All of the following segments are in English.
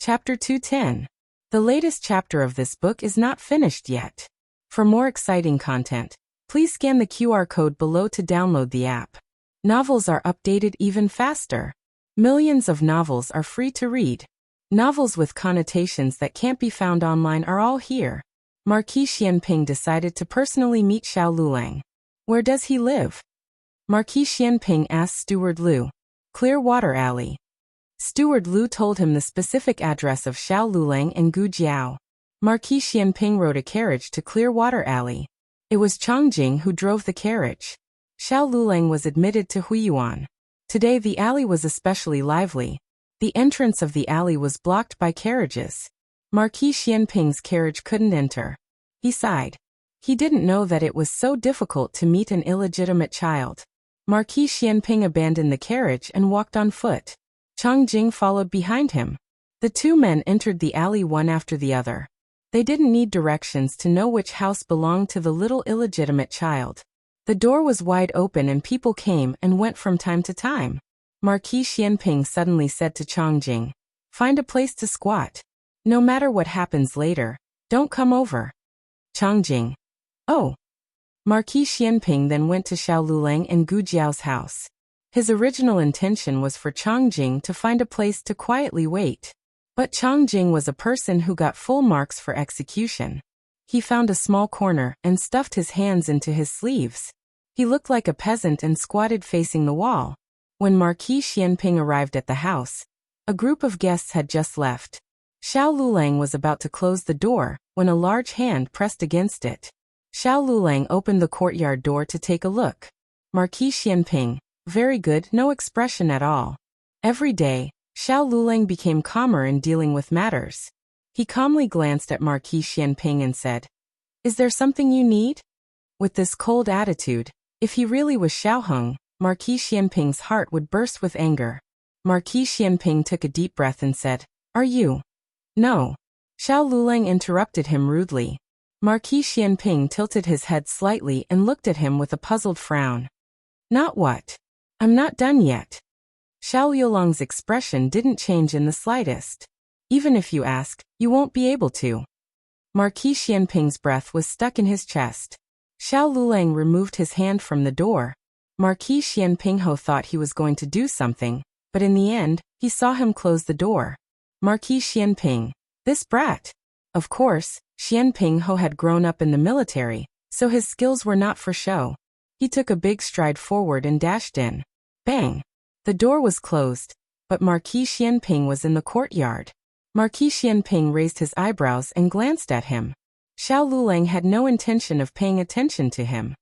Chapter 210. The latest chapter of this book is not finished yet. For more exciting content, please scan the QR code below to download the app. Novels are updated even faster. Millions of novels are free to read. Novels with connotations that can't be found online are all here. Marquis Xianping decided to personally meet Xiao Lulang. Where does he live? Marquis Xianping asked Steward Liu. Clearwater Alley. Steward Liu told him the specific address of Xiao Lulang and Gu Jiao. Marquis Xianping rode a carriage to Clearwater Alley. It was Changjing who drove the carriage. Xiao Lulang was admitted to Huiyuan. Today the alley was especially lively. The entrance of the alley was blocked by carriages. Marquis Xianping's carriage couldn't enter. He sighed. He didn't know that it was so difficult to meet an illegitimate child. Marquis Xianping abandoned the carriage and walked on foot. Changjing followed behind him. The two men entered the alley one after the other. They didn't need directions to know which house belonged to the little illegitimate child. The door was wide open and people came and went from time to time. Marquis Xianping suddenly said to Changjing, "Find a place to squat. No matter what happens later, don't come over." Changjing. Oh. Marquis Xianping then went to Xiao Lulang and Gu Jiao's house. His original intention was for Changjing to find a place to quietly wait. But Changjing was a person who got full marks for execution. He found a small corner and stuffed his hands into his sleeves. He looked like a peasant and squatted facing the wall. When Marquis Xianping arrived at the house, a group of guests had just left. Xiao Lulang was about to close the door when a large hand pressed against it. Xiao Lulang opened the courtyard door to take a look. Marquis Xianping. Very good, no expression at all. Every day, Xiao Lulang became calmer in dealing with matters. He calmly glanced at Marquis Xianping and said, "Is there something you need?" With this cold attitude, if he really was Xiaoheng, Marquis Xianping's heart would burst with anger. Marquis Xianping took a deep breath and said, "Are you?" "No." Xiao Lulang interrupted him rudely. Marquis Xianping tilted his head slightly and looked at him with a puzzled frown. "Not what?" "I'm not done yet." Xiao Luolang's expression didn't change in the slightest. "Even if you ask, you won't be able to." Marquis Xianping's breath was stuck in his chest. Xiao Lulang removed his hand from the door. Marquis Xianping thought he was going to do something, but in the end, he saw him close the door. Marquis Xianping. This brat. Of course, Xianping had grown up in the military, so his skills were not for show. He took a big stride forward and dashed in. Bang! The door was closed, but Marquis Xianping was in the courtyard. Marquis Xianping raised his eyebrows and glanced at him. Xiao Lulang had no intention of paying attention to him.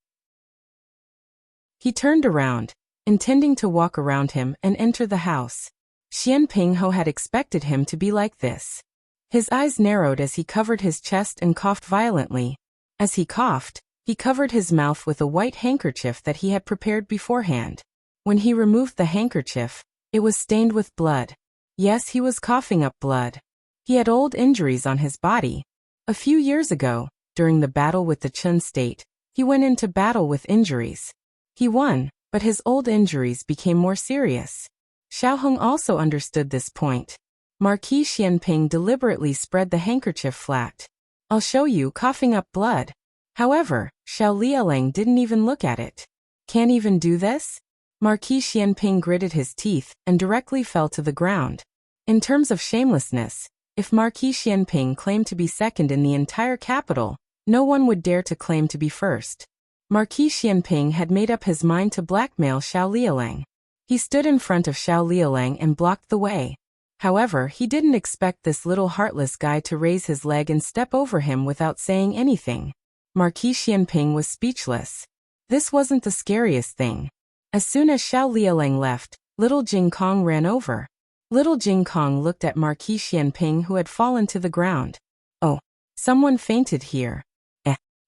He turned around, intending to walk around him and enter the house. Xianping had expected him to be like this. His eyes narrowed as he covered his chest and coughed violently. As he coughed, he covered his mouth with a white handkerchief that he had prepared beforehand. When he removed the handkerchief, it was stained with blood. Yes, he was coughing up blood. He had old injuries on his body. A few years ago, during the battle with the Chun state, he went into battle with injuries. He won, but his old injuries became more serious. Xiaoheng also understood this point. Marquis Xianping deliberately spread the handkerchief flat. "I'll show you," coughing up blood. However, Xiao Lialang didn't even look at it. "Can't even do this?" Marquis Xianping gritted his teeth and directly fell to the ground. In terms of shamelessness, if Marquis Xianping claimed to be second in the entire capital, no one would dare to claim to be first. Marquis Xianping had made up his mind to blackmail Xiao Lialang. He stood in front of Xiao Lialang and blocked the way. However, he didn't expect this little heartless guy to raise his leg and step over him without saying anything. Marquis Xianping was speechless. This wasn't the scariest thing. As soon as Xiao Lialang left, little Jing Kong ran over. Little Jing Kong looked at Marquis Xianping who had fallen to the ground. "Oh, someone fainted here.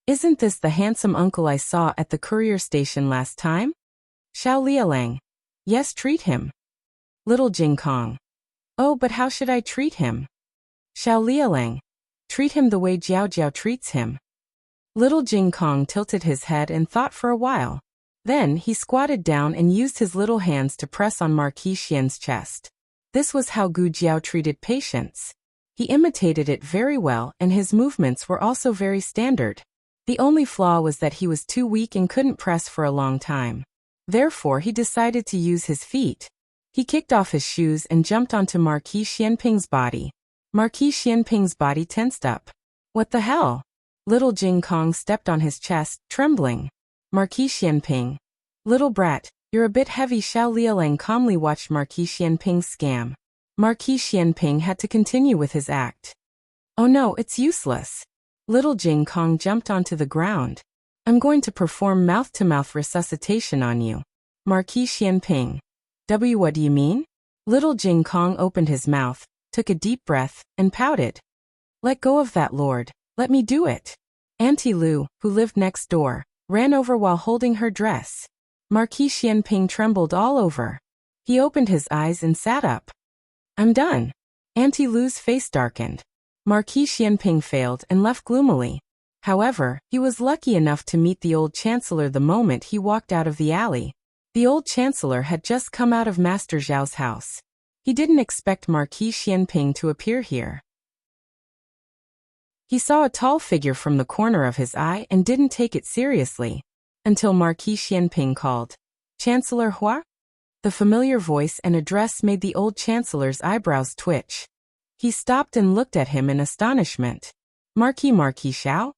Isn't this the handsome uncle I saw at the courier station last time?" Xiao Lialang. "Yes, treat him." Little Jing Kong. "Oh, but how should I treat him?" Xiao Lialang. "Treat him the way Jiao Jiao treats him." Little Jing Kong tilted his head and thought for a while. Then he squatted down and used his little hands to press on Marquis Xian's chest. This was how Gu Jiao treated patients. He imitated it very well and his movements were also very standard. The only flaw was that he was too weak and couldn't press for a long time. Therefore he decided to use his feet. He kicked off his shoes and jumped onto Marquis Xianping's body. Marquis Xianping's body tensed up. What the hell? Little Jing Kong stepped on his chest, trembling. Marquis Xianping. Little brat, you're a bit heavy. Xiao Lialang calmly watched Marquis Xianping's scam. Marquis Xianping had to continue with his act. Oh no, it's useless. Little Jing Kong jumped onto the ground. I'm going to perform mouth-to-mouth resuscitation on you. Marquis Xianping. What do you mean? Little Jing Kong opened his mouth, took a deep breath, and pouted. Let go of that, Lord. Let me do it. Auntie Lu, who lived next door, ran over while holding her dress. Marquis Xianping trembled all over. He opened his eyes and sat up. I'm done. Auntie Lu's face darkened. Marquis Xianping failed and left gloomily. However, he was lucky enough to meet the old chancellor the moment he walked out of the alley. The old chancellor had just come out of Master Zhao's house. He didn't expect Marquis Xianping to appear here. He saw a tall figure from the corner of his eye and didn't take it seriously. Until Marquis Xianping called, Chancellor Hua? The familiar voice and address made the old chancellor's eyebrows twitch. He stopped and looked at him in astonishment. Marquis Xiao?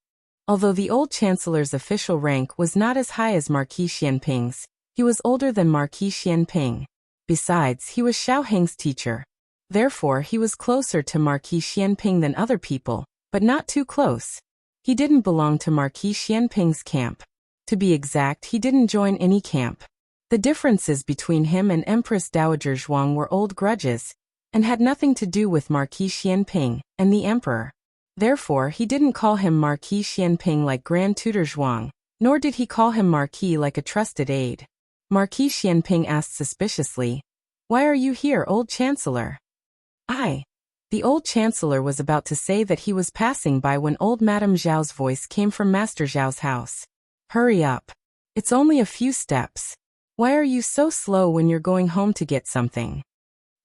Although the old chancellor's official rank was not as high as Marquis Xianping's, he was older than Marquis Xianping. Besides, he was Xiao Heng's teacher. Therefore, he was closer to Marquis Xianping than other people, but not too close. He didn't belong to Marquis Xianping's camp. To be exact, he didn't join any camp. The differences between him and Empress Dowager Zhuang were old grudges, and had nothing to do with Marquis Xianping and the emperor. Therefore, he didn't call him Marquis Xianping like Grand Tutor Zhuang, nor did he call him Marquis like a trusted aide. Marquis Xianping asked suspiciously, Why are you here, old chancellor? The old chancellor was about to say that he was passing by when old Madame Zhao's voice came from Master Zhao's house. Hurry up. It's only a few steps. Why are you so slow when you're going home to get something?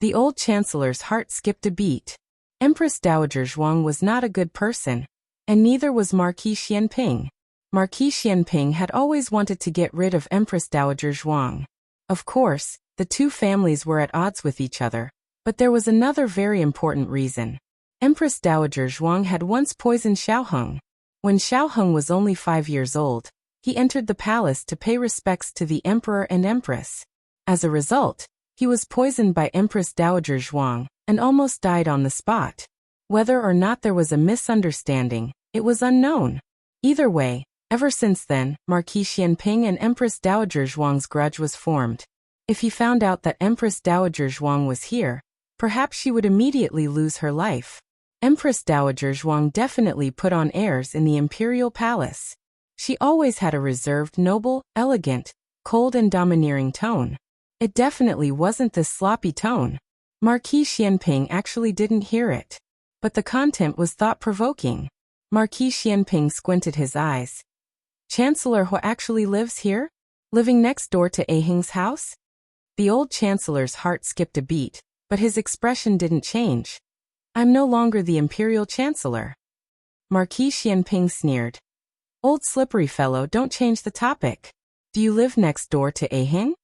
The old chancellor's heart skipped a beat. Empress Dowager Zhuang was not a good person, and neither was Marquis Xianping. Marquis Xianping had always wanted to get rid of Empress Dowager Zhuang. Of course, the two families were at odds with each other, but there was another very important reason. Empress Dowager Zhuang had once poisoned Xiao Heng. When Xiao Heng was only 5 years old, he entered the palace to pay respects to the emperor and empress. As a result, he was poisoned by Empress Dowager Zhuang and almost died on the spot. Whether or not there was a misunderstanding, it was unknown. Either way, ever since then, Marquis Xianping and Empress Dowager Zhuang's grudge was formed. If he found out that Empress Dowager Zhuang was here, perhaps she would immediately lose her life. Empress Dowager Zhuang definitely put on airs in the imperial palace. She always had a reserved, noble, elegant, cold and domineering tone. It definitely wasn't this sloppy tone. Marquis Xianping actually didn't hear it. But the content was thought-provoking. Marquis Xianping squinted his eyes. Chancellor Hua actually lives here? Living next door to Aheng's house? The old chancellor's heart skipped a beat, but his expression didn't change. I'm no longer the imperial chancellor. Marquis Xianping sneered. Old slippery fellow, don't change the topic. Do you live next door to Aheng?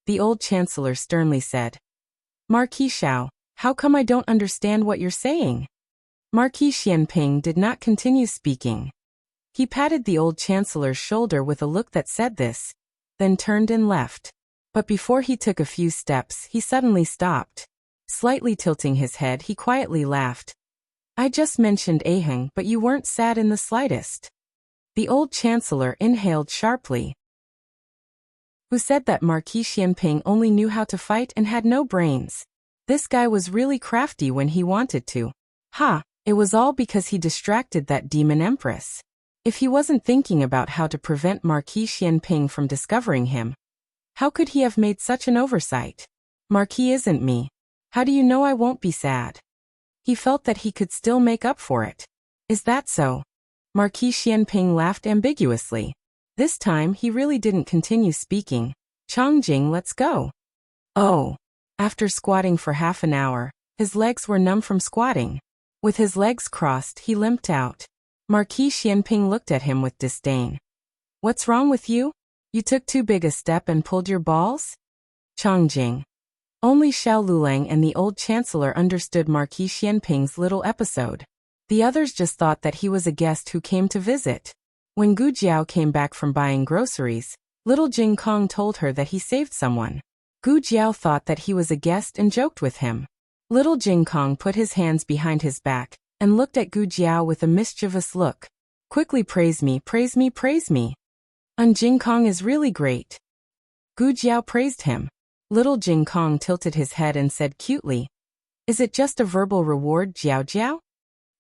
The old chancellor sternly said. Marquis Xiao, how come I don't understand what you're saying? Marquis Xianping did not continue speaking. He patted the old chancellor's shoulder with a look that said this, then turned and left. But before he took a few steps, he suddenly stopped. Slightly tilting his head, he quietly laughed. I just mentioned Aheng, but you weren't sad in the slightest. The old chancellor inhaled sharply. Who said that Marquis Xianping only knew how to fight and had no brains? This guy was really crafty when he wanted to. It was all because he distracted that demon empress. If he wasn't thinking about how to prevent Marquis Xianping from discovering him, how could he have made such an oversight? Marquis isn't me. How do you know I won't be sad? He felt that he could still make up for it. Is that so? Marquis Xianping laughed ambiguously. This time he really didn't continue speaking. Chongjing, let's go. Oh. After squatting for half an hour, his legs were numb from squatting. With his legs crossed, he limped out. Marquis Xianping looked at him with disdain. What's wrong with you? You took too big a step and pulled your balls? Chongjing. Only Xiao Lulang and the old chancellor understood Marquis Xianping's little episode. The others just thought that he was a guest who came to visit. When Gu Jiao came back from buying groceries, little Jing Kong told her that he saved someone. Gu Jiao thought that he was a guest and joked with him. Little Jing Kong put his hands behind his back and looked at Gu Jiao with a mischievous look. Quickly praise me, praise me, praise me. Jing Kong is really great. Gu Jiao praised him. Little Jing Kong tilted his head and said cutely, Is it just a verbal reward, Jiao Jiao?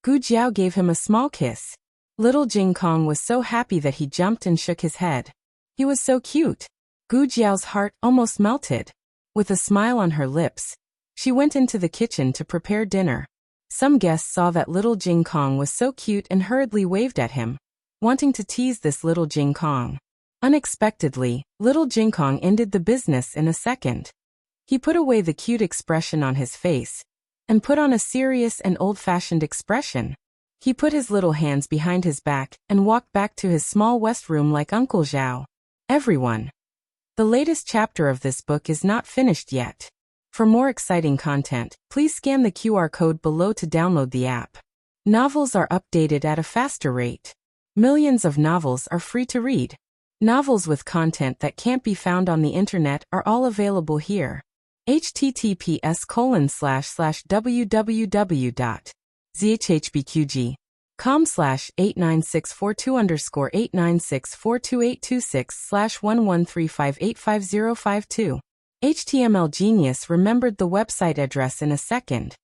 Gu Jiao gave him a small kiss. Little Jing Kong was so happy that he jumped and shook his head. He was so cute. Gu Jiao's heart almost melted. With a smile on her lips, she went into the kitchen to prepare dinner. Some guests saw that little Jing Kong was so cute and hurriedly waved at him, wanting to tease this little Jing Kong. Unexpectedly, little Jing Kong ended the business in a second. He put away the cute expression on his face and put on a serious and old-fashioned expression. He put his little hands behind his back and walked back to his small west room like Uncle Zhao. Everyone. The latest chapter of this book is not finished yet. For more exciting content, please scan the QR code below to download the app. Novels are updated at a faster rate. Millions of novels are free to read. Novels with content that can't be found on the internet are all available here. https://www.zhbqg.com/89642_896422826/113585052. HTML Genius remembered the website address in a second.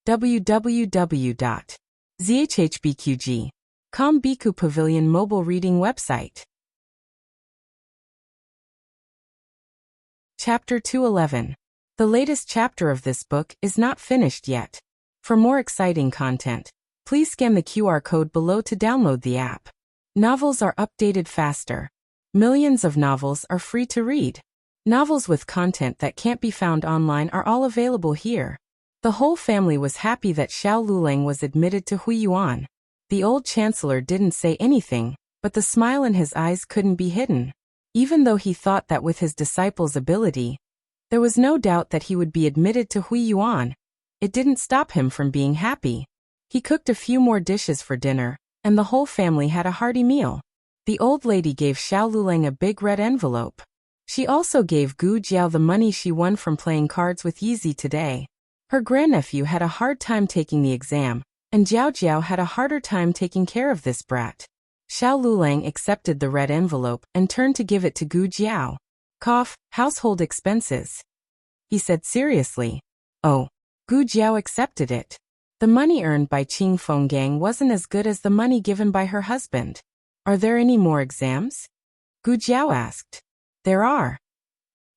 www.zhbqg.com Biku Pavilion mobile reading website. Chapter 211. The latest chapter of this book is not finished yet. For more exciting content, please scan the QR code below to download the app. Novels are updated faster. Millions of novels are free to read. Novels with content that can't be found online are all available here. The whole family was happy that Xiao Lulang was admitted to Huiyuan. The old chancellor didn't say anything, but the smile in his eyes couldn't be hidden. Even though he thought that with his disciple's ability, there was no doubt that he would be admitted to Huiyuan, it didn't stop him from being happy. He cooked a few more dishes for dinner, and the whole family had a hearty meal. The old lady gave Xiao Lulang a big red envelope. She also gave Gu Jiao the money she won from playing cards with Yizi today. Her grandnephew had a hard time taking the exam, and Jiao Jiao had a harder time taking care of this brat. Xiao Lulang accepted the red envelope and turned to give it to Gu Jiao. Cough, household expenses. He said seriously. Oh. Gu Jiao accepted it. The money earned by Qing Fenggang wasn't as good as the money given by her husband. Are there any more exams? Gu Jiao asked. There are.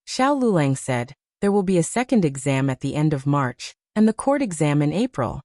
Xiao Lulang said, there will be a second exam at the end of March, and the court exam in April.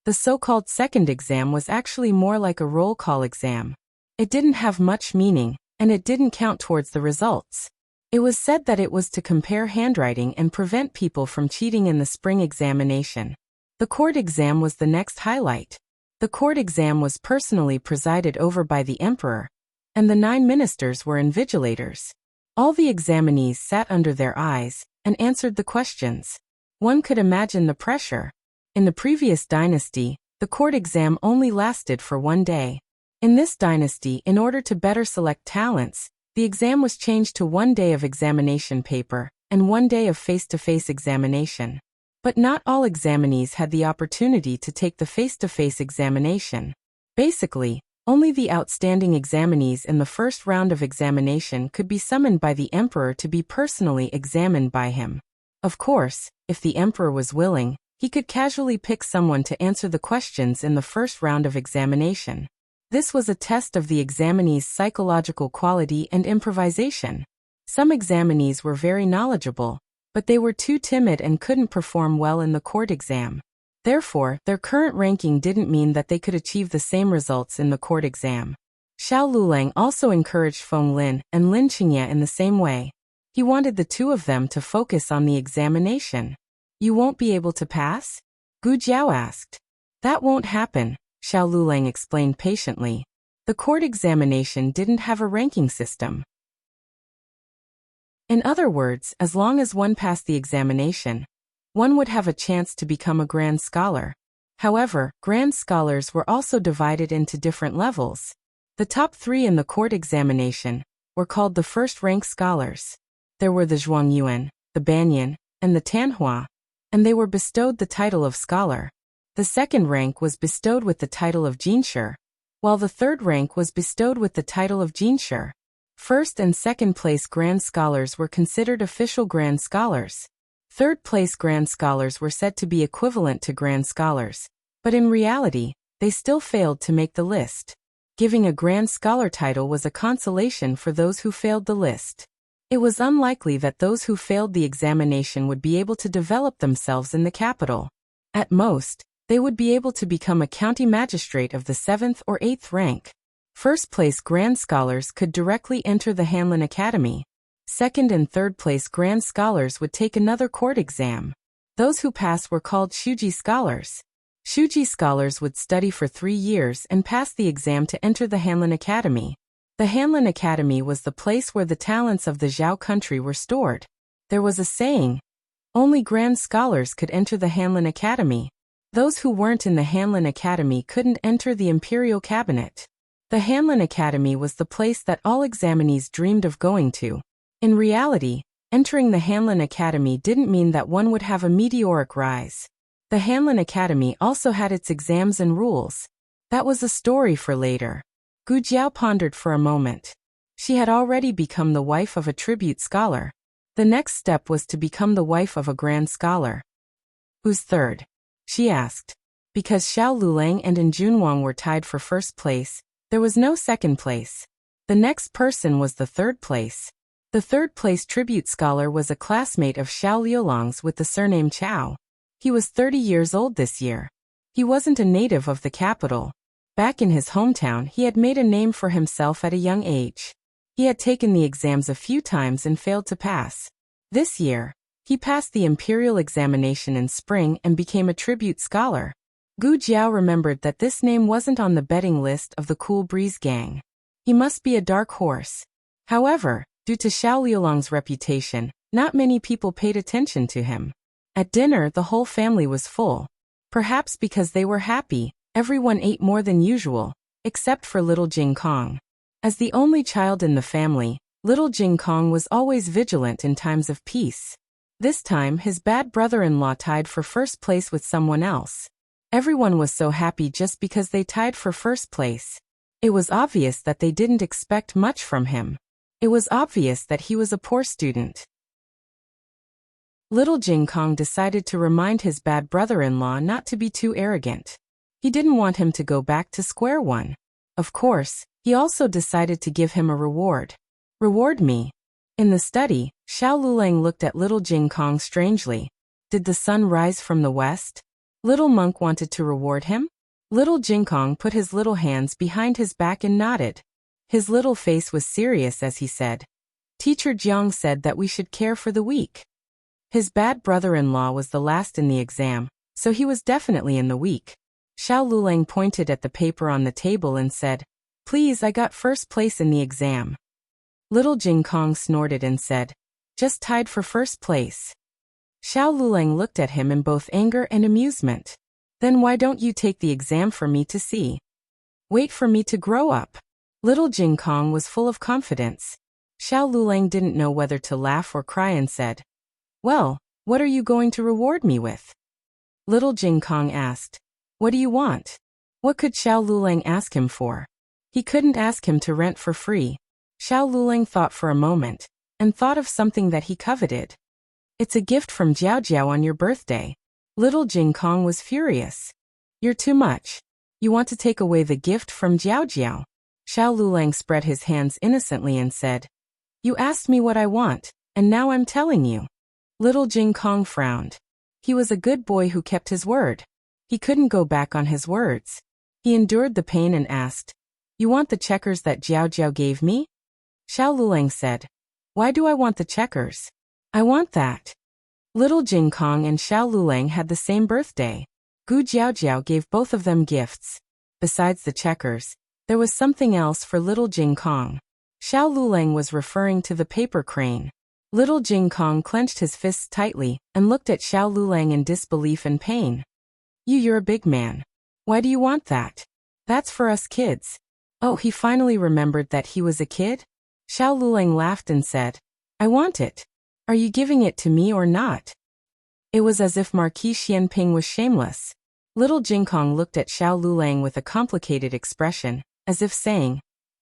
The so-called second exam was actually more like a roll call exam. It didn't have much meaning, and it didn't count towards the results. It was said that it was to compare handwriting and prevent people from cheating in the spring examination. The court exam was the next highlight. The court exam was personally presided over by the emperor, and the 9 ministers were invigilators. All the examinees sat under their eyes and answered the questions. One could imagine the pressure. In the previous dynasty, the court exam only lasted for 1 day. In this dynasty, in order to better select talents, the exam was changed to 1 day of examination paper and 1 day of face-to-face examination. But not all examinees had the opportunity to take the face-to-face examination. Basically, only the outstanding examinees in the first round of examination could be summoned by the emperor to be personally examined by him. Of course, if the emperor was willing, he could casually pick someone to answer the questions in the first round of examination. This was a test of the examinees' psychological quality and improvisation. Some examinees were very knowledgeable, but they were too timid and couldn't perform well in the court exam. Therefore, their current ranking didn't mean that they could achieve the same results in the court exam. Xiao Lulang also encouraged Feng Lin and Lin Qingye in the same way. He wanted the two of them to focus on the examination. You won't be able to pass? Gu Jiao asked. That won't happen, Xiao Lulang explained patiently. The court examination didn't have a ranking system. In other words, as long as one passed the examination, one would have a chance to become a grand scholar. However, grand scholars were also divided into different levels. The top 3 in the court examination were called the first-rank scholars. There were the Zhuangyuan, the Banyan, and the Tanhua, and they were bestowed the title of scholar. The second rank was bestowed with the title of Jinshi, while the third rank was bestowed with the title of Jinshi. First and second place grand scholars were considered official grand scholars. Third place grand scholars were said to be equivalent to grand scholars, but in reality, they still failed to make the list. Giving a grand scholar title was a consolation for those who failed the list. It was unlikely that those who failed the examination would be able to develop themselves in the capital. At most, they would be able to become a county magistrate of the 7th or 8th rank. First-place grand scholars could directly enter the Hanlin Academy. Second and third-place grand scholars would take another court exam. Those who passed were called Shuji scholars. Shuji scholars would study for 3 years and pass the exam to enter the Hanlin Academy. The Hanlin Academy was the place where the talents of the Zhao country were stored. There was a saying, only grand scholars could enter the Hanlin Academy. Those who weren't in the Hanlin Academy couldn't enter the imperial cabinet. The Hanlin Academy was the place that all examinees dreamed of going to. In reality, entering the Hanlin Academy didn't mean that one would have a meteoric rise. The Hanlin Academy also had its exams and rules. That was a story for later. Gu Jiao pondered for a moment. She had already become the wife of a tribute scholar. The next step was to become the wife of a grand scholar. Who's third? She asked. Because Xiao Lulang and In Junwang were tied for first place, there was no second place. The next person was the third place. The third place tribute scholar was a classmate of Xiao Liulang's with the surname Chao. He was 30 years old this year. He wasn't a native of the capital. Back in his hometown, he had made a name for himself at a young age. He had taken the exams a few times and failed to pass. This year, he passed the imperial examination in spring and became a tribute scholar. Gu Jiao remembered that this name wasn't on the betting list of the Cool Breeze gang. He must be a dark horse. However, due to Xiao Liulang's reputation, not many people paid attention to him. At dinner, the whole family was full. Perhaps because they were happy, everyone ate more than usual, except for little Jing Kong. As the only child in the family, little Jing Kong was always vigilant in times of peace. This time, his bad brother-in-law tied for first place with someone else. Everyone was so happy just because they tied for first place. It was obvious that they didn't expect much from him. It was obvious that he was a poor student. Little Jing Kong decided to remind his bad brother-in-law not to be too arrogant. He didn't want him to go back to square one. Of course, he also decided to give him a reward. Reward me. In the study, Xiao Lulang looked at little Jing Kong strangely. Did the sun rise from the west? Little monk wanted to reward him? Little Jing Kong put his little hands behind his back and nodded. His little face was serious as he said, Teacher Jiang said that we should care for the weak. His bad brother-in-law was the last in the exam, so he was definitely in the weak. Xiao Lulang pointed at the paper on the table and said, Please, I got first place in the exam. Little Jing Kong snorted and said, Just tied for first place. Xiao Lulang looked at him in both anger and amusement. Then why don't you take the exam for me to see? Wait for me to grow up. Little Jing Kong was full of confidence. Xiao Lulang didn't know whether to laugh or cry and said, Well, what are you going to reward me with? Little Jing Kong asked, What do you want? What could Xiao Lulang ask him for? He couldn't ask him to rent for free. Xiao Lulang thought for a moment, and thought of something that he coveted. It's a gift from Jiao Jiao on your birthday. Little Jing Kong was furious. You're too much. You want to take away the gift from Jiao Jiao? Xiao Lulang spread his hands innocently and said, You asked me what I want, and now I'm telling you. Little Jing Kong frowned. He was a good boy who kept his word. He couldn't go back on his words. He endured the pain and asked, You want the checkers that Jiao Jiao gave me? Xiao Lulang said, Why do I want the checkers? I want that. Little Jing Kong and Xiao Lulang had the same birthday. Gu Jiaojiao gave both of them gifts. Besides the checkers, there was something else for little Jing Kong. Xiao Lulang was referring to the paper crane. Little Jing Kong clenched his fists tightly and looked at Xiao Lulang in disbelief and pain. You're a big man. Why do you want that? That's for us kids. Oh, he finally remembered that he was a kid? Xiao Lulang laughed and said, I want it. Are you giving it to me or not? It was as if Marquis Xianping was shameless. Little Jing Kong looked at Xiao Lulang with a complicated expression, as if saying,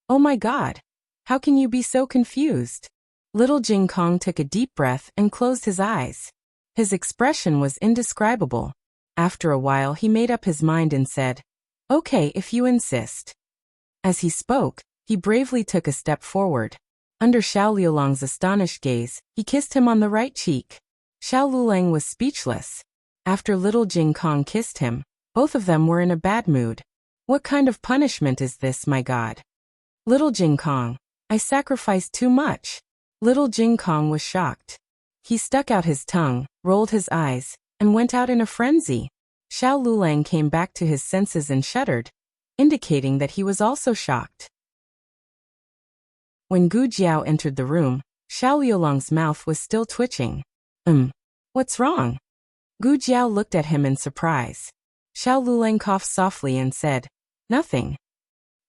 Oh my God! How can you be so confused? Little Jing Kong took a deep breath and closed his eyes. His expression was indescribable. After a while he made up his mind and said, Okay, if you insist. As he spoke, he bravely took a step forward. Under Xiao Liulang's astonished gaze, he kissed him on the right cheek. Xiao Lulang was speechless. After little Jing Kong kissed him, both of them were in a bad mood. What kind of punishment is this, my God? Little Jing Kong, I sacrificed too much. Little Jing Kong was shocked. He stuck out his tongue, rolled his eyes, and went out in a frenzy. Xiao Lulang came back to his senses and shuddered, indicating that he was also shocked. When Gu Jiao entered the room, Xiao Liulang's mouth was still twitching. What's wrong? Gu Jiao looked at him in surprise. Xiao Lulang coughed softly and said, Nothing.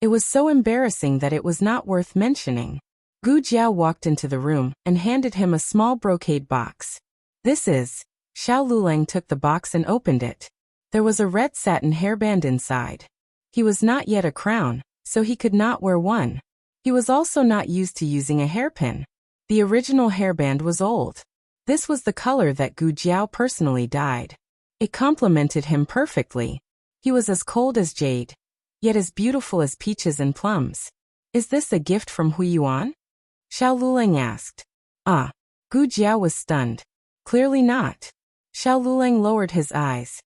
It was so embarrassing that it was not worth mentioning. Gu Jiao walked into the room and handed him a small brocade box. This is. Xiao Lulang took the box and opened it. There was a red satin hairband inside. He was not yet a crown, so he could not wear one. He was also not used to using a hairpin. The original hairband was old. This was the color that Gu Jiao personally dyed. It complemented him perfectly. He was as cold as jade, yet as beautiful as peaches and plums. Is this a gift from Hu Yuan? Xiao Lulang asked. Gu Jiao was stunned. Clearly not. Xiao Lulang lowered his eyes.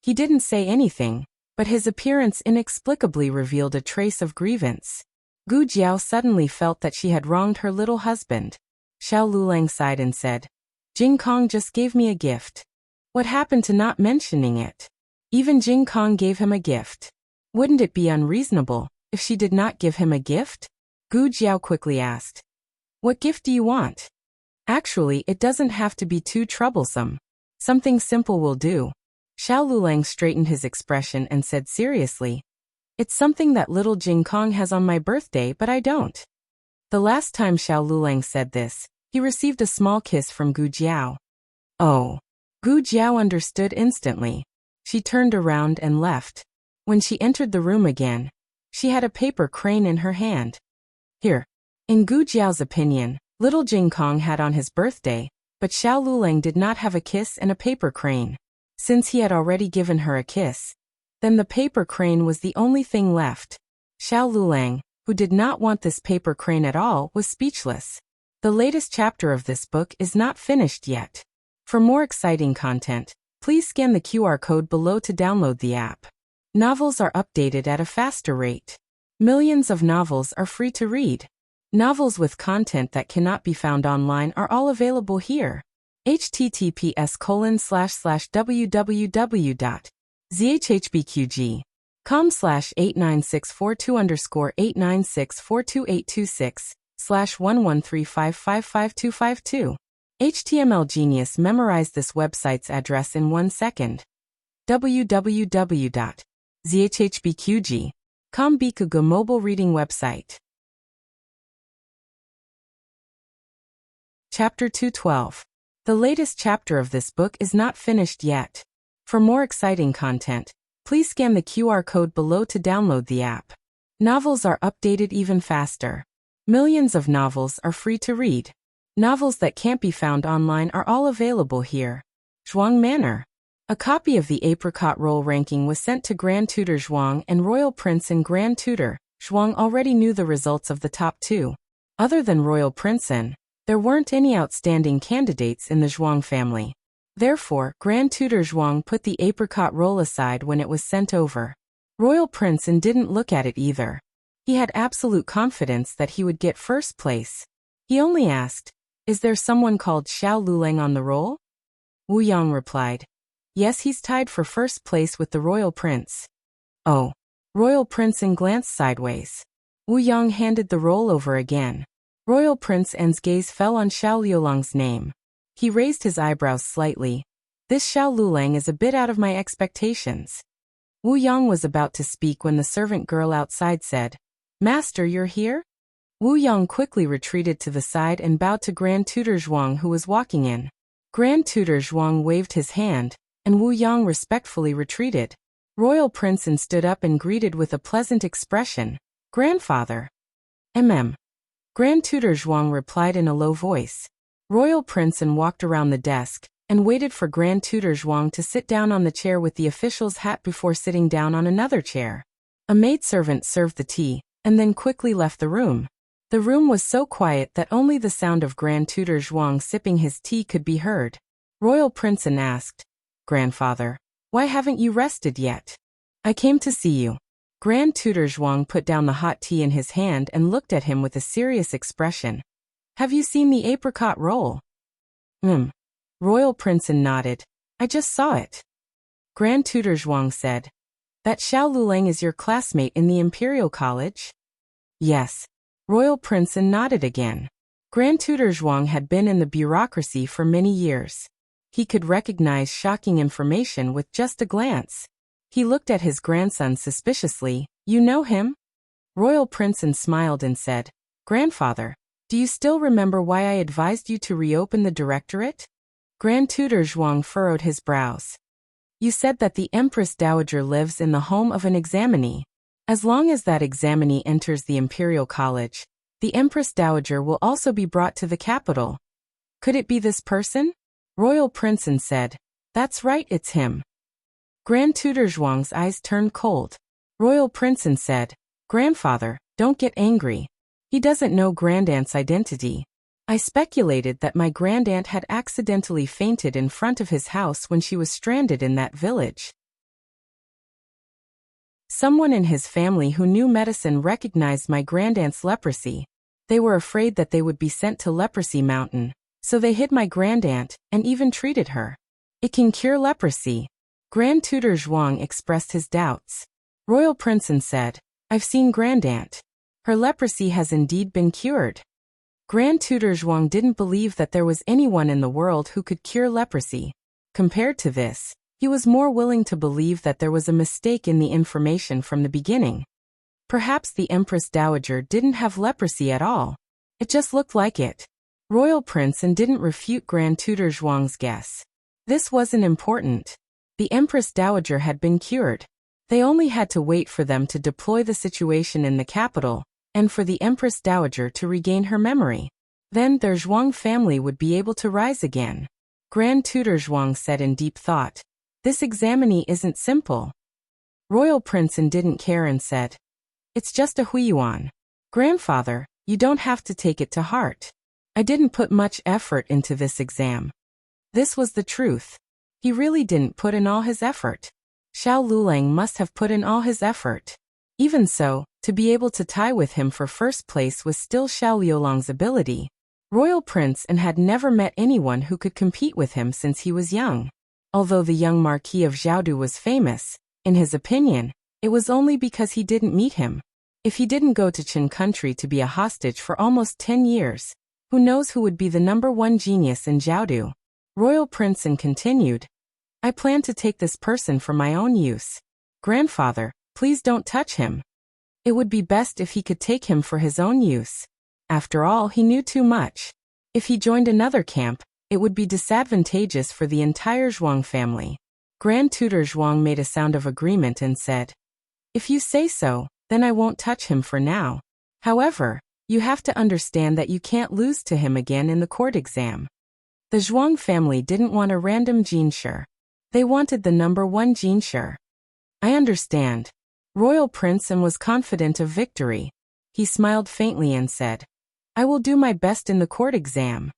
He didn't say anything, but his appearance inexplicably revealed a trace of grievance. Gu Jiao suddenly felt that she had wronged her little husband. Xiao Lulang sighed and said, Jing Kong just gave me a gift. What happened to not mentioning it? Even Jing Kong gave him a gift. Wouldn't it be unreasonable if she did not give him a gift? Gu Jiao quickly asked. What gift do you want? Actually, it doesn't have to be too troublesome. Something simple will do. Xiao Lulang straightened his expression and said seriously, It's something that little Jing Kong has on my birthday, but I don't. The last time Xiao Lulang said this, he received a small kiss from Gu Jiao. Oh. Gu Jiao understood instantly. She turned around and left. When she entered the room again, she had a paper crane in her hand. Here. In Gu Jiao's opinion, little Jing Kong had on his birthday, but Xiao Lulang did not have a kiss and a paper crane. Since he had already given her a kiss, then the paper crane was the only thing left. Xiao Lulang, who did not want this paper crane at all, was speechless. The latest chapter of this book is not finished yet. For more exciting content, please scan the QR code below to download the app. Novels are updated at a faster rate. Millions of novels are free to read. Novels with content that cannot be found online are all available here. https://www.zhbqg.com/89642_896/113555252. HTML Genius memorized this website's address in 1 second. www.zhbqg.com Bikugo mobile reading website. Chapter 212. The latest chapter of this book is not finished yet. For more exciting content, please scan the QR code below to download the app. Novels are updated even faster. Millions of novels are free to read. Novels that can't be found online are all available here. Zhuang Manor. A copy of the Apricot Roll ranking was sent to Grand Tutor Zhuang and Royal Prince and Grand Tutor. Zhuang already knew the results of the top 2. Other than Royal Prince, there weren't any outstanding candidates in the Zhuang family. Therefore, Grand Tutor Zhuang put the Apricot Roll aside when it was sent over. Royal Prince didn't look at it either. He had absolute confidence that he would get first place. He only asked, Is there someone called Xiao Lulang on the roll? Wu Yang replied, Yes, he's tied for first place with the royal prince. Oh. Royal Prince glanced sideways. Wu Yang handed the roll over again. Royal Prince N's gaze fell on Xiao Liulang's name. He raised his eyebrows slightly. This Xiao Lulang is a bit out of my expectations. Wu Yang was about to speak when the servant girl outside said, Master, you're here? Wu Yang quickly retreated to the side and bowed to Grand Tutor Zhuang, who was walking in. Grand Tutor Zhuang waved his hand, and Wu Yang respectfully retreated. Royal Prince N stood up and greeted with a pleasant expression, Grandfather. Grand Tutor Zhuang replied in a low voice. Royal Prince N walked around the desk and waited for Grand Tutor Zhuang to sit down on the chair with the official's hat before sitting down on another chair. A maidservant served the tea and then quickly left the room. The room was so quiet that only the sound of Grand Tutor Zhuang sipping his tea could be heard. Royal Prince N asked, Grandfather, why haven't you rested yet? I came to see you. Grand Tutor Zhuang put down the hot tea in his hand and looked at him with a serious expression. Have you seen the apricot roll? Royal Prince N nodded. I just saw it. Grand Tutor Zhuang said. That Xiao Lulang is your classmate in the Imperial College? Yes. Royal Prince N nodded again. Grand Tutor Zhuang had been in the bureaucracy for many years. He could recognize shocking information with just a glance. He looked at his grandson suspiciously. You know him? Royal Prince N smiled and said, Grandfather, do you still remember why I advised you to reopen the directorate? Grand Tutor Zhuang furrowed his brows. You said that the Empress Dowager lives in the home of an examinee. As long as that examinee enters the Imperial College, the Empress Dowager will also be brought to the capital. Could it be this person? Royal Prince N said, That's right, it's him. Grand Tutor Zhuang's eyes turned cold. Royal Prince N said, Grandfather, don't get angry. He doesn't know Grandaunt's identity. I speculated that my grandaunt had accidentally fainted in front of his house when she was stranded in that village. Someone in his family who knew medicine recognized my grandaunt's leprosy. They were afraid that they would be sent to Leprosy Mountain, so they hid my grandaunt and even treated her. It can cure leprosy. Grand Tutor Zhuang expressed his doubts. Royal Prince N said, I've seen Grandaunt. Her leprosy has indeed been cured. Grand Tutor Zhuang didn't believe that there was anyone in the world who could cure leprosy. Compared to this, he was more willing to believe that there was a mistake in the information from the beginning. Perhaps the Empress Dowager didn't have leprosy at all. It just looked like it. Royal Prince N didn't refute Grand Tutor Zhuang's guess. This wasn't important. The Empress Dowager had been cured. They only had to wait for them to deploy the situation in the capital, and for the Empress Dowager to regain her memory. Then their Zhuang family would be able to rise again. Grand Tutor Zhuang said in deep thought, This examinee isn't simple. Royal Prince N didn't care and said, It's just a huiyuan. Grandfather, you don't have to take it to heart. I didn't put much effort into this exam. This was the truth. He really didn't put in all his effort. Xiao Lulang must have put in all his effort. Even so, to be able to tie with him for first place was still Xiao Liulang's ability. Royal Prince N had never met anyone who could compete with him since he was young. Although the young Marquis of Zhaodu was famous, in his opinion, it was only because he didn't meet him. If he didn't go to Qin country to be a hostage for almost 10 years, who knows who would be the #1 genius in Zhaodu? Royal Prince N continued, I plan to take this person for my own use. Grandfather, please don't touch him. It would be best if he could take him for his own use. After all, he knew too much. If he joined another camp, it would be disadvantageous for the entire Zhuang family. Grand Tutor Zhuang made a sound of agreement and said, If you say so, then I won't touch him for now. However, you have to understand that you can't lose to him again in the court exam. The Zhuang family didn't want a random Jinshi. They wanted the #1 Jinshi. I understand. Royal Prince N was confident of victory. He smiled faintly and said, I will do my best in the court exam.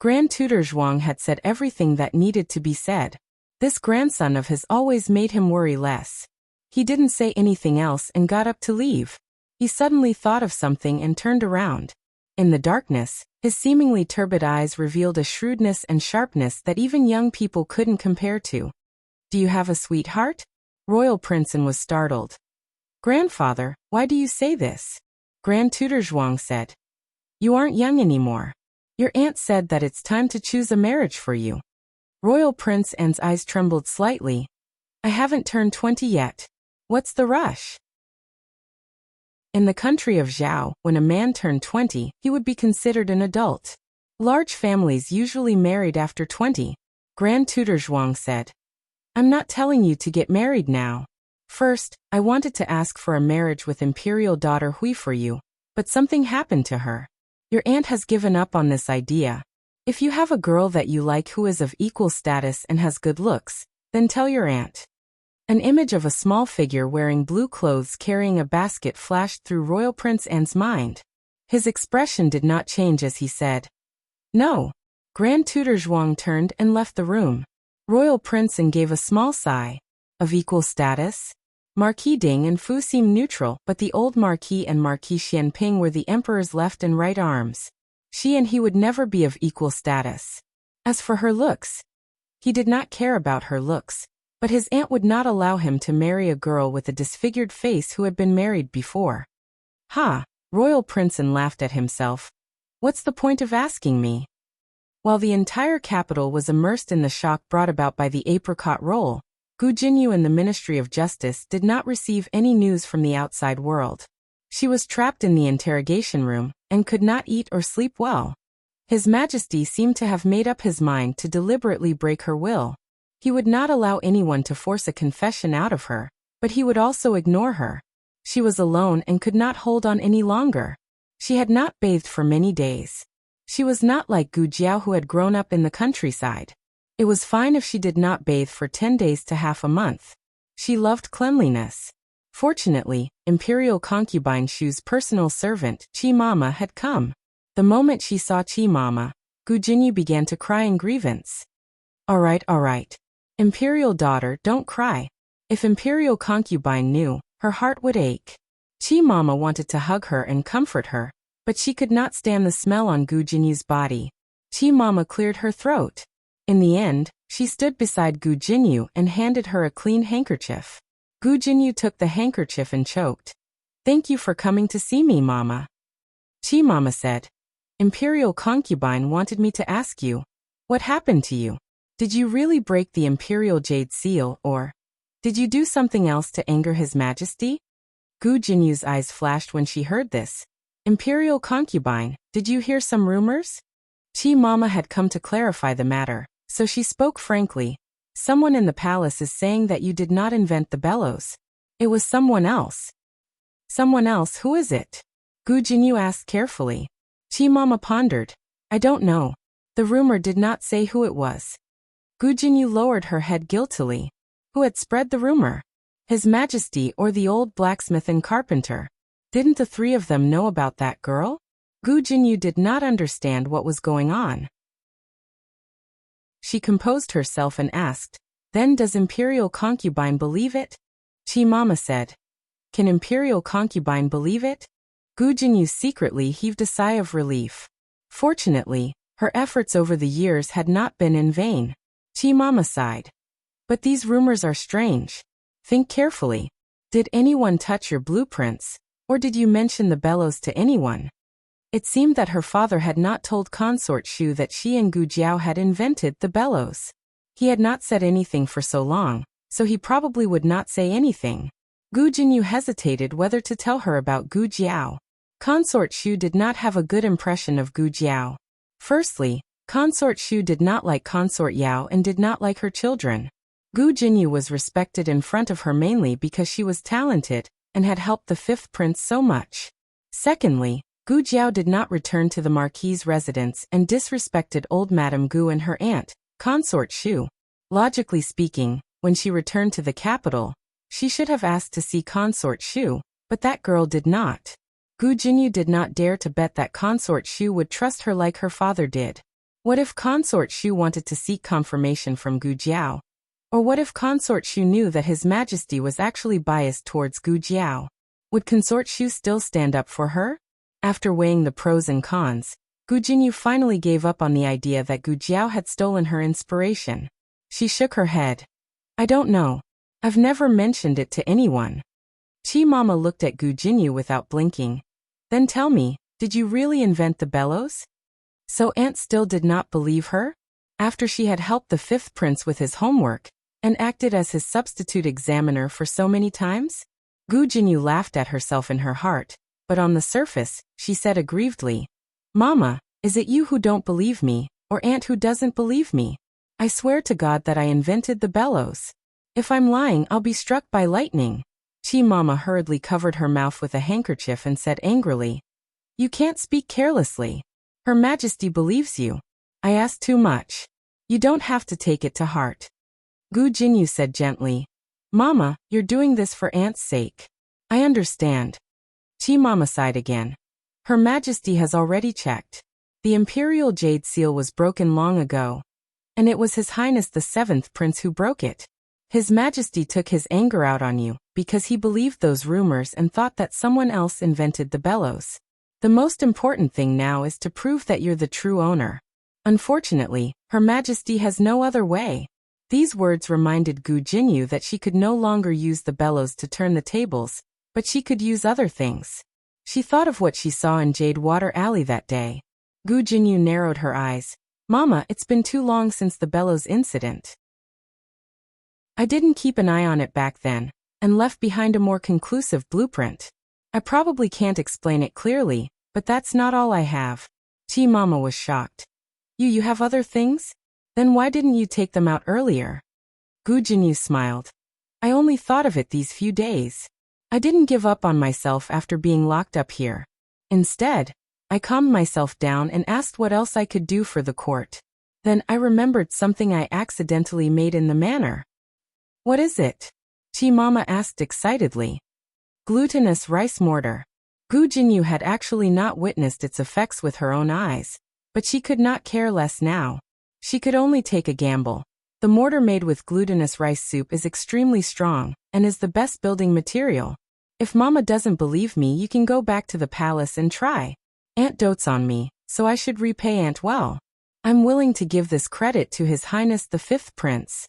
Grand Tutor Zhuang had said everything that needed to be said. This grandson of his always made him worry less. He didn't say anything else and got up to leave. He suddenly thought of something and turned around. In the darkness, his seemingly turbid eyes revealed a shrewdness and sharpness that even young people couldn't compare to. Do you have a sweetheart? Royal Princeton was startled. Grandfather, why do you say this? Grand Tutor Zhuang said. You aren't young anymore. Your aunt said that it's time to choose a marriage for you. Royal Prince An's eyes trembled slightly. I haven't turned 20 yet. What's the rush? In the country of Zhao, when a man turned 20, he would be considered an adult. Large families usually married after 20. Grand Tutor Zhuang said. I'm not telling you to get married now. First, I wanted to ask for a marriage with Imperial daughter Hui for you, but something happened to her. Your aunt has given up on this idea. If you have a girl that you like who is of equal status and has good looks, then tell your aunt. An image of a small figure wearing blue clothes carrying a basket flashed through Royal Prince An's mind. His expression did not change as he said, No. Grand Tutor Zhuang turned and left the room. Royal Prince An gave a small sigh. Of equal status? Marquis Ding and Fu seemed neutral, but the old Marquis and Marquis Xianping were the emperor's left and right arms. She and he would never be of equal status. As for her looks, he did not care about her looks, but his aunt would not allow him to marry a girl with a disfigured face who had been married before. Ha! Royal Prince An laughed at himself. What's the point of asking me? While the entire capital was immersed in the shock brought about by the apricot roll, Gu Jinyu in the Ministry of Justice did not receive any news from the outside world. She was trapped in the interrogation room, and could not eat or sleep well. His Majesty seemed to have made up his mind to deliberately break her will. He would not allow anyone to force a confession out of her, but he would also ignore her. She was alone and could not hold on any longer. She had not bathed for many days. She was not like Gu Jiao who had grown up in the countryside. It was fine if she did not bathe for 10 days to half a month. She loved cleanliness. Fortunately, Imperial concubine Shu's personal servant, Chi Mama, had come. The moment she saw Chi Mama, Gu Jinyu began to cry in grievance. All right. Imperial daughter, don't cry. If Imperial concubine knew, her heart would ache. Chi Mama wanted to hug her and comfort her, but she could not stand the smell on Gu Jinyu's body. Chi Mama cleared her throat. In the end, she stood beside Gu Jinyu and handed her a clean handkerchief. Gu Jinyu took the handkerchief and choked. Thank you for coming to see me, Mama. Chi Mama said. Imperial concubine wanted me to ask you. What happened to you? Did you really break the Imperial Jade Seal, or did you do something else to anger His Majesty? Gu Jinyu's eyes flashed when she heard this. Imperial concubine, did you hear some rumors? Chi Mama had come to clarify the matter, so she spoke frankly. Someone in the palace is saying that you did not invent the bellows. It was someone else. Someone else, who is it? Gu Jinyu asked carefully. Chi Mama pondered. I don't know. The rumor did not say who it was. Gu Jinyu lowered her head guiltily. Who had spread the rumor? His Majesty or the old blacksmith and carpenter? Didn't the three of them know about that girl? Gu Jinyu did not understand what was going on. She composed herself and asked, Then does Imperial concubine believe it? Chi Mama said. Can Imperial concubine believe it? Gu Jinyu secretly heaved a sigh of relief. Fortunately, her efforts over the years had not been in vain. Chi Mama sighed. But these rumors are strange. Think carefully. Did anyone touch your blueprints, or did you mention the bellows to anyone? It seemed that her father had not told Consort Shu that she and Gu Jiao had invented the bellows. He had not said anything for so long, so he probably would not say anything. Gu Jinyu hesitated whether to tell her about Gu Jiao. Consort Shu did not have a good impression of Gu Jiao. Firstly, Consort Shu did not like Consort Yao and did not like her children. Gu Jinyu was respected in front of her mainly because she was talented and had helped the fifth prince so much. Secondly, Gu Jiao did not return to the Marquis's residence and disrespected old Madame Gu and her aunt, Consort Shu. Logically speaking, when she returned to the capital, she should have asked to see Consort Shu, but that girl did not. Gu Jinyu did not dare to bet that Consort Shu would trust her like her father did. What if Consort Shu wanted to seek confirmation from Gu Jiao? Or what if Consort Shu knew that His Majesty was actually biased towards Gu Jiao? Would Consort Shu still stand up for her? After weighing the pros and cons, Gu Jinyu finally gave up on the idea that Gu Jiao had stolen her inspiration. She shook her head. I don't know. I've never mentioned it to anyone. Chi Mama looked at Gu Jinyu without blinking. Then tell me, did you really invent the bellows? So Aunt still did not believe her? After she had helped the fifth prince with his homework, and acted as his substitute examiner for so many times? Gu Jinyu laughed at herself in her heart, but on the surface, she said aggrievedly, Mama, is it you who don't believe me, or Aunt who doesn't believe me? I swear to God that I invented the bellows. If I'm lying, I'll be struck by lightning. Chi Mama hurriedly covered her mouth with a handkerchief and said angrily, You can't speak carelessly. Her Majesty believes you. I asked too much. You don't have to take it to heart. Gu Jinyu said gently, Mama, you're doing this for Aunt's sake. I understand. Chi Mama sighed again. Her Majesty has already checked. The Imperial Jade Seal was broken long ago. And it was His Highness the Seventh Prince who broke it. His Majesty took his anger out on you, because he believed those rumors and thought that someone else invented the bellows. The most important thing now is to prove that you're the true owner. Unfortunately, Her Majesty has no other way. These words reminded Gu Jinyu that she could no longer use the bellows to turn the tables, but she could use other things. She thought of what she saw in Jade Water Alley that day. Gu Jinyu narrowed her eyes. Mama, it's been too long since the bellows incident. I didn't keep an eye on it back then, and left behind a more conclusive blueprint. I probably can't explain it clearly, but that's not all I have. Chi Mama was shocked. You have other things? Then why didn't you take them out earlier? Gu Jinyu smiled. I only thought of it these few days. I didn't give up on myself after being locked up here. Instead, I calmed myself down and asked what else I could do for the court. Then I remembered something I accidentally made in the manor. What is it? Chi Mama asked excitedly. Glutinous rice mortar. Gu Jinyu had actually not witnessed its effects with her own eyes, but she could not care less now. She could only take a gamble. The mortar made with glutinous rice soup is extremely strong, and is the best building material. If Mama doesn't believe me, you can go back to the palace and try. Aunt dotes on me, so I should repay Aunt well. I'm willing to give this credit to His Highness the Fifth Prince.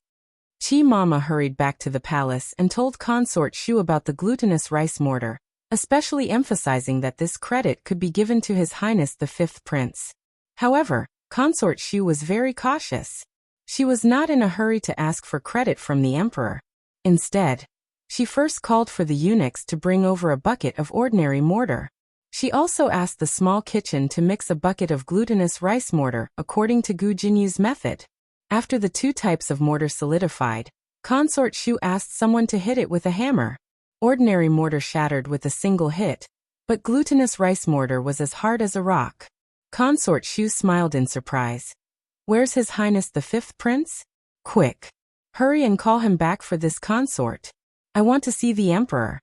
Chi Mama hurried back to the palace and told Consort Shu about the glutinous rice mortar, especially emphasizing that this credit could be given to His Highness the Fifth Prince. However, Consort Shu was very cautious. She was not in a hurry to ask for credit from the emperor. Instead, she first called for the eunuchs to bring over a bucket of ordinary mortar. She also asked the small kitchen to mix a bucket of glutinous rice mortar according to Gu Jinyu's method. After the two types of mortar solidified, Consort Shu asked someone to hit it with a hammer. Ordinary mortar shattered with a single hit, but glutinous rice mortar was as hard as a rock. Consort Shu smiled in surprise. Where's His Highness the Fifth Prince? Quick! Hurry and call him back for this consort. I want to see the emperor.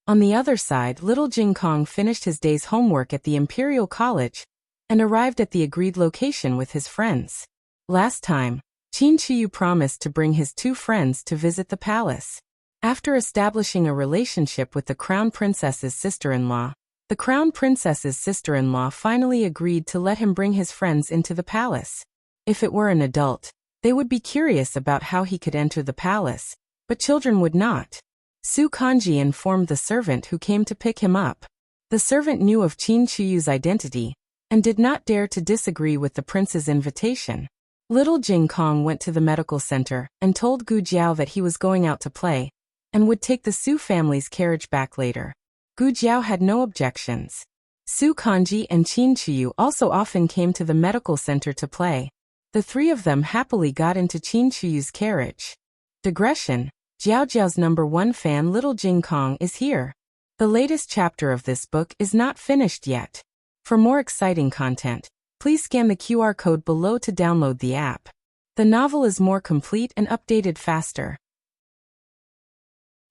On the other side, little Jing Kong finished his day's homework at the Imperial College and arrived at the agreed location with his friends. Last time, Qin Chiyu promised to bring his two friends to visit the palace. After establishing a relationship with the Crown Princess's sister-in-law, the Crown Princess's sister-in-law finally agreed to let him bring his friends into the palace. If it were an adult, they would be curious about how he could enter the palace, but children would not. Su Kanji informed the servant who came to pick him up. The servant knew of Qin Chiyu's identity, and did not dare to disagree with the prince's invitation. Little Jing Kong went to the medical center and told Gu Jiao that he was going out to play, and would take the Su family's carriage back later. Gu Jiao had no objections. Su Kanji and Qin Chiyu also often came to the medical center to play. The three of them happily got into Qin Chiyu's carriage. Digression: Jiao Jiao's #1 fan Little Jing Kong is here. The latest chapter of this book is not finished yet. For more exciting content, please scan the QR code below to download the app. The novel is more complete and updated faster.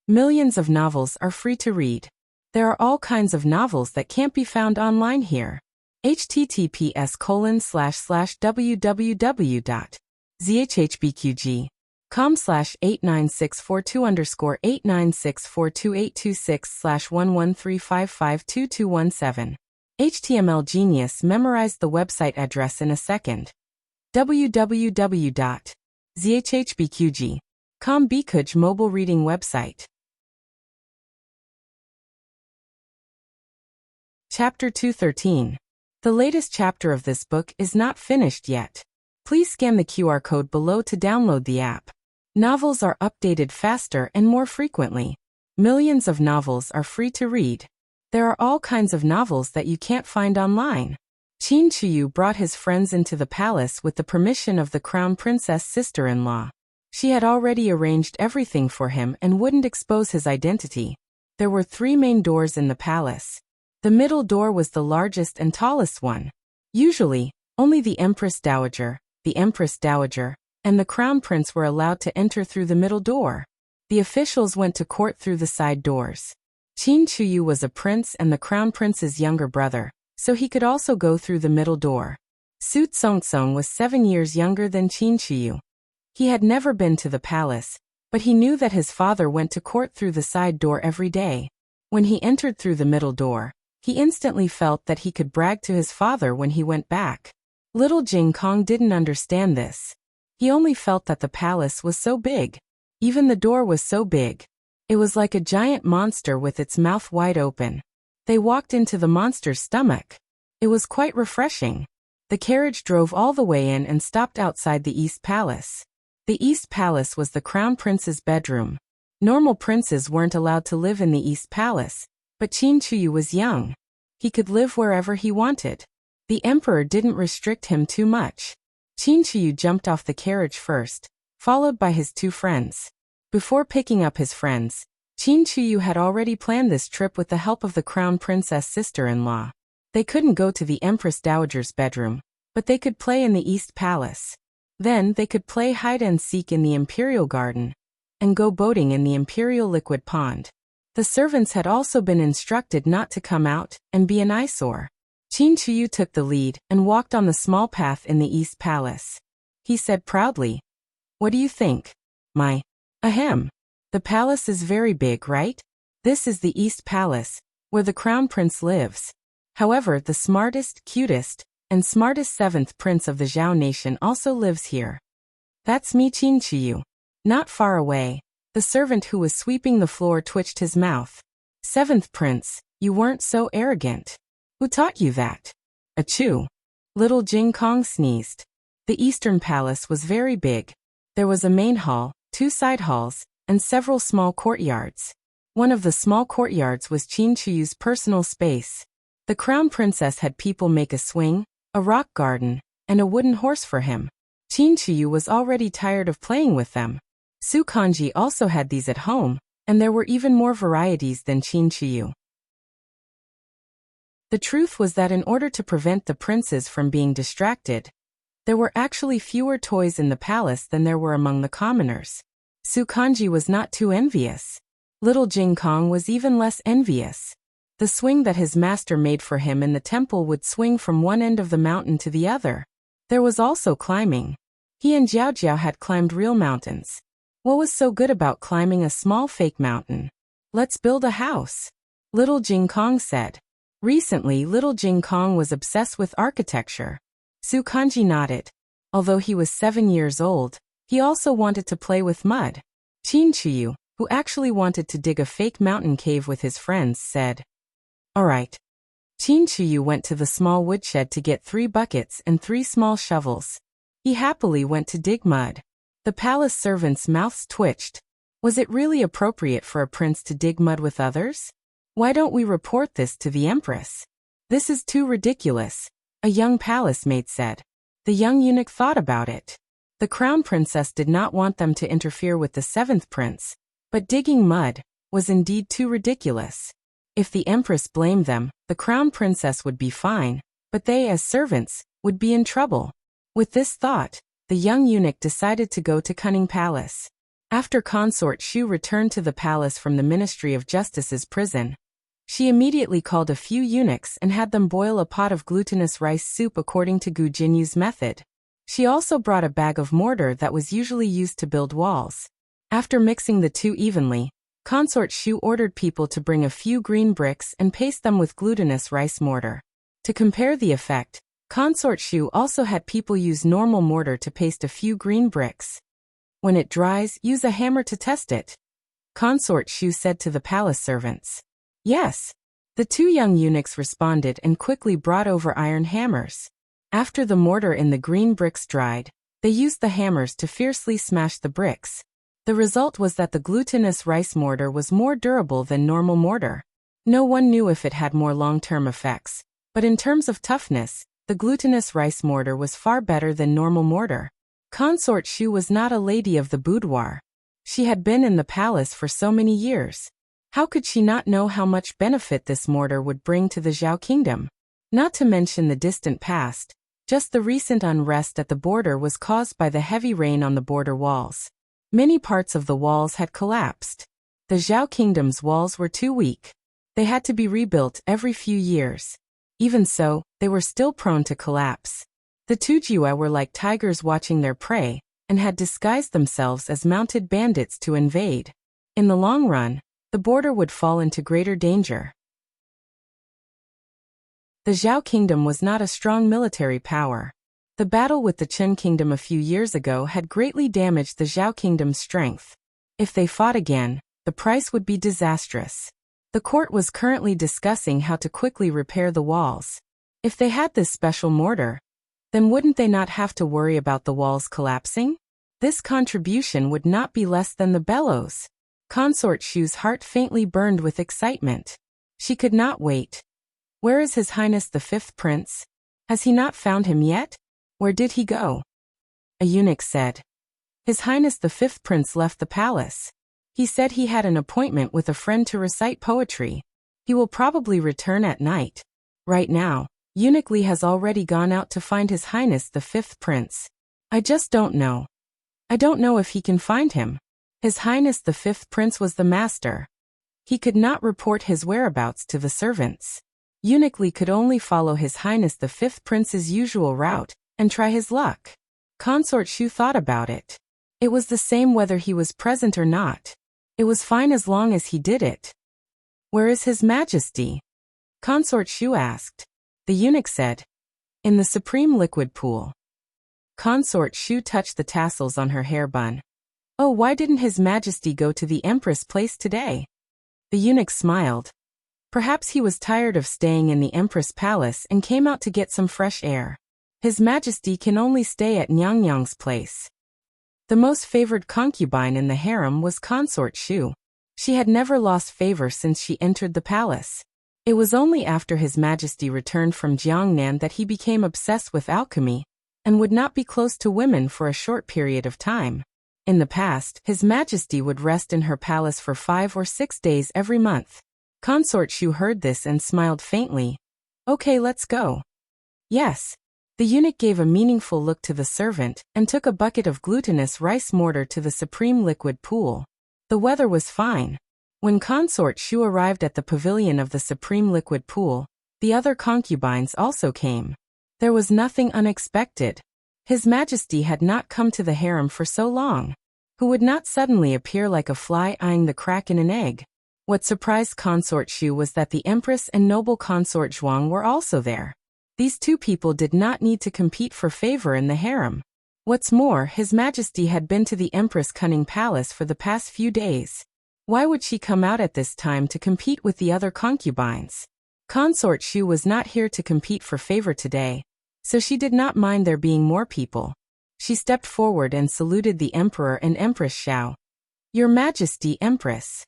Millions of novels are free to read. There are all kinds of novels that can't be found online here. https://www.zhhbqg.com/89642_8964286/113552217. HTML Genius memorized the website address in a second. www.zhhbqg.com Bikuj mobile reading website. Chapter 213. The latest chapter of this book is not finished yet. Please scan the QR code below to download the app. Novels are updated faster and more frequently. Millions of novels are free to read. There are all kinds of novels that you can't find online. Qin Chuyu brought his friends into the palace with the permission of the crown princess sister-in-law. She had already arranged everything for him and wouldn't expose his identity. There were 3 main doors in the palace. The middle door was the largest and tallest one. Usually, only the Empress Dowager, and the Crown Prince were allowed to enter through the middle door. The officials went to court through the side doors. Qin Chuyu was a prince and the Crown Prince's younger brother, so he could also go through the middle door. Su Tsongtsong was 7 years younger than Qin Chuyu. He had never been to the palace, but he knew that his father went to court through the side door every day. When he entered through the middle door, he instantly felt that he could brag to his father when he went back. Little Jing Kong didn't understand this. He only felt that the palace was so big. Even the door was so big. It was like a giant monster with its mouth wide open. They walked into the monster's stomach. It was quite refreshing. The carriage drove all the way in and stopped outside the East Palace. The East Palace was the Crown Prince's bedroom. Normal princes weren't allowed to live in the East Palace, but Qin Chuyu was young. He could live wherever he wanted. The emperor didn't restrict him too much. Qin Chuyu jumped off the carriage first, followed by his 2 friends. Before picking up his friends, Qin Chuyu had already planned this trip with the help of the Crown Princess sister-in-law. They couldn't go to the Empress Dowager's bedroom, but they could play in the East Palace. Then they could play hide-and-seek in the Imperial Garden, and go boating in the Imperial Liquid Pond. The servants had also been instructed not to come out and be an eyesore. Qin Chuyu took the lead and walked on the small path in the East Palace. He said proudly, "What do you think? Ahem. The palace is very big, right? This is the East Palace, where the Crown Prince lives. However, the smartest, cutest, and smartest 7th Prince of the Zhao Nation also lives here. That's me, Qin Chuyu." Not far away, the servant who was sweeping the floor twitched his mouth. "7th Prince, you weren't so arrogant. Who taught you that?" Achoo! Little Jing Kong sneezed. The Eastern Palace was very big. There was a main hall, 2 side halls, and several small courtyards. One of the small courtyards was Qin Chuyu's personal space. The Crown Princess had people make a swing, a rock garden, and a wooden horse for him. Qin Chuyu was already tired of playing with them. Su Kanji also had these at home, and there were even more varieties than Qin Chuyu. The truth was that in order to prevent the princes from being distracted, there were actually fewer toys in the palace than there were among the commoners. Su Kanji was not too envious. Little Jing Kong was even less envious. The swing that his master made for him in the temple would swing from one end of the mountain to the other. There was also climbing. He and Jiao Jiao had climbed real mountains. What was so good about climbing a small fake mountain? "Let's build a house," Little Jing Kong said. Recently, Little Jing Kong was obsessed with architecture. Su Kanji nodded. Although he was 7 years old, he also wanted to play with mud. Qin Chuyu, who actually wanted to dig a fake mountain cave with his friends, said, "All right." Qin Chuyu went to the small woodshed to get 3 buckets and 3 small shovels. He happily went to dig mud. The palace servants' mouths twitched. Was it really appropriate for a prince to dig mud with others? Why don't we report this to the empress? This is too ridiculous, a young palace maid said. The young eunuch thought about it. The crown princess did not want them to interfere with the 7th prince, but digging mud was indeed too ridiculous. If the empress blamed them, the crown princess would be fine, but they as servants would be in trouble. With this thought, the young eunuch decided to go to Cunning Palace. After Consort Shu returned to the palace from the Ministry of Justice's prison, she immediately called a few eunuchs and had them boil a pot of glutinous rice soup according to Gu Jinyu's method. She also brought a bag of mortar that was usually used to build walls. After mixing the two evenly, Consort Shu ordered people to bring a few green bricks and paste them with glutinous rice mortar. To compare the effect, Consort Shu also had people use normal mortar to paste a few green bricks. When it dries, use a hammer to test it. Consort Shu said to the palace servants. Yes. The two young eunuchs responded and quickly brought over iron hammers. After the mortar in the green bricks dried, they used the hammers to fiercely smash the bricks. The result was that the glutinous rice mortar was more durable than normal mortar. No one knew if it had more long-term effects, but in terms of toughness, the glutinous rice mortar was far better than normal mortar. Consort Shu was not a lady of the boudoir. She had been in the palace for so many years. How could she not know how much benefit this mortar would bring to the Zhao kingdom? Not to mention the distant past, just the recent unrest at the border was caused by the heavy rain on the border walls. Many parts of the walls had collapsed. The Zhao kingdom's walls were too weak. They had to be rebuilt every few years. Even so, they were still prone to collapse. The Tujue were like tigers watching their prey, and had disguised themselves as mounted bandits to invade. In the long run, the border would fall into greater danger. The Zhao kingdom was not a strong military power. The battle with the Chen kingdom a few years ago had greatly damaged the Zhao kingdom's strength. If they fought again, the price would be disastrous. The court was currently discussing how to quickly repair the walls. If they had this special mortar, then wouldn't they not have to worry about the walls collapsing? This contribution would not be less than the bellows. Consort Shu's heart faintly burned with excitement. She could not wait. Where is His Highness the Fifth Prince? Has he not found him yet? Where did he go? A eunuch said. His Highness the Fifth Prince left the palace. He said he had an appointment with a friend to recite poetry. He will probably return at night. Right now, Eunuch Li has already gone out to find His Highness the Fifth Prince. I just don't know. I don't know if he can find him. His Highness the Fifth Prince was the master. He could not report his whereabouts to the servants. Eunuch Li could only follow His Highness the Fifth Prince's usual route, and try his luck. Consort Shu thought about it. It was the same whether he was present or not. It was fine as long as he did it. Where is His Majesty? Consort Shu asked. The eunuch said. In the supreme liquid pool. Consort Shu touched the tassels on her hair bun. Oh, why didn't His Majesty go to the Empress Place today? The eunuch smiled. Perhaps he was tired of staying in the Empress Palace and came out to get some fresh air. His Majesty can only stay at Nyangnyang's place. The most favored concubine in the harem was Consort Shu. She had never lost favor since she entered the palace. It was only after His Majesty returned from Jiangnan that he became obsessed with alchemy, and would not be close to women for a short period of time. In the past, His Majesty would rest in her palace for 5 or 6 days every month. Consort Shu heard this and smiled faintly. Okay, let's go. Yes. The eunuch gave a meaningful look to the servant and took a bucket of glutinous rice mortar to the supreme liquid pool. The weather was fine. When Consort Shu arrived at the pavilion of the supreme liquid pool, the other concubines also came. There was nothing unexpected. His Majesty had not come to the harem for so long. Who would not suddenly appear like a fly eyeing the crack in an egg? What surprised Consort Shu was that the Empress and noble Consort Zhuang were also there. These two people did not need to compete for favor in the harem. What's more, His Majesty had been to the Empress' cunning palace for the past few days. Why would she come out at this time to compete with the other concubines? Consort Shu was not here to compete for favor today, so she did not mind there being more people. She stepped forward and saluted the Emperor and Empress Xiao. Your Majesty, Empress.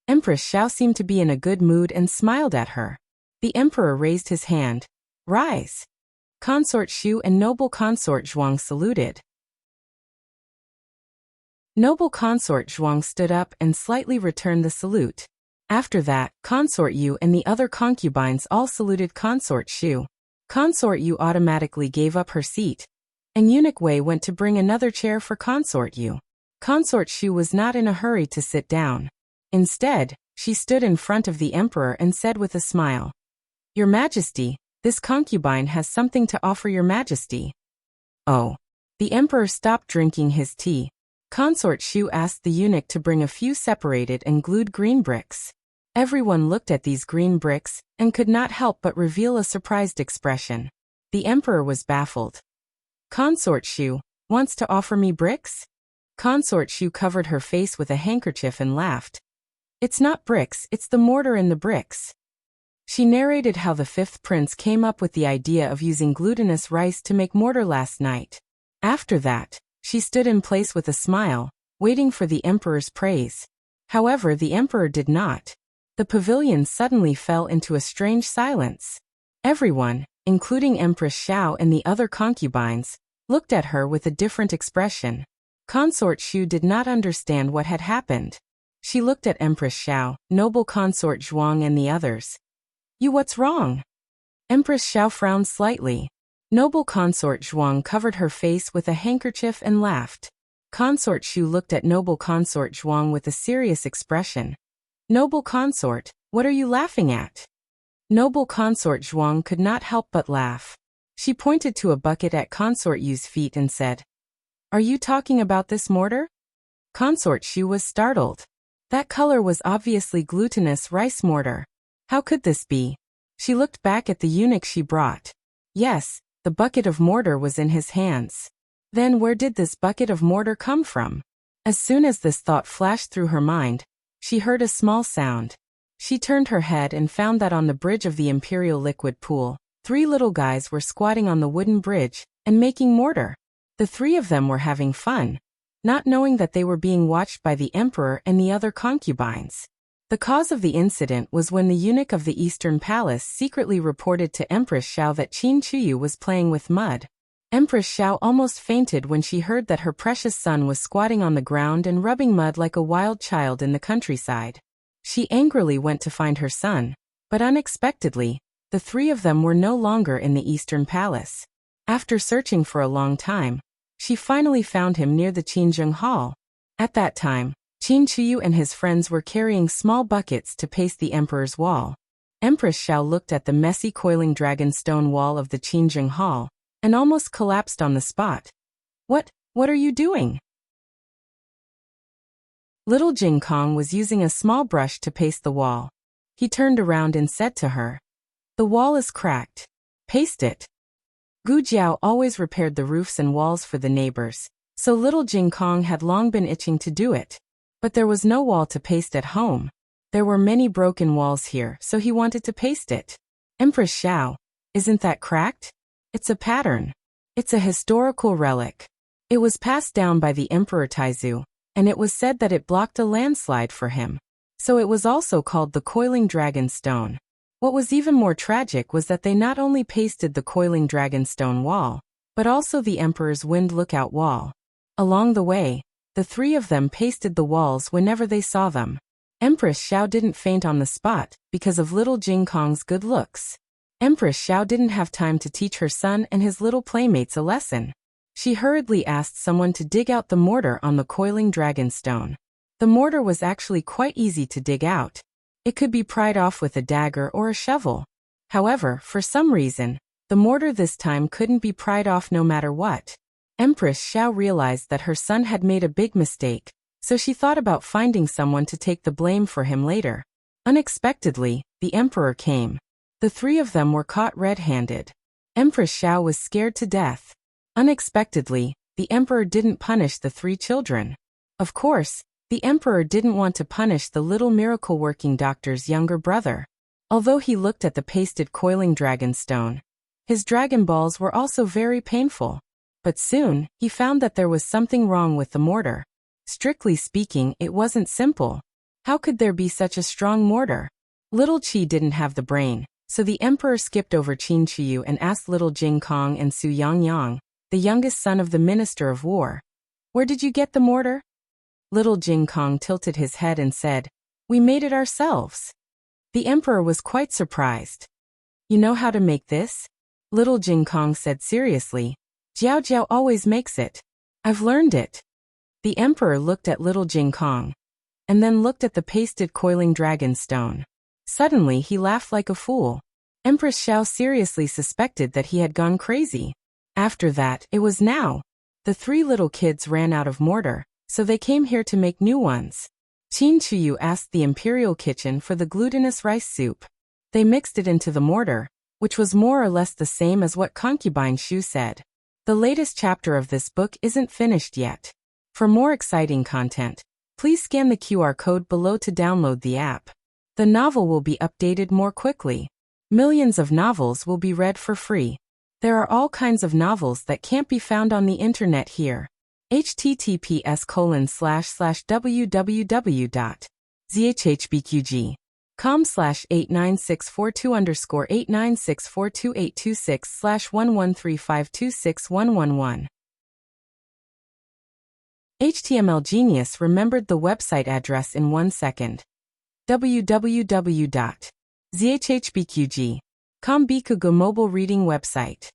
Empress Xiao seemed to be in a good mood and smiled at her. The Emperor raised his hand. Rise. Consort Shu and noble Consort Zhuang saluted. Noble Consort Zhuang stood up and slightly returned the salute. After that, Consort Yu and the other concubines all saluted Consort Shu. Consort Yu automatically gave up her seat, and Eunuch Wei went to bring another chair for Consort Yu. Consort Shu was not in a hurry to sit down. Instead, she stood in front of the Emperor and said with a smile, Your Majesty, this concubine has something to offer Your Majesty. Oh. The Emperor stopped drinking his tea. Consort Shu asked the eunuch to bring a few separated and glued green bricks. Everyone looked at these green bricks and could not help but reveal a surprised expression. The Emperor was baffled. Consort Shu wants to offer me bricks? Consort Shu covered her face with a handkerchief and laughed. It's not bricks, it's the mortar in the bricks. She narrated how the fifth prince came up with the idea of using glutinous rice to make mortar last night. After that, she stood in place with a smile, waiting for the emperor's praise. However, the emperor did not. The pavilion suddenly fell into a strange silence. Everyone, including Empress Xiao and the other concubines, looked at her with a different expression. Consort Shu did not understand what had happened. She looked at Empress Xiao, noble consort Zhuang and the others. You, what's wrong? Empress Xiao frowned slightly. Noble consort Zhuang covered her face with a handkerchief and laughed. Consort Shu looked at noble consort Zhuang with a serious expression. Noble consort, what are you laughing at? Noble consort Zhuang could not help but laugh. She pointed to a bucket at consort Yu's feet and said, Are you talking about this mortar? Consort Shu was startled. That color was obviously glutinous rice mortar. How could this be? She looked back at the eunuch she brought. Yes, the bucket of mortar was in his hands. Then where did this bucket of mortar come from? As soon as this thought flashed through her mind, she heard a small sound. She turned her head and found that on the bridge of the imperial liquid pool, 3 little guys were squatting on the wooden bridge and making mortar. The 3 of them were having fun, not knowing that they were being watched by the emperor and the other concubines. The cause of the incident was when the eunuch of the Eastern Palace secretly reported to Empress Xiao that Qin Chuyu was playing with mud. Empress Xiao almost fainted when she heard that her precious son was squatting on the ground and rubbing mud like a wild child in the countryside. She angrily went to find her son, but unexpectedly, the 3 of them were no longer in the Eastern Palace. After searching for a long time, she finally found him near the Qinzheng Hall. At that time, Qin Chuyu and his friends were carrying small buckets to paste the emperor's wall. Empress Xiao looked at the messy coiling dragon stone wall of the Qinzheng Hall and almost collapsed on the spot. What are you doing? Little Jing Kong was using a small brush to paste the wall. He turned around and said to her, The wall is cracked. Paste it. Gu Jiao always repaired the roofs and walls for the neighbors, so little Jing Kong had long been itching to do it. But there was no wall to paste at home. There were many broken walls here, so he wanted to paste it. Empress Xiao, isn't that cracked? It's a pattern. It's a historical relic. It was passed down by the Emperor Taizu, and it was said that it blocked a landslide for him. So it was also called the Coiling Dragon Stone. What was even more tragic was that they not only pasted the Coiling Dragon Stone wall, but also the Emperor's Wind Lookout wall. Along the way, the 3 of them pasted the walls whenever they saw them. Empress Xiao didn't faint on the spot because of little Jing Kong's good looks. Empress Xiao didn't have time to teach her son and his little playmates a lesson. She hurriedly asked someone to dig out the mortar on the Coiling Dragon Stone. The mortar was actually quite easy to dig out. It could be pried off with a dagger or a shovel. However, for some reason, the mortar this time couldn't be pried off no matter what. Empress Xiao realized that her son had made a big mistake, so she thought about finding someone to take the blame for him later. Unexpectedly, the emperor came. The 3 of them were caught red-handed. Empress Xiao was scared to death. Unexpectedly, the emperor didn't punish the 3 children. Of course, the emperor didn't want to punish the little miracle-working doctor's younger brother. Although he looked at the pasted coiling dragon stone, his dragon balls were also very painful. But soon, he found that there was something wrong with the mortar. Strictly speaking, it wasn't simple. How could there be such a strong mortar? Little Qi didn't have the brain, so the emperor skipped over Qin Chuyu and asked little Jing Kong and Su Yangyang, the youngest son of the Minister of War, Where did you get the mortar? Little Jing Kong tilted his head and said, We made it ourselves. The emperor was quite surprised. You know how to make this? Little Jing Kong said seriously, Jiao Jiao always makes it. I've learned it. The emperor looked at little Jing Kong, and then looked at the pasted coiling dragon stone. Suddenly he laughed like a fool. Empress Xiao seriously suspected that he had gone crazy. After that, it was now. The 3 little kids ran out of mortar, so they came here to make new ones. Qin Chuyu asked the imperial kitchen for the glutinous rice soup. They mixed it into the mortar, which was more or less the same as what concubine Shu said. The latest chapter of this book isn't finished yet. For more exciting content, please scan the QR code below to download the app. The novel will be updated more quickly. Millions of novels will be read for free. There are all kinds of novels that can't be found on the internet here. https://www.zhbqg.com/89642_896422826/113526111. HTML Genius remembered the website address in 1 second. www.zhbqg.com Bikugo mobile reading website.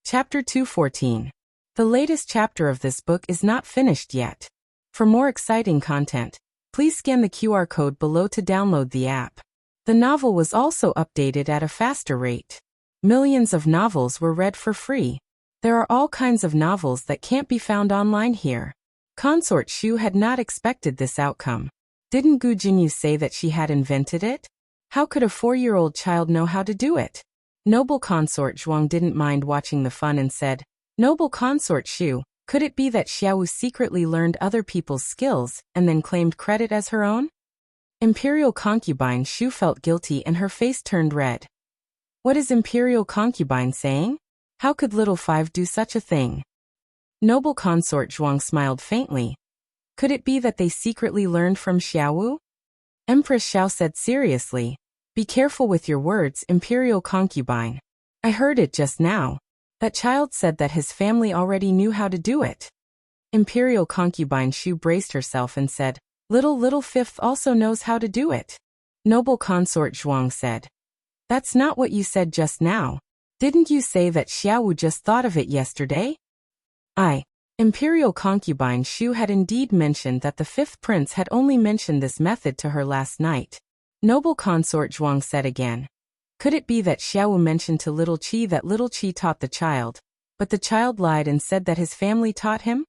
Chapter 214. The latest chapter of this book is not finished yet. For more exciting content, please scan the QR code below to download the app. The novel was also updated at a faster rate. Millions of novels were read for free. There are all kinds of novels that can't be found online here. Consort Shu had not expected this outcome. Didn't Gu Jinyu say that she had invented it? How could a 4-year-old child know how to do it? Noble Consort Zhuang didn't mind watching the fun and said, "Noble Consort Shu, could it be that Xiaowu secretly learned other people's skills and then claimed credit as her own?" Imperial concubine Shu felt guilty and her face turned red. What is Imperial concubine saying? How could little Five do such a thing? Noble Consort Zhuang smiled faintly. Could it be that they secretly learned from Xiaowu? Empress Xiao said seriously, "Be careful with your words, Imperial concubine. I heard it just now. That child said that his family already knew how to do it." Imperial concubine Shu braced herself and said, Little Fifth also knows how to do it." Noble Consort Zhuang said, "That's not what you said just now. Didn't you say that Xiaowu just thought of it yesterday?" Imperial concubine Shu had indeed mentioned that the 5th prince had only mentioned this method to her last night. Noble Consort Zhuang said again, "Could it be that Xiaowu mentioned to Little Qi that Little Qi taught the child, but the child lied and said that his family taught him?"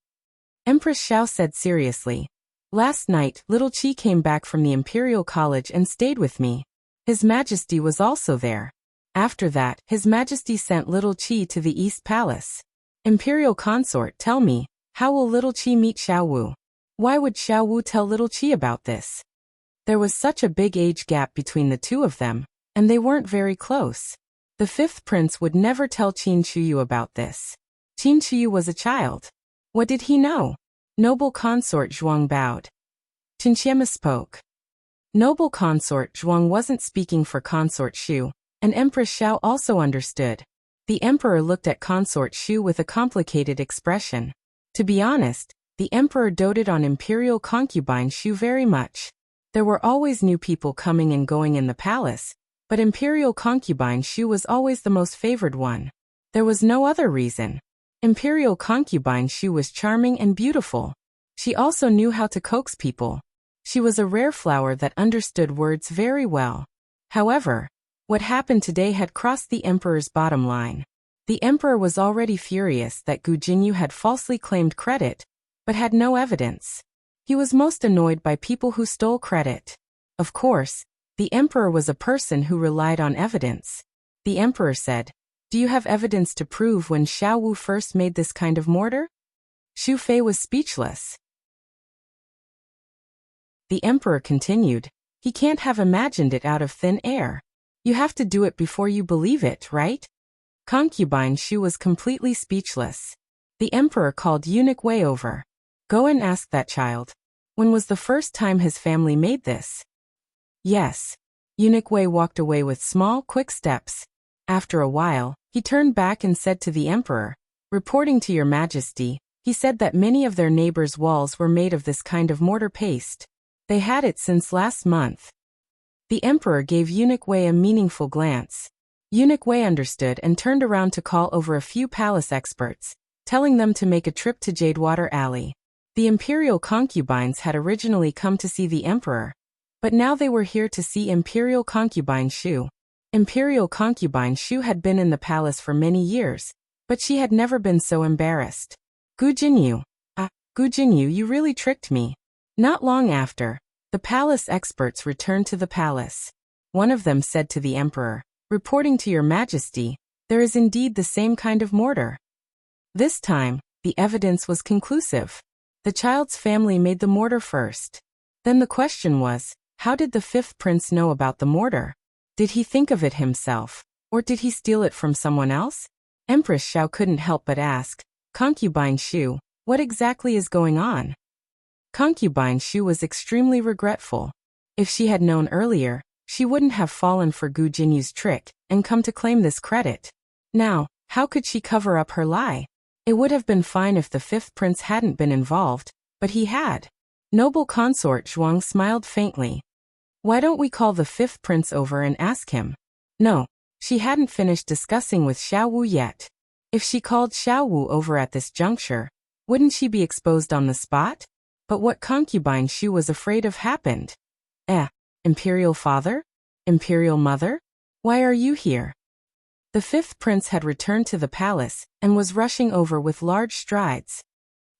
Empress Xiao said seriously, "Last night, Little Qi came back from the Imperial College and stayed with me. His Majesty was also there. After that, His Majesty sent Little Qi to the East Palace. Imperial Consort, tell me, how will Little Qi meet Xiaowu? Why would Xiaowu tell Little Qi about this? There was such a big age gap between the two of them, and they weren't very close. The 5th prince would never tell Qin Chuyu about this. Qin Chuyu was a child. What did he know?" Noble Consort Zhuang bowed. Qinqiema spoke. Noble Consort Zhuang wasn't speaking for Consort Shu, and Empress Xiao also understood. The emperor looked at Consort Shu with a complicated expression. To be honest, the emperor doted on Imperial concubine Shu very much. There were always new people coming and going in the palace, but Imperial concubine Shu was always the most favored one. There was no other reason. Imperial concubine Shu was charming and beautiful. She also knew how to coax people. She was a rare flower that understood words very well. However, what happened today had crossed the emperor's bottom line. The emperor was already furious that Gu Jinyu had falsely claimed credit, but had no evidence. He was most annoyed by people who stole credit. Of course, the emperor was a person who relied on evidence. The emperor said, "Do you have evidence to prove when Xiaowu first made this kind of mortar?" Xu Fei was speechless. The emperor continued, "He can't have imagined it out of thin air. You have to do it before you believe it, right?" Concubine Shu was completely speechless. The emperor called Eunuch Wei over. "Go and ask that child. When was the first time his family made this?" "Yes." Eunuch Wei walked away with small, quick steps. After a while, he turned back and said to the emperor, "Reporting to your majesty, he said that many of their neighbors' walls were made of this kind of mortar paste. They had it since last month." The emperor gave Eunuch Wei a meaningful glance. Eunuch Wei understood and turned around to call over a few palace experts, telling them to make a trip to Jadewater Alley. The imperial concubines had originally come to see the emperor, but now they were here to see Imperial concubine Shu. Imperial concubine Shu had been in the palace for many years, but she had never been so embarrassed. Gu Jinyu, you really tricked me." Not long after, the palace experts returned to the palace. One of them said to the emperor, "Reporting to your majesty, There is indeed the same kind of mortar. This time, the evidence was conclusive. The child's family made the mortar first. Then the question was, how did the fifth prince know about the mortar? Did he think of it himself, or did he steal it from someone else? Empress Xiao couldn't help but ask, Concubine Shu, what exactly is going on? Concubine Shu was extremely regretful. If she had known earlier, she wouldn't have fallen for Gu Jinyu's trick and come to claim this credit. Now, how could she cover up her lie? It would have been fine if the fifth prince hadn't been involved, but he had. Noble consort Zhuang smiled faintly. Why don't we call the fifth prince over and ask him? No, she hadn't finished discussing with Xiao Wu yet. If she called Xiao Wu over at this juncture, wouldn't she be exposed on the spot? But what Concubine Shu was afraid of happened. Imperial father? Imperial mother? Why are you here? The fifth prince had returned to the palace and was rushing over with large strides.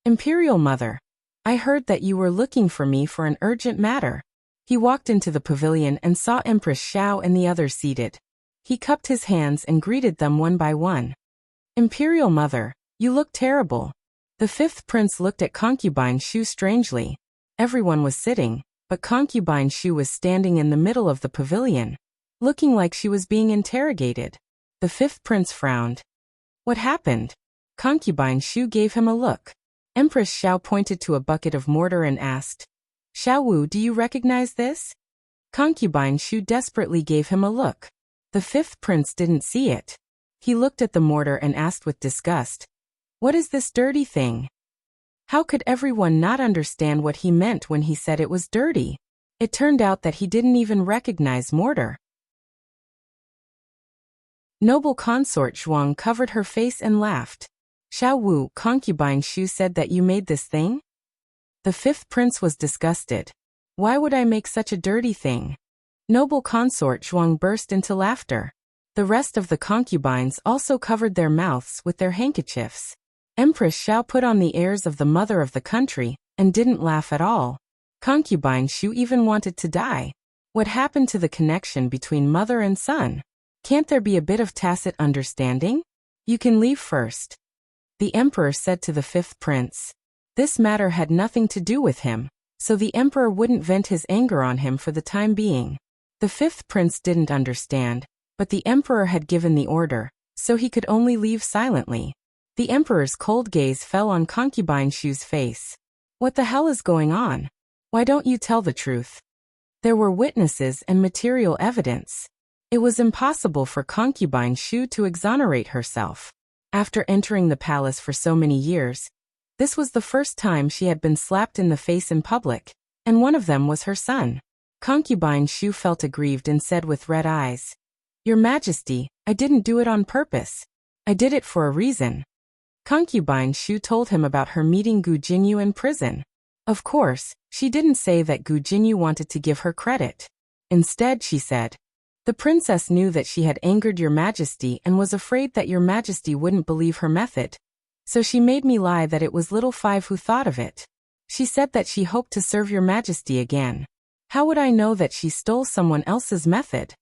Imperial mother, I heard that you were looking for me for an urgent matter. He walked into the pavilion and saw Empress Xiao and the others seated. He cupped his hands and greeted them one by one. Imperial mother, you look terrible. The fifth prince looked at Concubine Shu strangely. Everyone was sitting, but Concubine Shu was standing in the middle of the pavilion, looking like she was being interrogated. The fifth prince frowned. What happened? Concubine Shu gave him a look. Empress Xiao pointed to a bucket of mortar and asked, Xiao Wu, do you recognize this? Concubine Shu desperately gave him a look. The fifth prince didn't see it. He looked at the mortar and asked with disgust, what is this dirty thing? How could everyone not understand what he meant when he said it was dirty? It turned out that he didn't even recognize mortar. Noble consort Zhuang covered her face and laughed. Xiao Wu, Concubine Shu said that you made this thing? The fifth prince was disgusted. Why would I make such a dirty thing? Noble consort Zhuang burst into laughter. The rest of the concubines also covered their mouths with their handkerchiefs. Empress Xiao put on the airs of the mother of the country and didn't laugh at all. Concubine Shu even wanted to die. What happened to the connection between mother and son? Can't there be a bit of tacit understanding? You can leave first. The emperor said to the fifth prince. This matter had nothing to do with him, so the emperor wouldn't vent his anger on him for the time being. The fifth prince didn't understand, but the emperor had given the order, so he could only leave silently. The emperor's cold gaze fell on Concubine Shu's face. What the hell is going on? Why don't you tell the truth? There were witnesses and material evidence. It was impossible for Concubine Shu to exonerate herself. After entering the palace for so many years, this was the first time she had been slapped in the face in public, and one of them was her son. Concubine Shu felt aggrieved and said with red eyes, Your Majesty, I didn't do it on purpose. I did it for a reason. Concubine Shu told him about her meeting Gu Jinyu in prison. Of course, she didn't say that Gu Jinyu wanted to give her credit. Instead, she said, The princess knew that she had angered Your Majesty and was afraid that Your Majesty wouldn't believe her method. So she made me lie that it was little Five who thought of it. She said that she hoped to serve Your Majesty again. How would I know that she stole someone else's method?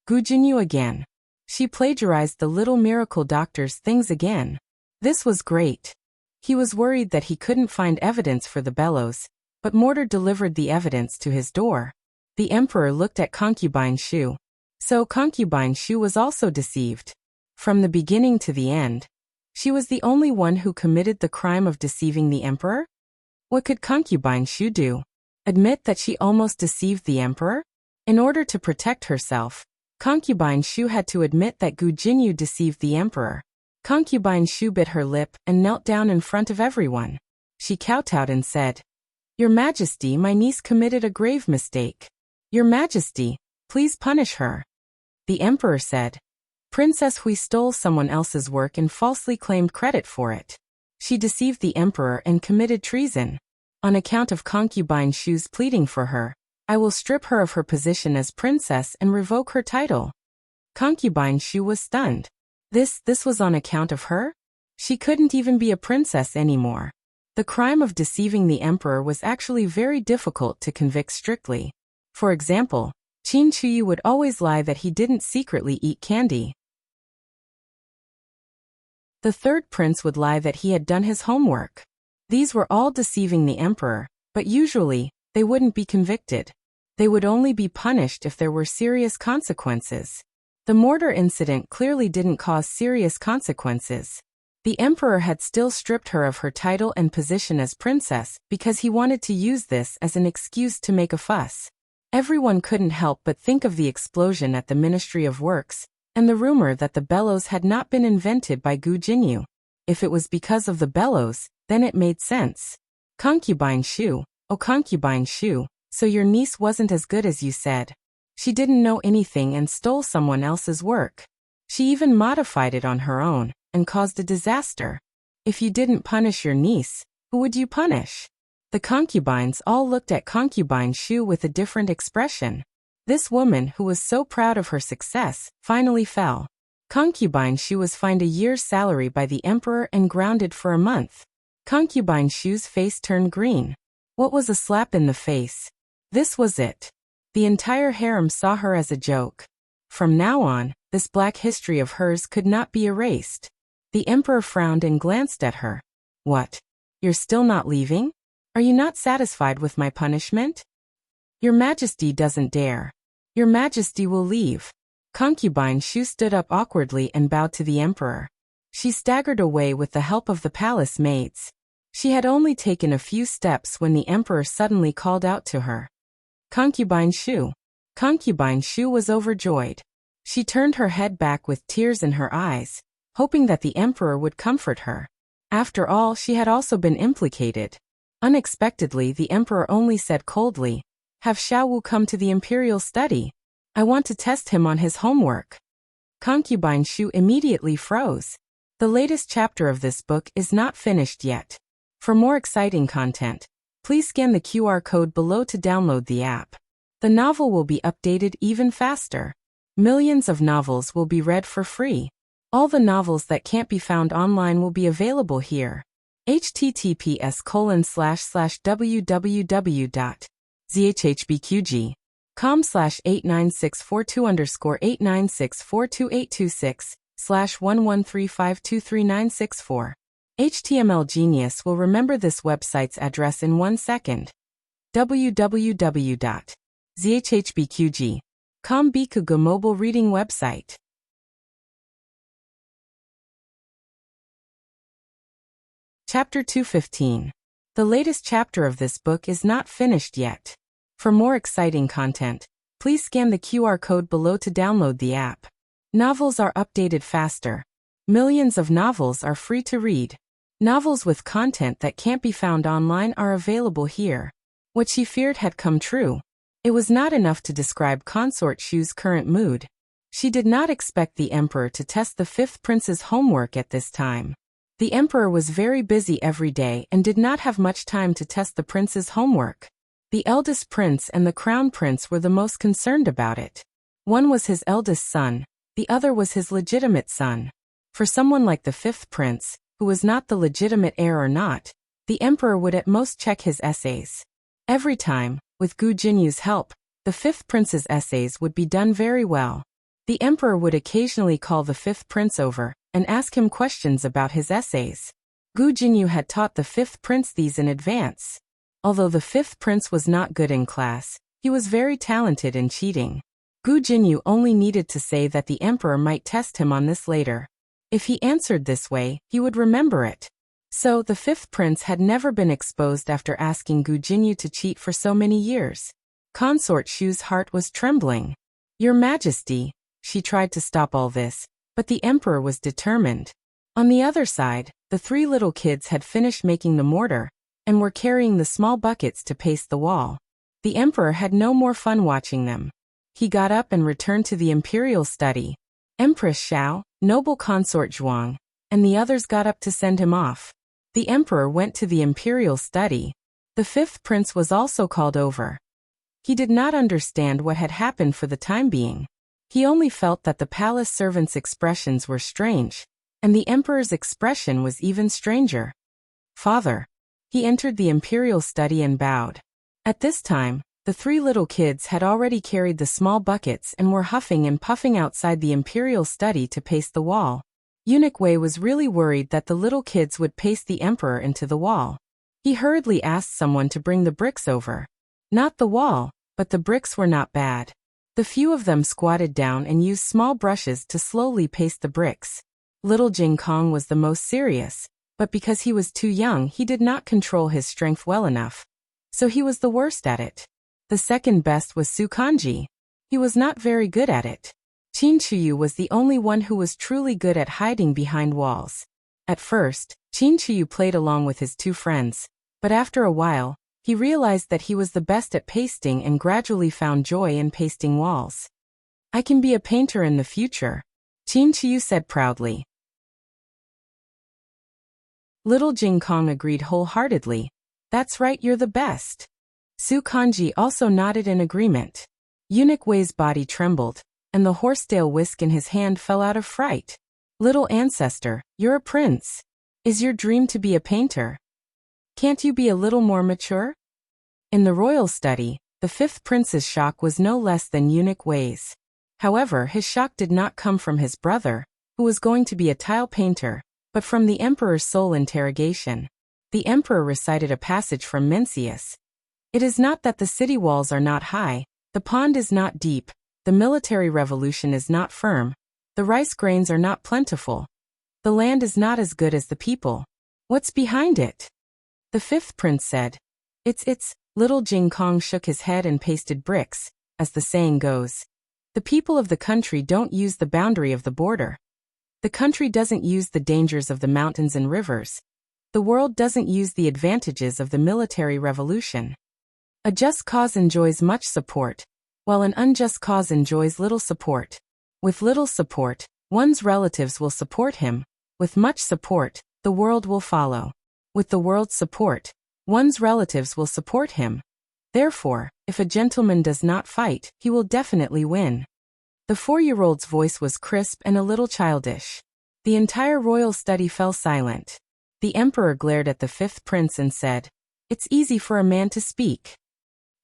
Gu Jinyu again. She plagiarized the little miracle doctor's things again. This was great. He was worried that he couldn't find evidence for the bellows, but Mortar delivered the evidence to his door. The emperor looked at Concubine Shu. So Concubine Shu was also deceived. From the beginning to the end, she was the only one who committed the crime of deceiving the emperor? What could Concubine Shu do? Admit that she almost deceived the emperor? In order to protect herself, Concubine Shu had to admit that Gu Jinyu deceived the emperor. Concubine Shu bit her lip and knelt down in front of everyone. She kowtowed and said, Your Majesty, my niece committed a grave mistake. Your Majesty, please punish her. The emperor said, Princess Hui stole someone else's work and falsely claimed credit for it. She deceived the emperor and committed treason. On account of Concubine Shu's pleading for her, I will strip her of her position as princess and revoke her title. Concubine Shu was stunned. This was on account of her? She couldn't even be a princess anymore. The crime of deceiving the emperor was actually very difficult to convict strictly. For example, Qin Chuyi would always lie that he didn't secretly eat candy. The third prince would lie that he had done his homework. These were all deceiving the emperor, but usually, they wouldn't be convicted. They would only be punished if there were serious consequences. The mortar incident clearly didn't cause serious consequences. The emperor had still stripped her of her title and position as princess because he wanted to use this as an excuse to make a fuss. Everyone couldn't help but think of the explosion at the Ministry of Works, and the rumor that the bellows had not been invented by Gu Jinyu. If it was because of the bellows, then it made sense. Concubine Shu, oh concubine Shu, so your niece wasn't as good as you said. She didn't know anything and stole someone else's work. She even modified it on her own, and caused a disaster. If you didn't punish your niece, who would you punish? The concubines all looked at concubine Shu with a different expression. This woman, who was so proud of her success, finally fell. Concubine Shu was fined a year's salary by the emperor and grounded for a month. Concubine Shu's face turned green. What was a slap in the face? This was it. The entire harem saw her as a joke. From now on, this black history of hers could not be erased. The emperor frowned and glanced at her. What? You're still not leaving? Are you not satisfied with my punishment? Your Majesty doesn't dare. Your Majesty will leave. Concubine Shu stood up awkwardly and bowed to the emperor. She staggered away with the help of the palace maids. She had only taken a few steps when the emperor suddenly called out to her. Concubine Shu. Concubine Shu was overjoyed. She turned her head back with tears in her eyes, hoping that the emperor would comfort her. After all, she had also been implicated. Unexpectedly, the emperor only said coldly, "Have Xiaowu come to the imperial study. I want to test him on his homework." Concubine Shu immediately froze. The latest chapter of this book is not finished yet. For more exciting content, please scan the QR code below to download the app. The novel will be updated even faster. Millions of novels will be read for free. All the novels that can't be found online will be available here. https://www.zhbqg.com/89642_8964286/113523964. HTML Genius will remember this website's address in 1 second. www.zhbqg.com Bikuga mobile reading website. Chapter 215. The latest chapter of this book is not finished yet. For more exciting content, please scan the QR code below to download the app. Novels are updated faster. Millions of novels are free to read. Novels with content that can't be found online are available here. What she feared had come true. It was not enough to describe Consort Shu's current mood. She did not expect the emperor to test the fifth prince's homework at this time. The emperor was very busy every day and did not have much time to test the prince's homework. The eldest prince and the crown prince were the most concerned about it. One was his eldest son, the other was his legitimate son. For someone like the fifth prince, who was not the legitimate heir or not, the emperor would at most check his essays. Every time, with Gu Jinyu's help, the fifth prince's essays would be done very well. The emperor would occasionally call the fifth prince over and ask him questions about his essays. Gu Jinyu had taught the fifth prince these in advance. Although the fifth prince was not good in class, he was very talented in cheating. Gu Jinyu only needed to say that the emperor might test him on this later. If he answered this way, he would remember it. So, the fifth prince had never been exposed after asking Gu Jinyu to cheat for so many years. Consort Shu's heart was trembling. "Your Majesty," she tried to stop all this, but the emperor was determined. On the other side, the three little kids had finished making the mortar, and were carrying the small buckets to paste the wall. The emperor had no more fun watching them. He got up and returned to the imperial study. Empress Xiao, noble consort Zhuang, and the others got up to send him off. The emperor went to the imperial study. The fifth prince was also called over. He did not understand what had happened for the time being. He only felt that the palace servants' expressions were strange, and the emperor's expression was even stranger. "Father." He entered the imperial study and bowed. At this time, the three little kids had already carried the small buckets and were huffing and puffing outside the imperial study to paste the wall. Eunuch Wei was really worried that the little kids would paste the emperor into the wall. He hurriedly asked someone to bring the bricks over. Not the wall, but the bricks were not bad. The few of them squatted down and used small brushes to slowly paste the bricks. Little Jing Kong was the most serious, but because he was too young he did not control his strength well enough. So he was the worst at it. The second best was Su Kanji. He was not very good at it. Qin Chuyu was the only one who was truly good at hiding behind walls. At first, Qin Chuyu played along with his two friends, but after a while, he realized that he was the best at pasting and gradually found joy in pasting walls. I can be a painter in the future, Qin Chuyu said proudly. Little Jing Kong agreed wholeheartedly. That's right, you're the best. Su Kanji also nodded in agreement. Eunuch Wei's body trembled, and the horsetail whisk in his hand fell out of fright. Little ancestor, you're a prince. Is your dream to be a painter? Can't you be a little more mature? In the royal study, the fifth prince's shock was no less than Eunuch Wei's. However, his shock did not come from his brother, who was going to be a tile painter, but from the emperor's soul interrogation. The emperor recited a passage from Mencius. It is not that the city walls are not high, the pond is not deep, the military revolution is not firm, the rice grains are not plentiful, the land is not as good as the people. What's behind it? The fifth prince said. It's. Little Jing Kong shook his head and pasted bricks, as the saying goes. The people of the country don't use the boundary of the border. The country doesn't use the dangers of the mountains and rivers. The world doesn't use the advantages of the military revolution. A just cause enjoys much support, while an unjust cause enjoys little support. With little support, one's relatives will support him. With much support, the world will follow. With the world's support, one's relatives will support him. Therefore, if a gentleman does not fight, he will definitely win. The 4-year-old's voice was crisp and a little childish. The entire royal study fell silent. The emperor glared at the fifth prince and said, "It's easy for a man to speak."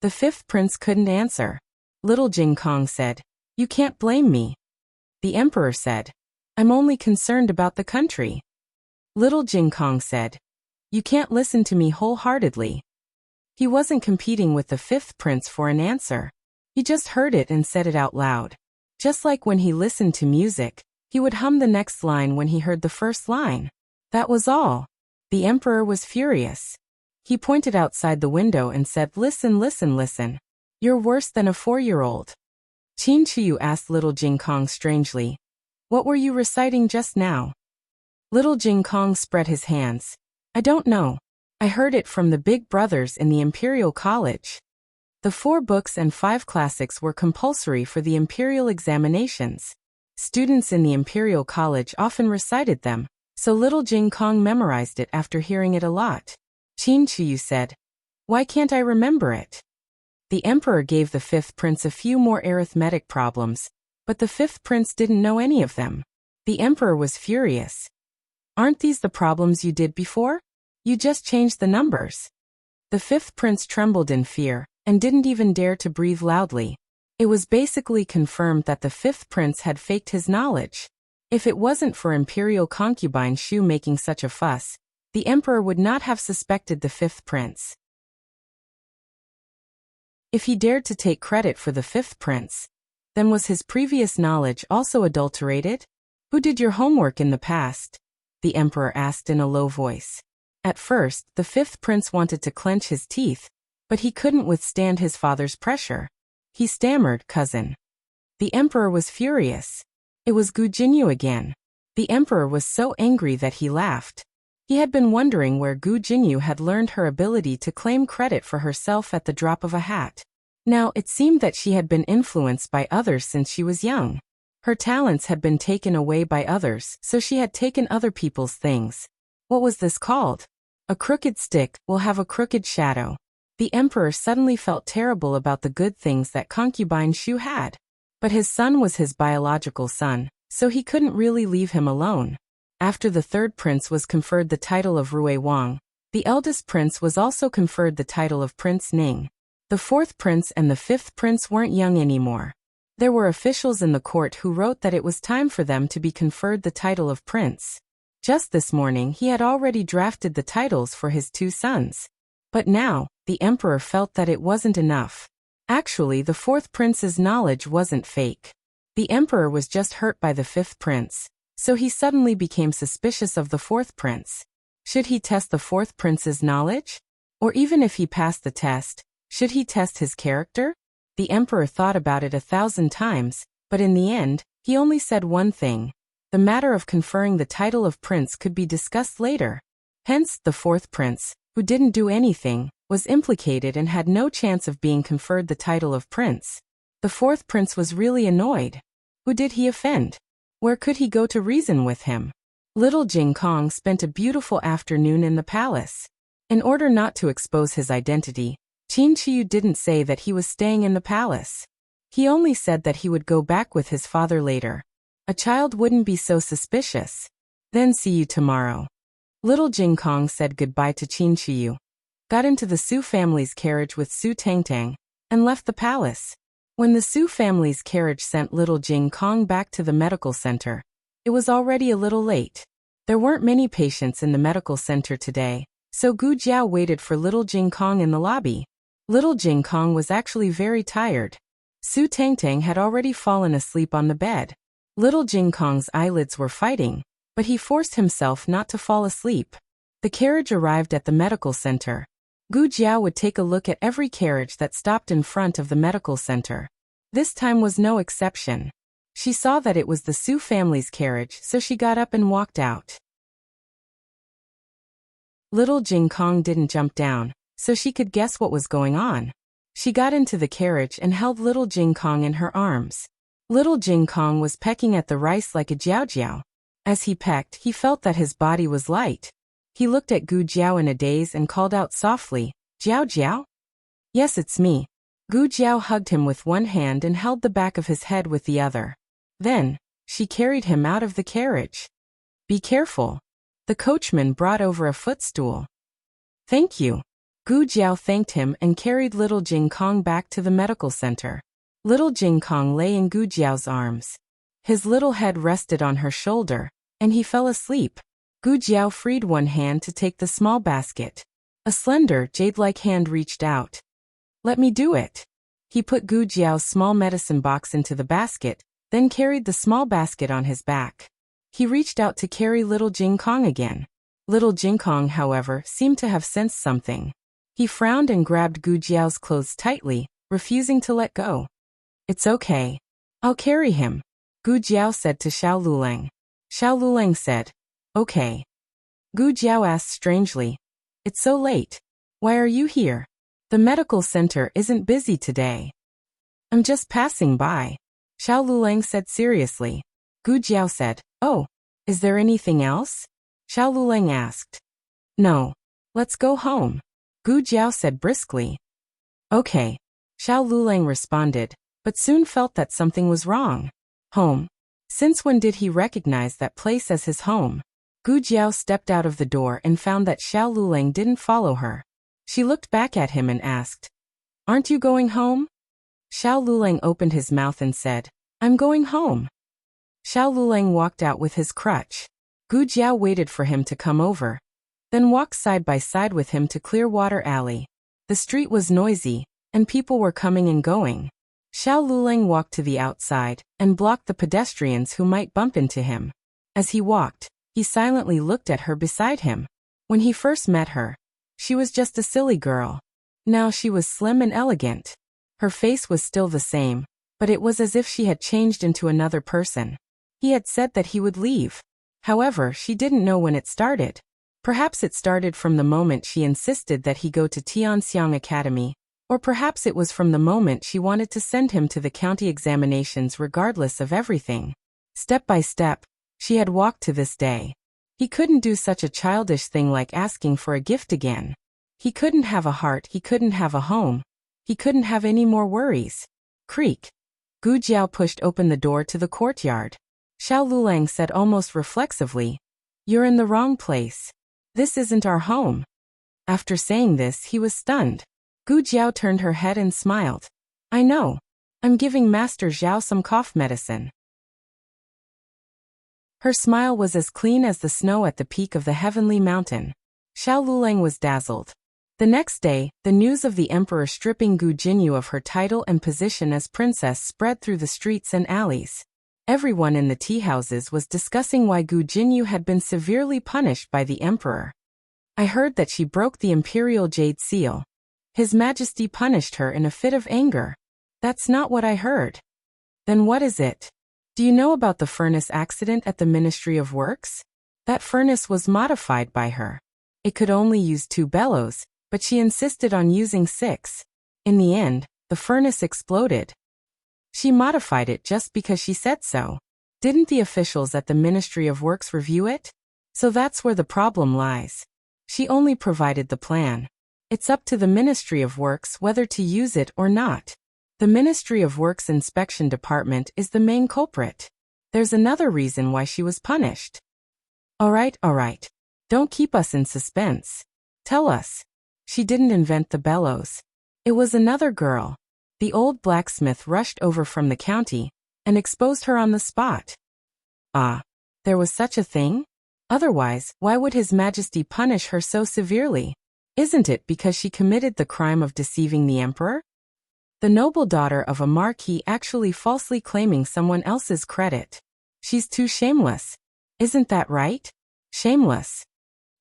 The fifth prince couldn't answer. Little Jing Kong said, "You can't blame me." The emperor said, "I'm only concerned about the country." Little Jing Kong said, "You can't listen to me wholeheartedly." He wasn't competing with the fifth prince for an answer. He just heard it and said it out loud. Just like when he listened to music, he would hum the next line when he heard the first line. That was all. The emperor was furious. He pointed outside the window and said, "Listen, listen, listen. You're worse than a 4-year-old. Qin Chuyu asked Little Jing Kong strangely, "What were you reciting just now?" Little Jing Kong spread his hands. "I don't know. I heard it from the big brothers in the Imperial College." The 4 books and 5 classics were compulsory for the imperial examinations. Students in the Imperial College often recited them, so Little Jing Kong memorized it after hearing it a lot. Qin Chuyu said, "Why can't I remember it?" The emperor gave the fifth prince a few more arithmetic problems, but the fifth prince didn't know any of them. The emperor was furious. "Aren't these the problems you did before? You just changed the numbers." The fifth prince trembled in fear, and didn't even dare to breathe loudly. It was basically confirmed that the fifth prince had faked his knowledge. If it wasn't for imperial concubine Shu making such a fuss, the emperor would not have suspected the fifth prince. If he dared to take credit for the fifth prince, then was his previous knowledge also adulterated? "Who did your homework in the past?" the emperor asked in a low voice. At first, the fifth prince wanted to clench his teeth, but he couldn't withstand his father's pressure. He stammered, "Cousin." The emperor was furious. It was Gu Jinyu again. The emperor was so angry that he laughed. He had been wondering where Gu Jinyu had learned her ability to claim credit for herself at the drop of a hat. Now, it seemed that she had been influenced by others since she was young. Her talents had been taken away by others, so she had taken other people's things. What was this called? A crooked stick will have a crooked shadow. The emperor suddenly felt terrible about the good things that concubine Shu had. But his son was his biological son, so he couldn't really leave him alone. After the third prince was conferred the title of Rui Wang, the eldest prince was also conferred the title of Prince Ning. The fourth prince and the fifth prince weren't young anymore. There were officials in the court who wrote that it was time for them to be conferred the title of prince. Just this morning he had already drafted the titles for his 2 sons. But now, the emperor felt that it wasn't enough. Actually, the 4th prince's knowledge wasn't fake. The emperor was just hurt by the 5th prince, so he suddenly became suspicious of the 4th prince. Should he test the 4th prince's knowledge? Or even if he passed the test, should he test his character? The emperor thought about it 1,000 times, but in the end, he only said one thing. The matter of conferring the title of prince could be discussed later. Hence, the 4th prince, who didn't do anything, was implicated and had no chance of being conferred the title of prince. The 4th prince was really annoyed. Who did he offend? Where could he go to reason with him? Little Jing Kong spent a beautiful afternoon in the palace. In order not to expose his identity, Qin Shiyu didn't say that he was staying in the palace. He only said that he would go back with his father later. A child wouldn't be so suspicious. Then see you tomorrow. Little Jing Kong said goodbye to Qin Shiyu, got into the Su family's carriage with Su Tangtang, and left the palace. When the Su family's carriage sent little Jing Kong back to the medical center, it was already a little late. There weren't many patients in the medical center today, so Gu Jiao waited for little Jing Kong in the lobby. Little Jing Kong was actually very tired. Su Tangtang had already fallen asleep on the bed. Little Jing Kong's eyelids were fighting, but he forced himself not to fall asleep. The carriage arrived at the medical center. Gu Jiao would take a look at every carriage that stopped in front of the medical center. This time was no exception. She saw that it was the Su family's carriage, so she got up and walked out. Little Jing Kong didn't jump down, so she could guess what was going on. She got into the carriage and held little Jing Kong in her arms. Little Jing Kong was pecking at the rice like a jiao jiao. As he pecked, he felt that his body was light. He looked at Gu Jiao in a daze and called out softly, "Jiao Jiao?" "Yes, it's me." Gu Jiao hugged him with one hand and held the back of his head with the other. Then, she carried him out of the carriage. "Be careful." The coachman brought over a footstool. "Thank you." Gu Jiao thanked him and carried little Jing Kong back to the medical center. Little Jing Kong lay in Gu Jiao's arms. His little head rested on her shoulder, and he fell asleep. Gu Jiao freed one hand to take the small basket. A slender, jade-like hand reached out. "Let me do it." He put Gu Jiao's small medicine box into the basket, then carried the small basket on his back. He reached out to carry little Jing Kong again. Little Jing Kong, however, seemed to have sensed something. He frowned and grabbed Gu Jiao's clothes tightly, refusing to let go. "It's okay. I'll carry him," Gu Jiao said to Xiao Lulang. Xiao Lulang said, "Okay." Gu Jiao asked strangely, "It's so late. Why are you here? The medical center isn't busy today." "I'm just passing by," Xiao Lulang said seriously. Gu Jiao said, "Oh, is there anything else?" Xiao Lulang asked. "No. Let's go home," Gu Jiao said briskly. "Okay," Xiao Lulang responded, but soon felt that something was wrong. Home? Since when did he recognize that place as his home? Gu Jiao stepped out of the door and found that Xiao Lulang didn't follow her. She looked back at him and asked, "Aren't you going home?" Xiao Lulang opened his mouth and said, "I'm going home." Xiao Lulang walked out with his crutch. Gu Jiao waited for him to come over, then walked side by side with him to Clearwater Alley. The street was noisy, and people were coming and going. Xiao Lulang walked to the outside and blocked the pedestrians who might bump into him. As he walked, he silently looked at her beside him. When he first met her, she was just a silly girl. Now she was slim and elegant. Her face was still the same, but it was as if she had changed into another person. He had said that he would leave. However, she didn't know when it started. Perhaps it started from the moment she insisted that he go to Tianxiang Academy, or perhaps it was from the moment she wanted to send him to the county examinations regardless of everything. Step by step, she had walked to this day. He couldn't do such a childish thing like asking for a gift again. He couldn't have a heart, he couldn't have a home. He couldn't have any more worries. Creak. Gu Jiao pushed open the door to the courtyard. Xiao Lulang said almost reflexively, "You're in the wrong place. This isn't our home." After saying this, he was stunned. Gu Jiao turned her head and smiled. "I know. I'm giving Master Zhao some cough medicine. Her smile was as clean as the snow at the peak of the heavenly mountain. Xiao Lulang was dazzled. The next day, the news of the emperor stripping Gu Jinyu of her title and position as princess spread through the streets and alleys. Everyone in the tea houses was discussing why Gu Jinyu had been severely punished by the emperor. I heard that she broke the imperial jade seal. His Majesty punished her in a fit of anger. That's not what I heard. Then what is it? Do you know about the furnace accident at the Ministry of Works? That furnace was modified by her. It could only use 2 bellows, but she insisted on using 6. In the end, the furnace exploded. She modified it just because she said so. Didn't the officials at the Ministry of Works review it? So that's where the problem lies. She only provided the plan. It's up to the Ministry of Works whether to use it or not. The Ministry of Works Inspection Department is the main culprit. There's another reason why she was punished. All right. Don't keep us in suspense. Tell us. She didn't invent the bellows. It was another girl. The old blacksmith rushed over from the county and exposed her on the spot. Ah, there was such a thing? Otherwise, why would His Majesty punish her so severely? Isn't it because she committed the crime of deceiving the emperor? The noble daughter of a marquis actually falsely claiming someone else's credit. She's too shameless. Isn't that right? Shameless.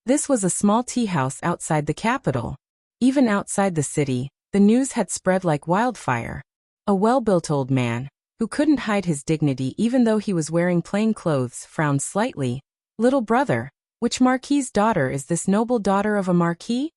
This was a small tea house outside the capital. Even outside the city, the news had spread like wildfire. A well-built old man, who couldn't hide his dignity even though he was wearing plain clothes, frowned slightly. Little brother, which marquis's daughter is this noble daughter of a marquis?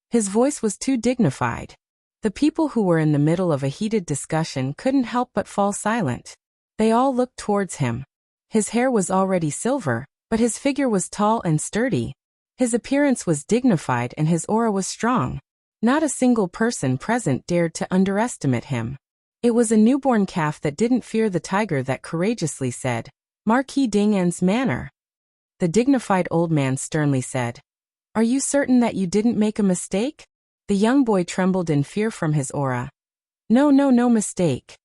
His voice was too dignified. The people who were in the middle of a heated discussion couldn't help but fall silent. They all looked towards him. His hair was already silver, but his figure was tall and sturdy. His appearance was dignified and his aura was strong. Not a single person present dared to underestimate him. It was a newborn calf that didn't fear the tiger that courageously said, "Marquis Dingan's manner." The dignified old man sternly said, "Are you certain that you didn't make a mistake?" The young boy trembled in fear from his aura. No mistake.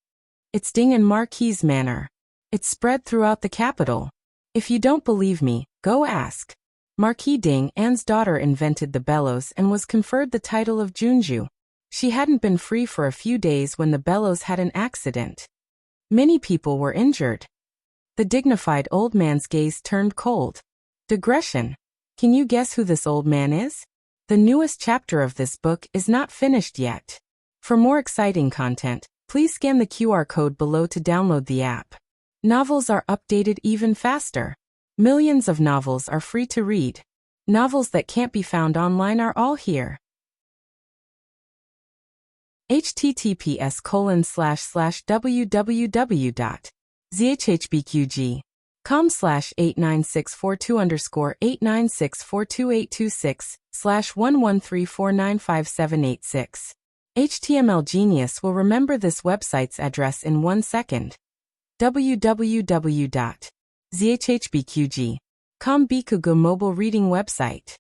It's Dingan Marquis's manor. It's spread throughout the capital. If you don't believe me, go ask. Marquis Ding An's daughter invented the bellows and was conferred the title of Junju. She hadn't been free for a few days when the bellows had an accident. Many people were injured. The dignified old man's gaze turned cold. Digression. Can you guess who this old man is? The newest chapter of this book is not finished yet. For more exciting content, please scan the QR code below to download the app. Novels are updated even faster. Millions of novels are free to read. Novels that can't be found online are all here. https://www.zhbqg.com/89642_8964286/113495786. HTML Genius will remember this website's address in 1 second. www.zhbqg.com Bikugo mobile reading website.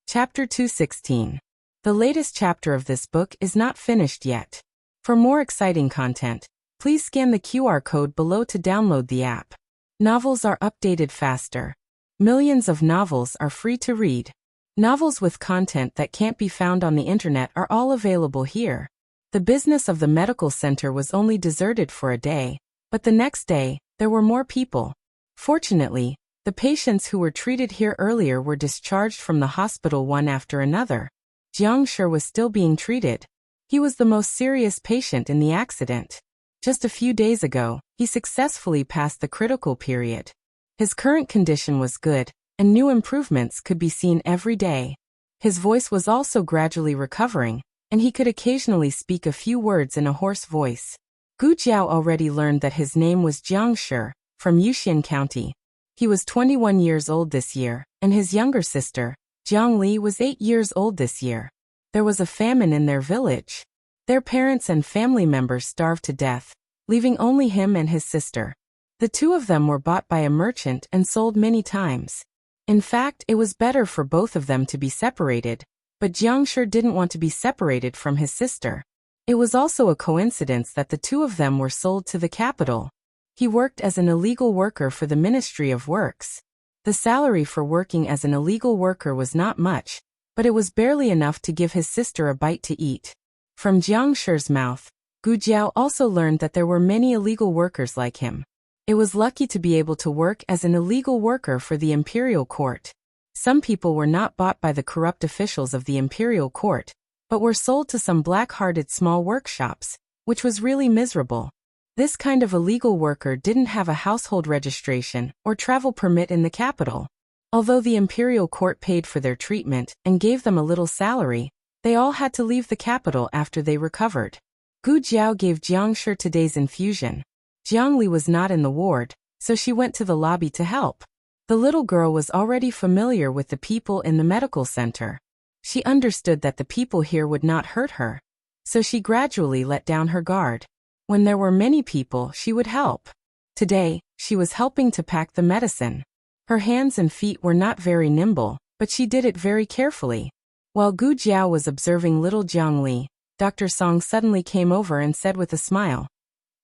Chapter 216. The latest chapter of this book is not finished yet. For more exciting content, please scan the QR code below to download the app. Novels are updated faster. Millions of novels are free to read. Novels with content that can't be found on the internet are all available here. The business of the medical center was only deserted for a day, but the next day, there were more people. Fortunately, the patients who were treated here earlier were discharged from the hospital one after another. Jiang Shi was still being treated. He was the most serious patient in the accident. Just a few days ago, he successfully passed the critical period. His current condition was good, and new improvements could be seen every day. His voice was also gradually recovering, and he could occasionally speak a few words in a hoarse voice. Gu Jiao already learned that his name was Jiang Shi, from Yuxian County. He was 21 years old this year, and his younger sister, Jiang Li, was 8 years old this year. There was a famine in their village. Their parents and family members starved to death, leaving only him and his sister. The two of them were bought by a merchant and sold many times. In fact, it was better for both of them to be separated, But Jiang sure didn't want to be separated from his sister. It was also a coincidence that the two of them were sold to the capital. He worked as an illegal worker for the Ministry of Works. The salary for working as an illegal worker was not much, but it was barely enough to give his sister a bite to eat. From Jiang Shi's mouth, Gu Jiao also learned that there were many illegal workers like him. It was lucky to be able to work as an illegal worker for the imperial court. Some people were not bought by the corrupt officials of the imperial court, but were sold to some black-hearted small workshops, which was really miserable. This kind of illegal worker didn't have a household registration or travel permit in the capital. Although the imperial court paid for their treatment and gave them a little salary, they all had to leave the capital after they recovered. Gu Jiao gave Jiang Shi today's infusion. Jiang Li was not in the ward, so she went to the lobby to help. The little girl was already familiar with the people in the medical center. She understood that the people here would not hurt her, so she gradually let down her guard. When there were many people, she would help. Today, she was helping to pack the medicine. Her hands and feet were not very nimble, but she did it very carefully. While Gu Jiao was observing little Jiang Li, Dr. Song suddenly came over and said with a smile,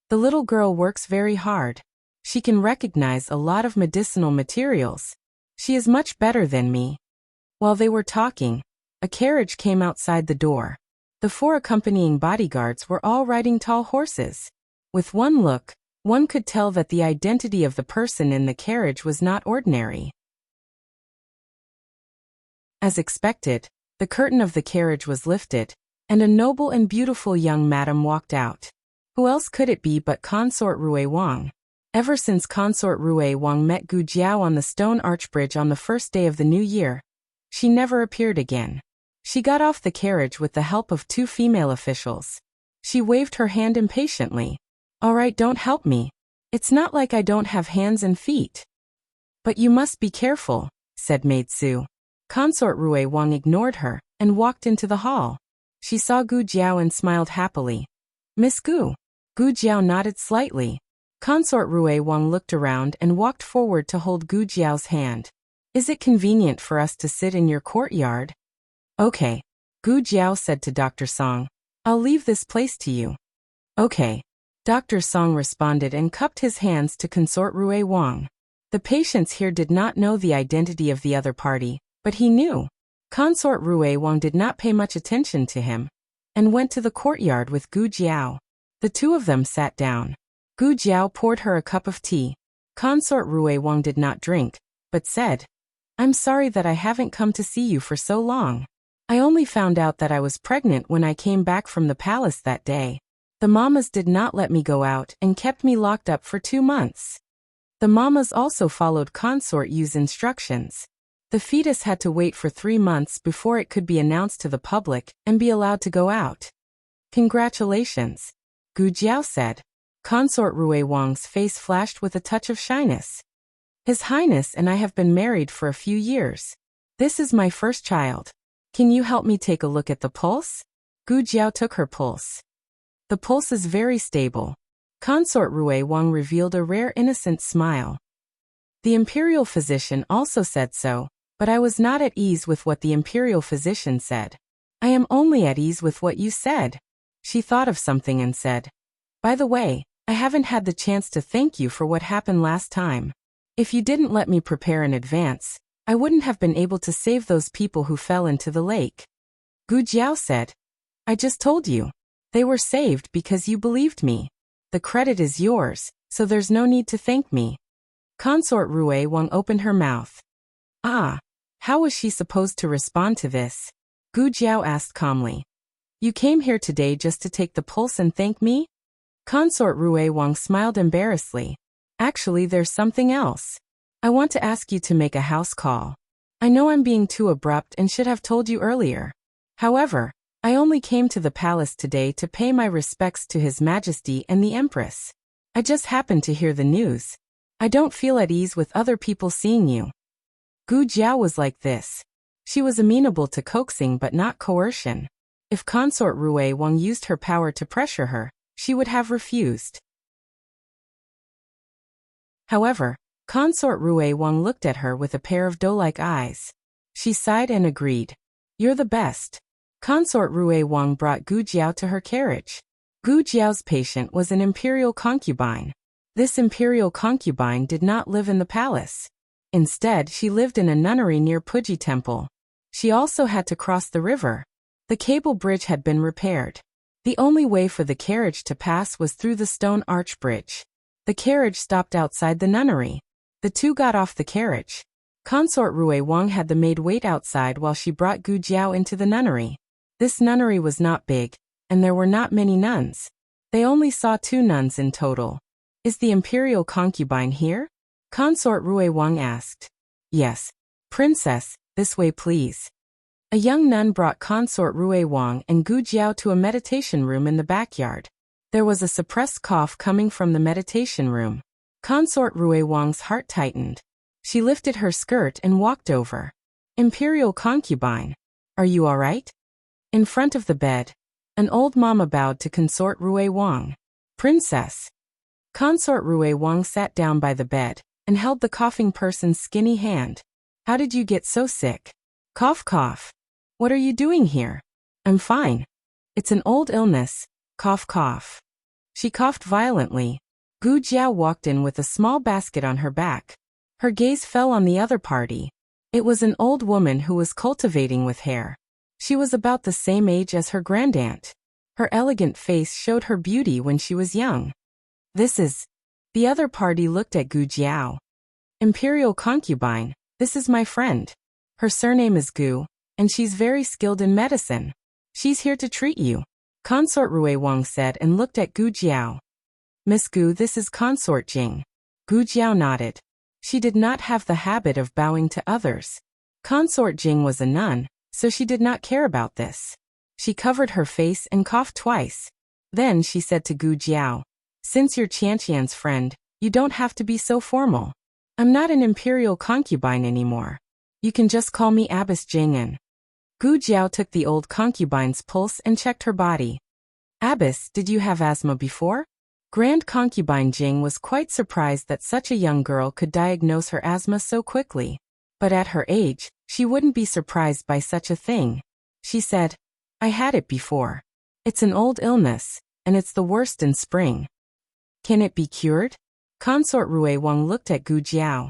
"The little girl works very hard. She can recognize a lot of medicinal materials. She is much better than me." While they were talking, a carriage came outside the door. The 4 accompanying bodyguards were all riding tall horses. With one look, one could tell that the identity of the person in the carriage was not ordinary. As expected, the curtain of the carriage was lifted, and a noble and beautiful young madam walked out. Who else could it be but Consort Rui Wang? Ever since Consort Rui Wang met Gu Jiao on the stone arch bridge on the first day of the new year, she never appeared again. She got off the carriage with the help of 2 female officials. She waved her hand impatiently. "All right, don't help me. It's not like I don't have hands and feet." "But you must be careful," said Maid Su. Consort Rui Wang ignored her and walked into the hall. She saw Gu Jiao and smiled happily. "Miss Gu." Gu Jiao nodded slightly. Consort Rui Wang looked around and walked forward to hold Gu Jiao's hand. "Is it convenient for us to sit in your courtyard?" "Okay," Gu Jiao said to Dr. Song. "I'll leave this place to you." "Okay." Dr. Song responded and cupped his hands to Consort Rui Wang. The patients here did not know the identity of the other party, but he knew. Consort Rui Wang did not pay much attention to him, and went to the courtyard with Gu Jiao. The two of them sat down. Gu Jiao poured her a cup of tea. Consort Rui Wang did not drink, but said, "I'm sorry that I haven't come to see you for so long. I only found out that I was pregnant when I came back from the palace that day. The mamas did not let me go out and kept me locked up for 2 months. The mamas also followed Consort Yu's instructions. The fetus had to wait for 3 months before it could be announced to the public and be allowed to go out." "Congratulations," Gu Jiao said. Consort Rui Wang's face flashed with a touch of shyness. "His Highness and I have been married for a few years. This is my first child. Can you help me take a look at the pulse?" Gu Jiao took her pulse. "The pulse is very stable." Consort Rui Wang revealed a rare innocent smile. "The imperial physician also said so, but I was not at ease with what the imperial physician said. I am only at ease with what you said." She thought of something and said, "By the way, I haven't had the chance to thank you for what happened last time. If you didn't let me prepare in advance, I wouldn't have been able to save those people who fell into the lake." Gu Jiao said, "I just told you. They were saved because you believed me. The credit is yours, so there's no need to thank me." Consort Rui Wang opened her mouth. "Ah, how was she supposed to respond to this?" Gu Jiao asked calmly. "You came here today just to take the pulse and thank me?" Consort Rui Wang smiled embarrassedly. "Actually, there's something else. I want to ask you to make a house call. I know I'm being too abrupt and should have told you earlier. However, I only came to the palace today to pay my respects to His Majesty and the Empress. I just happened to hear the news. I don't feel at ease with other people seeing you." Gu Jiao was like this. She was amenable to coaxing but not coercion. If Consort Rui Wang used her power to pressure her, she would have refused. However, Consort Rui Wang looked at her with a pair of doe-like eyes. She sighed and agreed. You're the best. Consort Rui Wang brought Gu Jiao to her carriage. Gu Jiao's patient was an imperial concubine. This imperial concubine did not live in the palace. Instead, she lived in a nunnery near Puji Temple. She also had to cross the river. The cable bridge had been repaired. The only way for the carriage to pass was through the stone arch bridge. The carriage stopped outside the nunnery. The two got off the carriage. Consort Rui Wang had the maid wait outside while she brought Gu Jiao into the nunnery. This nunnery was not big, and there were not many nuns. They only saw 2 nuns in total. Is the imperial concubine here? Consort Rui Wang asked. Yes. Princess, this way please. A young nun brought Consort Rui Wang and Gu Jiao to a meditation room in the backyard. There was a suppressed cough coming from the meditation room. Consort Rui Wang's heart tightened. She lifted her skirt and walked over. Imperial concubine, are you all right? In front of the bed, an old mama bowed to Consort Rui Wang. Princess. Consort Rui Wang sat down by the bed and held the coughing person's skinny hand. How did you get so sick? Cough cough. What are you doing here? I'm fine. It's an old illness. Cough cough. She coughed violently. Gu Jiao walked in with a small basket on her back. Her gaze fell on the other party. It was an old woman who was cultivating with hair. She was about the same age as her grandaunt. Her elegant face showed her beauty when she was young. This is... The other party looked at Gu Jiao. Imperial concubine, this is my friend. Her surname is Gu, and she's very skilled in medicine. She's here to treat you. Consort Rui Wang said and looked at Gu Jiao. Miss Gu, this is Consort Jing. Gu Jiao nodded. She did not have the habit of bowing to others. Consort Jing was a nun, so she did not care about this. She covered her face and coughed twice. Then she said to Gu Jiao, since you're Qianqian's friend, you don't have to be so formal. I'm not an imperial concubine anymore. You can just call me Abbess Jing'an. Gu Jiao took the old concubine's pulse and checked her body. Abbess, did you have asthma before? Grand concubine Jing was quite surprised that such a young girl could diagnose her asthma so quickly. But at her age, she wouldn't be surprised by such a thing. She said, I had it before. It's an old illness, and it's the worst in spring. Can it be cured? Consort Rui Wang looked at Gu Jiao.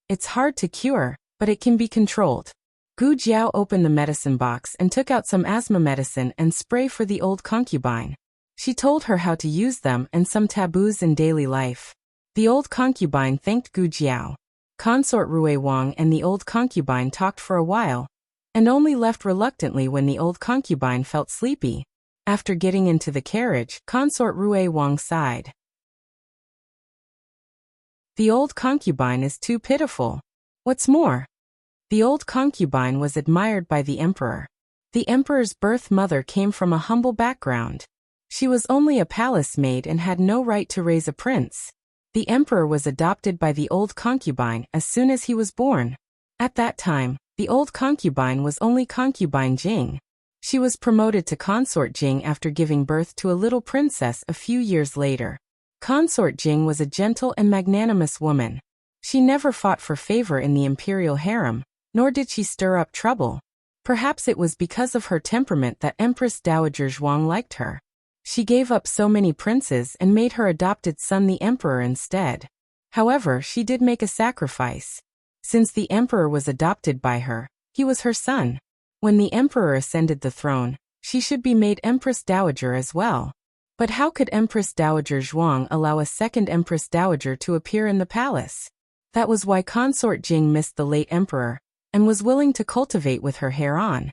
It's hard to cure, but it can be controlled. Gu Jiao opened the medicine box and took out some asthma medicine and spray for the old concubine. She told her how to use them and some taboos in daily life. The old concubine thanked Gu Jiao. Consort Rui Wang and the old concubine talked for a while, and only left reluctantly when the old concubine felt sleepy. After getting into the carriage, Consort Rui Wang sighed. The old concubine is too pitiful. What's more, the old concubine was admired by the emperor. The emperor's birth mother came from a humble background. She was only a palace maid and had no right to raise a prince. The emperor was adopted by the old concubine as soon as he was born. At that time, the old concubine was only concubine Jing. She was promoted to consort Jing after giving birth to a little princess a few years later. Consort Jing was a gentle and magnanimous woman. She never fought for favor in the imperial harem, nor did she stir up trouble. Perhaps it was because of her temperament that Empress Dowager Zhuang liked her. She gave up so many princes and made her adopted son the emperor instead. However, she did make a sacrifice. Since the emperor was adopted by her, he was her son. When the emperor ascended the throne, she should be made Empress Dowager as well. But how could Empress Dowager Zhuang allow a second Empress Dowager to appear in the palace? That was why Consort Jing missed the late emperor, and was willing to cultivate with her hair on,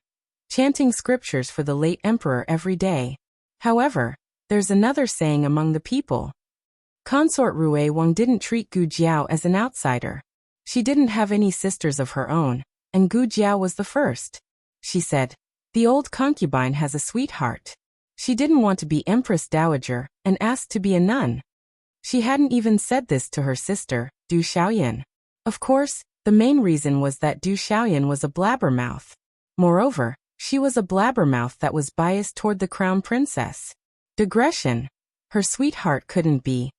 chanting scriptures for the late emperor every day. However, there's another saying among the people. Consort Rui Wang didn't treat Gu Jiao as an outsider. She didn't have any sisters of her own, and Gu Jiao was the first. She said, the old concubine has a sweetheart. She didn't want to be Empress Dowager and asked to be a nun. She hadn't even said this to her sister, Du Xiaoyan. Of course, the main reason was that Du Xiaoyan was a blabbermouth. Moreover, she was a blabbermouth that was biased toward the crown princess. Digression. Her sweetheart couldn't be.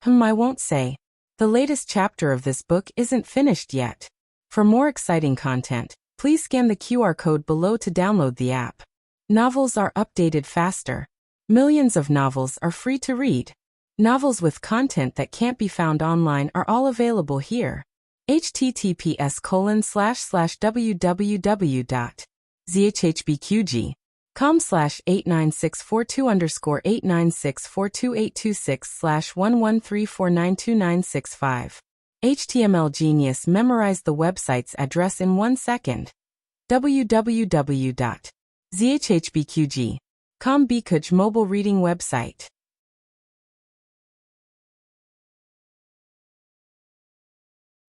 I won't say. The latest chapter of this book isn't finished yet. For more exciting content, Please scan the QR code below to download the app. Novels are updated faster. Millions of novels are free to read. Novels with content that can't be found online are all available here. https://www.zhbqg.com/89642_8964286/113492965. HTML Genius memorized the website's address in 1 second. www.zhbqg.com Bikuj mobile reading website.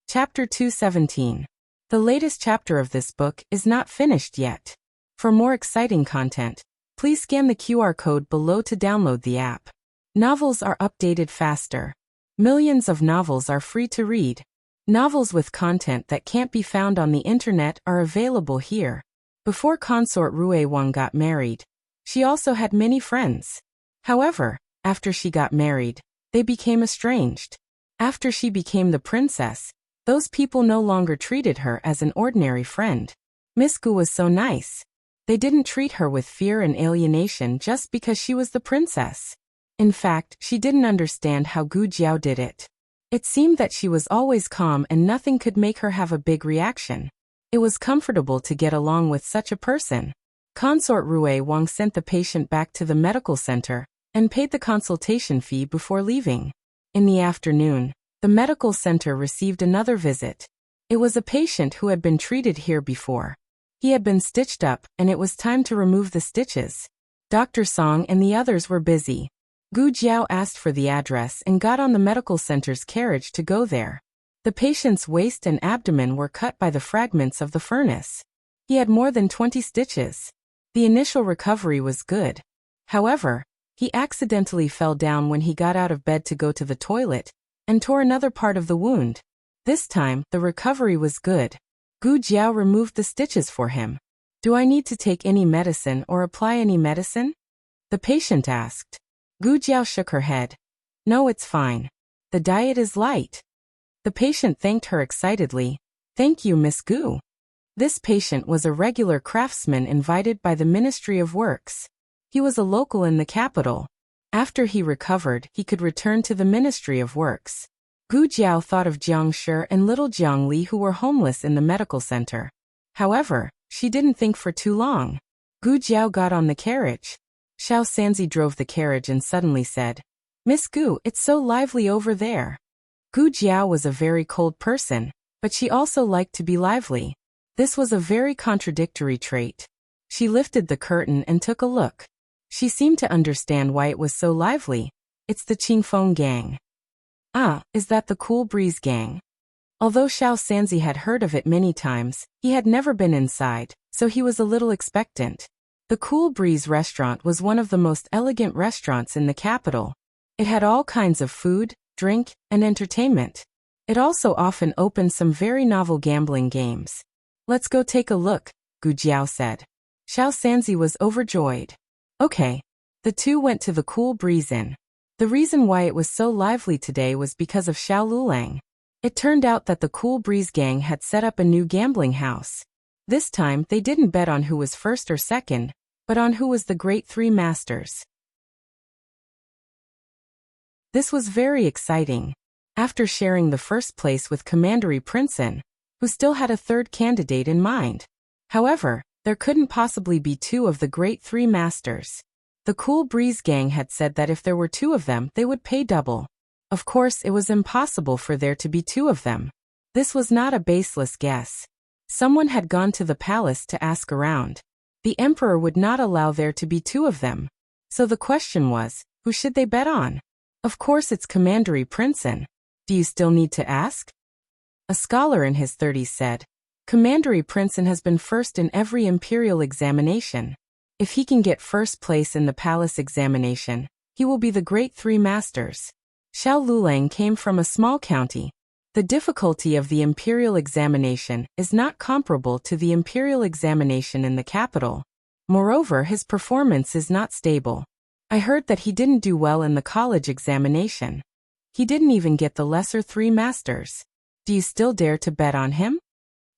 Chapter 217. The latest chapter of this book is not finished yet. For more exciting content, please scan the QR code below to download the app. Novels are updated faster. Millions of novels are free to read. Novels with content that can't be found on the internet are available here. Before consort Rue Wang got married, she also had many friends. However, after she got married, they became estranged. After she became the princess, those people no longer treated her as an ordinary friend. Miss Gu was so nice. They didn't treat her with fear and alienation just because she was the princess. In fact, she didn't understand how Gu Jiao did it. It seemed that she was always calm and nothing could make her have a big reaction. It was comfortable to get along with such a person. Consort Rue Wang sent the patient back to the medical center and paid the consultation fee before leaving. In the afternoon, the medical center received another visit. It was a patient who had been treated here before. He had been stitched up and it was time to remove the stitches. Dr. Song and the others were busy. Gu Jiao asked for the address and got on the medical center's carriage to go there. The patient's waist and abdomen were cut by the fragments of the furnace. He had more than 20 stitches. The initial recovery was good. However, he accidentally fell down when he got out of bed to go to the toilet and tore another part of the wound. This time, the recovery was good. Gu Jiao removed the stitches for him. "Do I need to take any medicine or apply any medicine?" the patient asked. Gu Jiao shook her head. "No, it's fine. The diet is light." The patient thanked her excitedly. "Thank you, Miss Gu." This patient was a regular craftsman invited by the Ministry of Works. He was a local in the capital. After he recovered, he could return to the Ministry of Works. Gu Jiao thought of Jiang Shi and little Jiang Li who were homeless in the medical center. However, she didn't think for too long. Gu Jiao got on the carriage. Xiao Sanzi drove the carriage and suddenly said, "Miss Gu, it's so lively over there." Gu Jiao was a very cold person, but she also liked to be lively. This was a very contradictory trait. She lifted the curtain and took a look. She seemed to understand why it was so lively. "It's the Qingfeng gang." "Ah, is that the Cool Breeze gang?" Although Xiao Sanzi had heard of it many times, he had never been inside, so he was a little expectant. The Cool Breeze restaurant was one of the most elegant restaurants in the capital. It had all kinds of food, drink, and entertainment. It also often opened some very novel gambling games. "Let's go take a look," Gu Jiao said. Xiao Sanzi was overjoyed. Okay. The two went to the Cool Breeze Inn. The reason why it was so lively today was because of Xiao Lulang. It turned out that the Cool Breeze gang had set up a new gambling house. This time, they didn't bet on who was first or second, but on who was the great three masters. This was very exciting. After sharing the first place with Commandery Princeton, who still had a third candidate in mind. However, there couldn't possibly be two of the great three masters. The Cool Breeze gang had said that if there were two of them, they would pay double. Of course, it was impossible for there to be two of them. This was not a baseless guess. Someone had gone to the palace to ask around. The emperor would not allow there to be two of them. So the question was, who should they bet on? Of course it's Commandery Princeton. Do you still need to ask? A scholar in his 30s said, Commandery Princeton has been first in every imperial examination. If he can get first place in the palace examination, he will be the great three masters. Xiao Lulang came from a small county. The difficulty of the imperial examination is not comparable to the imperial examination in the capital. Moreover, his performance is not stable. I heard that he didn't do well in the college examination. He didn't even get the lesser three masters. Do you still dare to bet on him?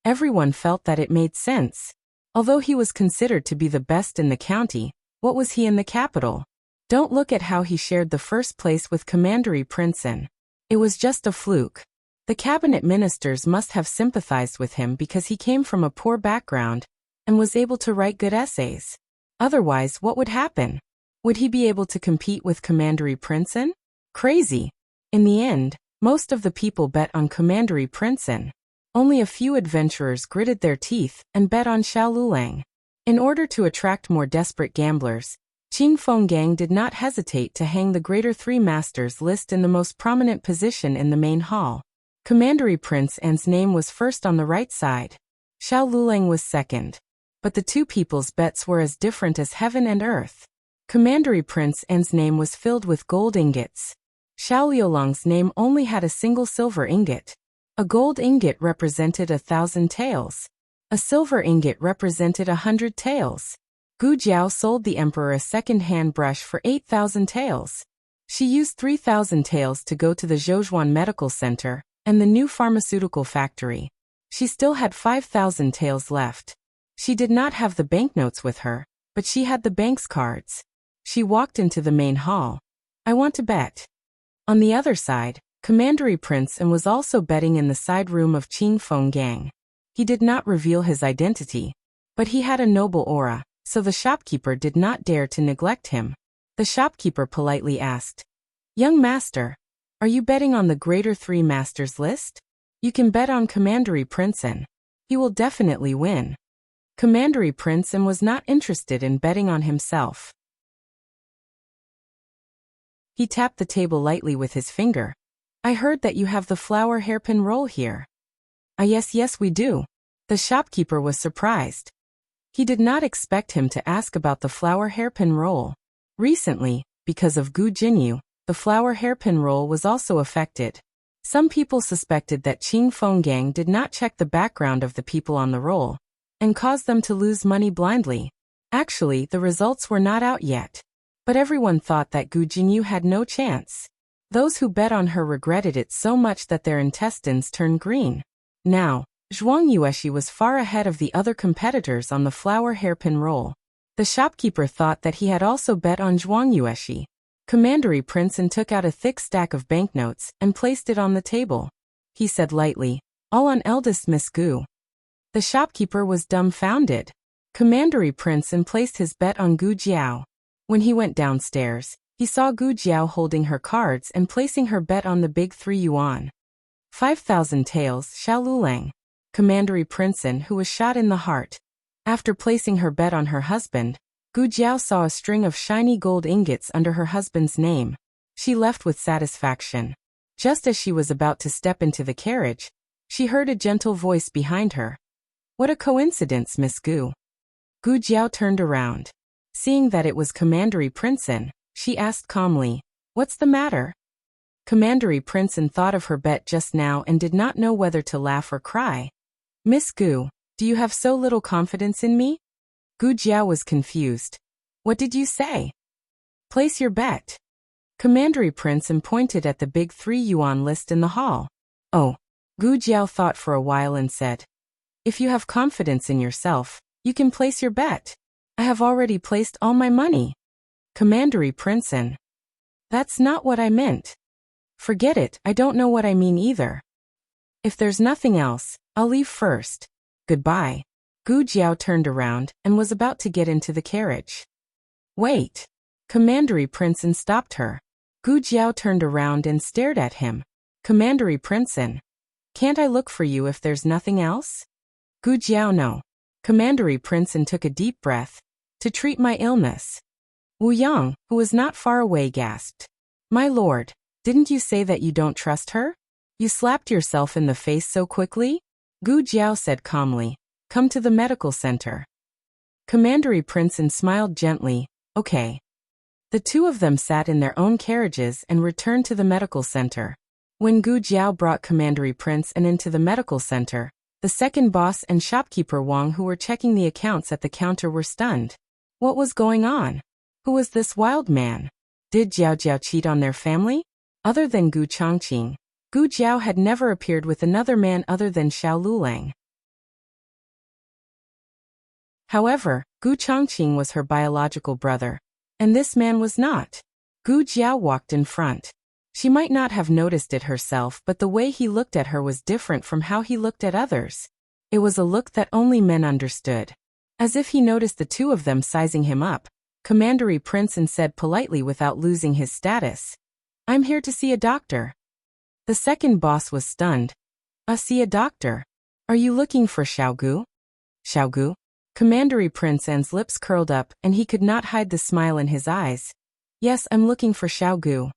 Everyone felt that it made sense. Although he was considered to be the best in the county, what was he in the capital? Don't look at how he shared the first place with Commandery Princeton. It was just a fluke. The cabinet ministers must have sympathized with him because he came from a poor background and was able to write good essays. Otherwise, what would happen? Would he be able to compete with Commandery Princeton? Crazy. In the end, most of the people bet on Commandery Princeton. Only a few adventurers gritted their teeth and bet on Xiao Lulang. In order to attract more desperate gamblers, Qing Feng Gang did not hesitate to hang the Greater Three Masters list in the most prominent position in the main hall. Commandery Prince An's name was first on the right side. Xiao Lulang was second. But the two people's bets were as different as heaven and earth. Commandery Prince An's name was filled with gold ingots. Xiao Liulang's name only had a single silver ingot. A gold ingot represented 1,000 taels. A silver ingot represented 100 taels. Gu Jiao sold the emperor a second-hand brush for 8,000 taels. She used 3,000 taels to go to the Zhouzhuan Medical Center and the new pharmaceutical factory. She still had 5,000 taels left. She did not have the banknotes with her, but she had the bank's cards. She walked into the main hall. I want to bet. On the other side, Commandery Prince An was also betting in the side room of Qing Feng Gang. He did not reveal his identity, but he had a noble aura, so the shopkeeper did not dare to neglect him. The shopkeeper politely asked, "Young master, are you betting on the Greater Three Masters list? You can bet on Commandery Prince An. He will definitely win." Commandery Prince An was not interested in betting on himself. He tapped the table lightly with his finger. "I heard that you have the flower hairpin roll here." "Ah, yes, we do." The shopkeeper was surprised. He did not expect him to ask about the flower hairpin roll. Recently, because of Gu Jinyu, the flower hairpin roll was also affected. Some people suspected that Qing Feng Gang did not check the background of the people on the roll and caused them to lose money blindly. Actually, the results were not out yet. But everyone thought that Gu Jinyu had no chance. Those who bet on her regretted it so much that their intestines turned green. Now, Zhuang Yueshi was far ahead of the other competitors on the flower hairpin roll. The shopkeeper thought that he had also bet on Zhuang Yueshi. Commandery Prince An took out a thick stack of banknotes and placed it on the table. He said lightly, "All on eldest Miss Gu." The shopkeeper was dumbfounded. Commandery Prince An placed his bet on Gu Jiao. When he went downstairs, he saw Gu Jiao holding her cards and placing her bet on the big 3 yuan. 5,000 taels, Xiao Lulang. Commandery Prince An, who was shot in the heart. After placing her bet on her husband, Gu Jiao saw a string of shiny gold ingots under her husband's name. She left with satisfaction. Just as she was about to step into the carriage, she heard a gentle voice behind her. "What a coincidence, Miss Gu." Gu Jiao turned around. Seeing that it was Commandery Prince An, she asked calmly, "What's the matter?" Commandery Prince An thought of her bet just now and did not know whether to laugh or cry. "Miss Gu, do you have so little confidence in me?" Gu Jiao was confused. "What did you say?" "Place your bet." Commandery Prince An pointed at the big 3 yuan list in the hall. "Oh." Gu Jiao thought for a while and said, "If you have confidence in yourself, you can place your bet. I have already placed all my money." Commandery Prince An, "That's not what I meant." "Forget it, I don't know what I mean either. If there's nothing else, I'll leave first. Goodbye." Gu Jiao turned around and was about to get into the carriage. "Wait." Commandery Prince An stopped her. Gu Jiao turned around and stared at him. "Commandery Prince An, can't I look for you if there's nothing else?" Gu Jiao, "No." Commandery Prince An took a deep breath. "To treat my illness." Wu Yang, who was not far away, gasped. "My lord, didn't you say that you don't trust her? You slapped yourself in the face so quickly?" Gu Jiao said calmly, "Come to the medical center." Commandery Prince An smiled gently, "Okay." The two of them sat in their own carriages and returned to the medical center. When Gu Jiao brought Commandery Prince An into the medical center, the second boss and shopkeeper Wang, who were checking the accounts at the counter, were stunned. What was going on? Who was this wild man? Did Jiao Jiao cheat on their family? Other than Gu Chongqing, Gu Jiao had never appeared with another man other than Xiao Lulang. However, Gu Chongqing was her biological brother, and this man was not. Gu Jiao walked in front. She might not have noticed it herself, but the way he looked at her was different from how he looked at others. It was a look that only men understood. As if he noticed the two of them sizing him up, Commandery Princeton said politely without losing his status, "I'm here to see a doctor." The second boss was stunned. See a doctor? Are you looking for Xiaogu? Xiaogu? Commandery Princeton's lips curled up and he could not hide the smile in his eyes. Yes, I'm looking for Xiaogu.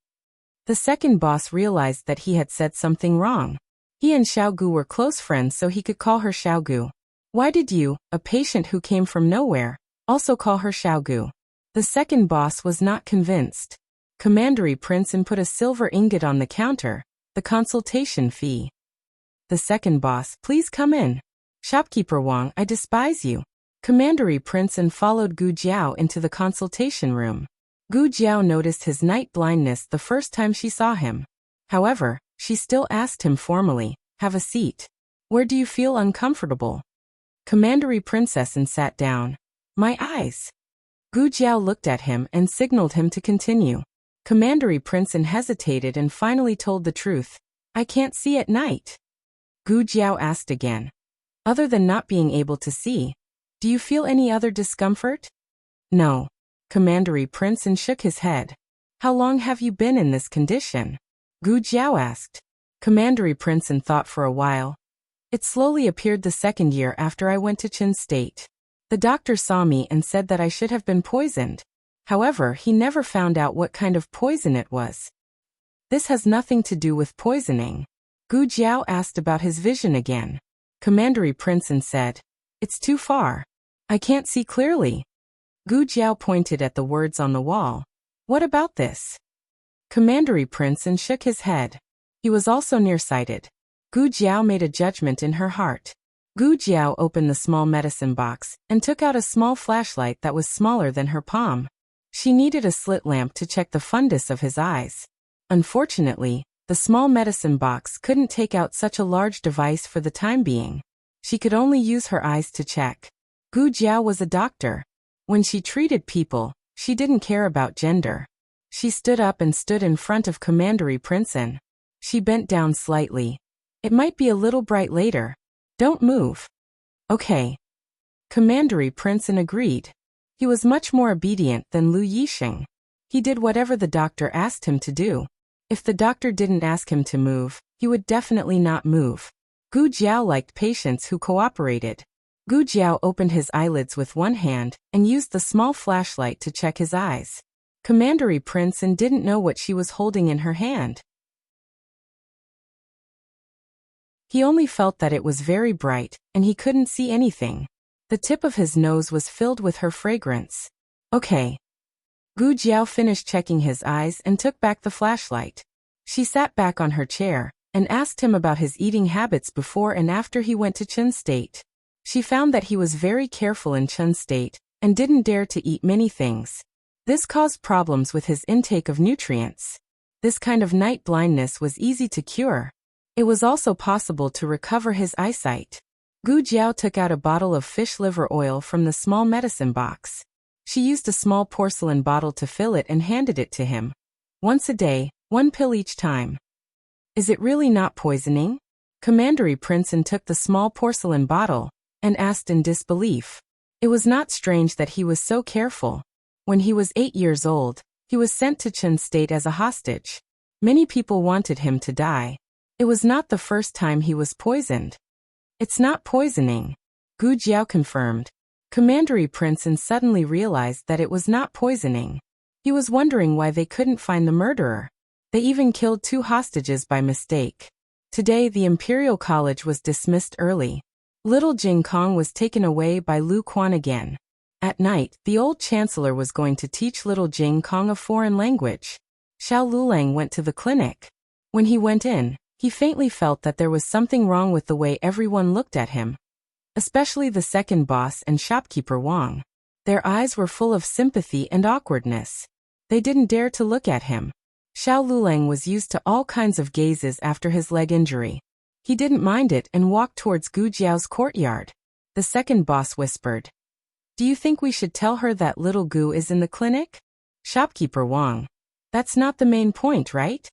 The second boss realized that he had said something wrong. He and Xiaogu were close friends, so he could call her Xiaogu. Why did you, a patient who came from nowhere, also call her Xiaogu? The second boss was not convinced. Commandery Princeton put a silver ingot on the counter, the consultation fee. The second boss, please come in. Shopkeeper Wang, I despise you. Commandery Princeton followed Gu Jiao into the consultation room. Gu Jiao noticed his night blindness the first time she saw him. However, she still asked him formally, "Have a seat. Where do you feel uncomfortable?" Commandery Princeton sat down. "My eyes." Gu Jiao looked at him and signaled him to continue. Commandery Princeton hesitated and finally told the truth. "I can't see at night." Gu Jiao asked again. "Other than not being able to see, do you feel any other discomfort?" "No." Commandery Princeton shook his head. "How long have you been in this condition?" Gu Jiao asked. Commandery Princeton thought for a while. "It slowly appeared the second year after I went to Qin State. The doctor saw me and said that I should have been poisoned. However, he never found out what kind of poison it was." "This has nothing to do with poisoning." Gu Jiao asked about his vision again. Commandery Princeton said, "It's too far. I can't see clearly." Gu Jiao pointed at the words on the wall. "What about this?" Commandery Princeton shook his head. He was also nearsighted. Gu Jiao made a judgment in her heart. Gu Jiao opened the small medicine box and took out a small flashlight that was smaller than her palm. She needed a slit lamp to check the fundus of his eyes. Unfortunately, the small medicine box couldn't take out such a large device for the time being. She could only use her eyes to check. Gu Jiao was a doctor. When she treated people, she didn't care about gender. She stood up and stood in front of Commandery Princeton. She bent down slightly. "It might be a little bright later. Don't move." "Okay." Commandery Princeton agreed. He was much more obedient than Lu Yixing. He did whatever the doctor asked him to do. If the doctor didn't ask him to move, he would definitely not move. Gu Jiao liked patients who cooperated. Gu Jiao opened his eyelids with one hand and used the small flashlight to check his eyes. Commandery Princeton didn't know what she was holding in her hand. He only felt that it was very bright, and he couldn't see anything. The tip of his nose was filled with her fragrance. "Okay." Gu Jiao finished checking his eyes and took back the flashlight. She sat back on her chair and asked him about his eating habits before and after he went to Qin State. She found that he was very careful in Qin State and didn't dare to eat many things. This caused problems with his intake of nutrients. This kind of night blindness was easy to cure. It was also possible to recover his eyesight. Gu Jiao took out a bottle of fish liver oil from the small medicine box. She used a small porcelain bottle to fill it and handed it to him. "Once a day, 1 pill each time." "Is it really not poisoning?" Commandery Princeton took the small porcelain bottle and asked in disbelief. It was not strange that he was so careful. When he was 8 years old, he was sent to Qin State as a hostage. Many people wanted him to die. It was not the first time he was poisoned. "It's not poisoning," Gu Jiao confirmed. Commandery Princeton suddenly realized that it was not poisoning. He was wondering why they couldn't find the murderer. They even killed 2 hostages by mistake. Today the Imperial College was dismissed early. Little Jing Kong was taken away by Lu Quan again. At night, the old chancellor was going to teach little Jing Kong a foreign language. Xiao Lulang went to the clinic. When he went in, he faintly felt that there was something wrong with the way everyone looked at him. Especially the second boss and shopkeeper Wang. Their eyes were full of sympathy and awkwardness. They didn't dare to look at him. Xiao Lulang was used to all kinds of gazes after his leg injury. He didn't mind it and walked towards Gu Jiao's courtyard. The second boss whispered, Do you think we should tell her that little Gu is in the clinic? Shopkeeper Wang. That's not the main point, right?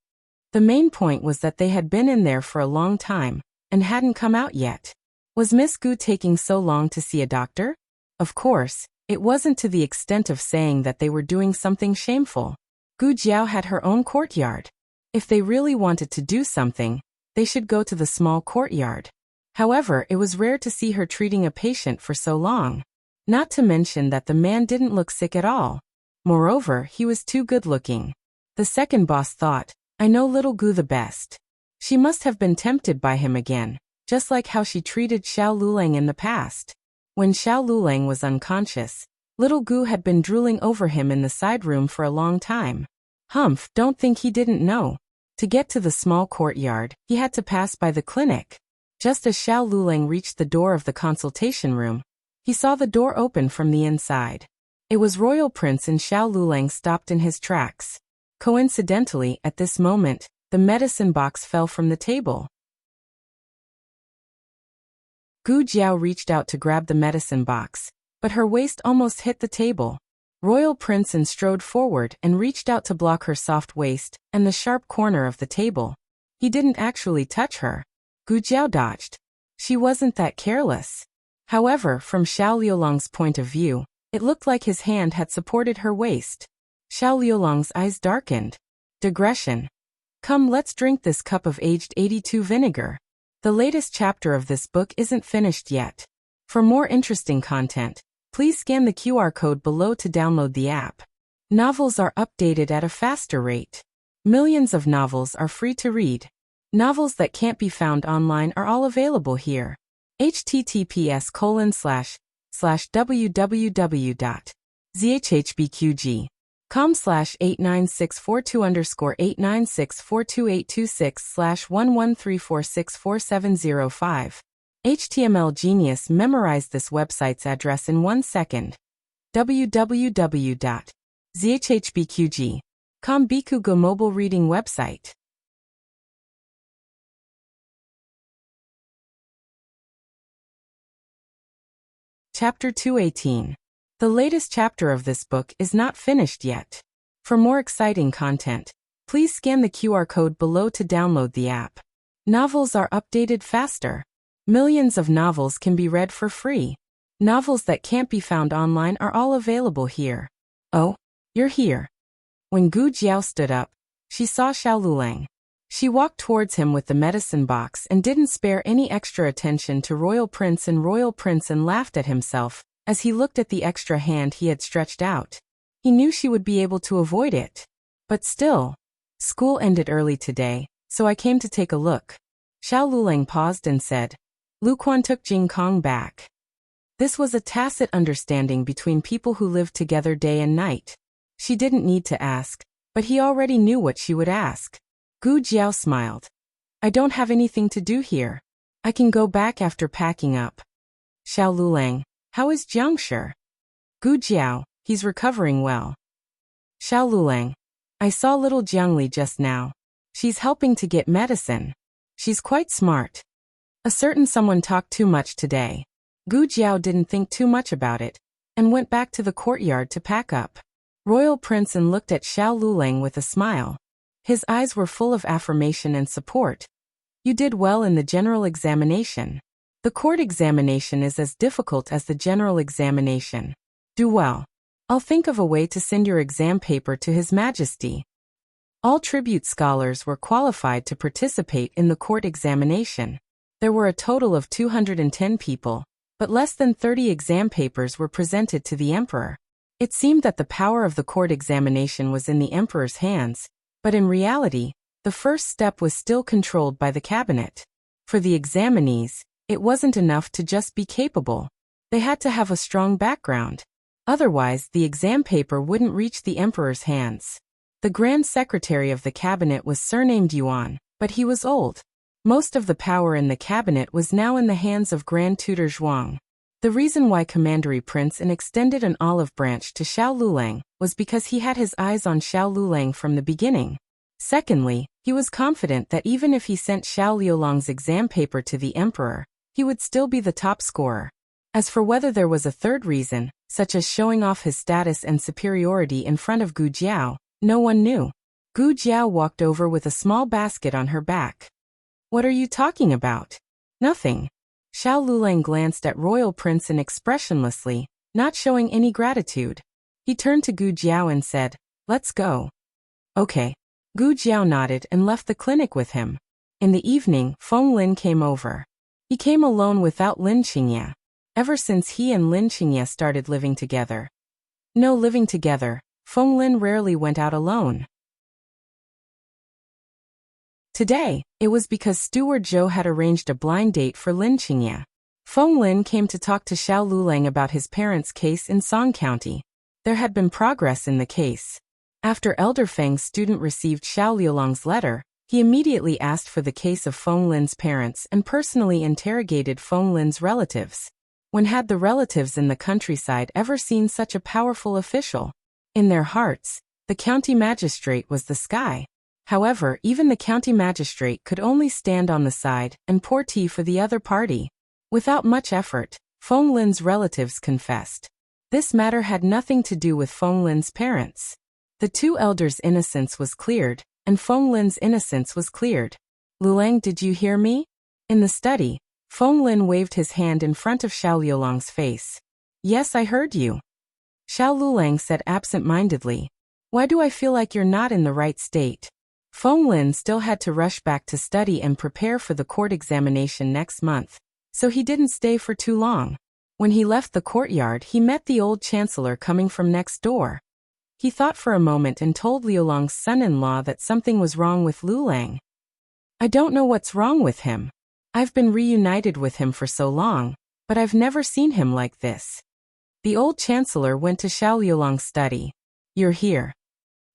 The main point was that they had been in there for a long time and hadn't come out yet. Was Miss Gu taking so long to see a doctor? Of course, it wasn't to the extent of saying that they were doing something shameful. Gu Jiao had her own courtyard. If they really wanted to do something, they should go to the small courtyard. However, it was rare to see her treating a patient for so long. Not to mention that the man didn't look sick at all. Moreover, he was too good-looking. The second boss thought, I know little Gu the best. She must have been tempted by him again, just like how she treated Xiao Lulang in the past. When Xiao Lulang was unconscious, little Gu had been drooling over him in the side room for a long time. Humph, don't think he didn't know. To get to the small courtyard, he had to pass by the clinic. Just as Xiao Lulang reached the door of the consultation room, he saw the door open from the inside. It was Royal Prince, and Xiao Lulang stopped in his tracks. Coincidentally, at this moment, the medicine box fell from the table. Gu Jiao reached out to grab the medicine box, but her waist almost hit the table. Royal Prince strode forward and reached out to block her soft waist and the sharp corner of the table. He didn't actually touch her. Gu Jiao dodged. She wasn't that careless. However, from Xiao Liulang's point of view, it looked like his hand had supported her waist. Xiao Liulang's eyes darkened. Digression. Come, let's drink this cup of aged 82 vinegar. The latest chapter of this book isn't finished yet. For more interesting content, please scan the QR code below to download the app. Novels are updated at a faster rate. Millions of novels are free to read. Novels that can't be found online are all available here. https://www.zhhbqg.com/89642_8964286/113464705. HTML Genius memorized this website's address in 1 second. www.zhhbqg.com Bikugo mobile reading website. Chapter 218. The latest chapter of this book is not finished yet. For more exciting content, please scan the QR code below to download the app. Novels are updated faster. Millions of novels can be read for free. Novels that can't be found online are all available here. Oh, you're here. When Gu Jiao stood up, she saw Xiao Lulang. She walked towards him with the medicine box and didn't spare any extra attention to Royal Prince, and laughed at himself as he looked at the extra hand he had stretched out. He knew she would be able to avoid it. But still, school ended early today, so I came to take a look. Xiao Lulang paused and said, Lu Quan took Jing Kong back. This was a tacit understanding between people who lived together day and night. She didn't need to ask, but he already knew what she would ask. Gu Jiao smiled. I don't have anything to do here. I can go back after packing up. Xiao Lulang, how is Jiangshi? Gu Jiao, he's recovering well. Xiao Lulang, I saw little Jiangli just now. She's helping to get medicine. She's quite smart. A certain someone talked too much today. Gu Jiao didn't think too much about it and went back to the courtyard to pack up. Royal Prince looked at Xiao Lulang with a smile. His eyes were full of affirmation and support. You did well in the general examination. The court examination is as difficult as the general examination. Do well. I'll think of a way to send your exam paper to His Majesty. All tribute scholars were qualified to participate in the court examination. There were a total of 210 people, but less than 30 exam papers were presented to the emperor. It seemed that the power of the court examination was in the emperor's hands, but in reality, the first step was still controlled by the cabinet. For the examinees, it wasn't enough to just be capable. They had to have a strong background. Otherwise, the exam paper wouldn't reach the emperor's hands. The Grand Secretary of the cabinet was surnamed Yuan, but he was old. Most of the power in the cabinet was now in the hands of Grand Tutor Zhuang. The reason why Commandery Prince extended an olive branch to Xiao Lulang was because he had his eyes on Xiao Lulang from the beginning. Secondly, he was confident that even if he sent Xiao Liulang's exam paper to the emperor, he would still be the top scorer. As for whether there was a third reason, such as showing off his status and superiority in front of Gu Jiao, no one knew. Gu Jiao walked over with a small basket on her back. What are you talking about? Nothing. Xiao Lulang glanced at Royal Prince expressionlessly, not showing any gratitude. He turned to Gu Jiao and said, "Let's go." Okay. Gu Jiao nodded and left the clinic with him. In the evening, Feng Lin came over. He came alone without Lin Qingye. Ever since he and Lin Qingye started living together. No living together, Feng Lin rarely went out alone. Today, it was because Steward Zhou had arranged a blind date for Lin Qingye. Feng Lin came to talk to Xiao Lulang about his parents' case in Song County. There had been progress in the case. After Elder Feng's student received Xiao Liulang's letter, he immediately asked for the case of Feng Lin's parents and personally interrogated Feng Lin's relatives. When had the relatives in the countryside ever seen such a powerful official? In their hearts, the county magistrate was the sky. However, even the county magistrate could only stand on the side and pour tea for the other party. Without much effort, Feng Lin's relatives confessed. This matter had nothing to do with Feng Lin's parents. The two elders' innocence was cleared, and Feng Lin's innocence was cleared. "Lulang, did you hear me?" In the study, Feng Lin waved his hand in front of Xiao Liulang's face. "Yes, I heard you." Xiao Lulang said absent-mindedly, "Why do I feel like you're not in the right state?" Feng Lin still had to rush back to study and prepare for the court examination next month, so he didn't stay for too long. When he left the courtyard, he met the old chancellor coming from next door. He thought for a moment and told Liulang's son-in-law that something was wrong with Lulang. "I don't know what's wrong with him. I've been reunited with him for so long, but I've never seen him like this." The old chancellor went to Xiao Liulang's study. "You're here."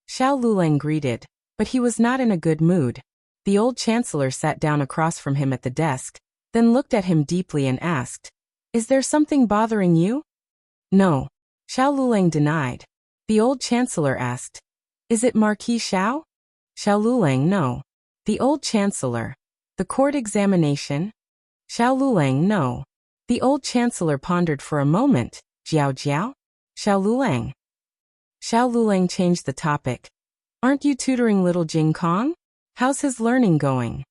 Xiao Lulang greeted, but he was not in a good mood. The old chancellor sat down across from him at the desk, then looked at him deeply and asked, "Is there something bothering you?" "No." Xiao Lulang denied. The old chancellor asked, "Is it Marquis Xiao?" Xiao Lulang, "No." The old chancellor, "The court examination?" Xiao Lulang, "No." The old chancellor pondered for a moment. "Jiao Jiao?" Xiao Lulang. Xiao Lulang changed the topic. "Aren't you tutoring little Jing Kong? How's his learning going?"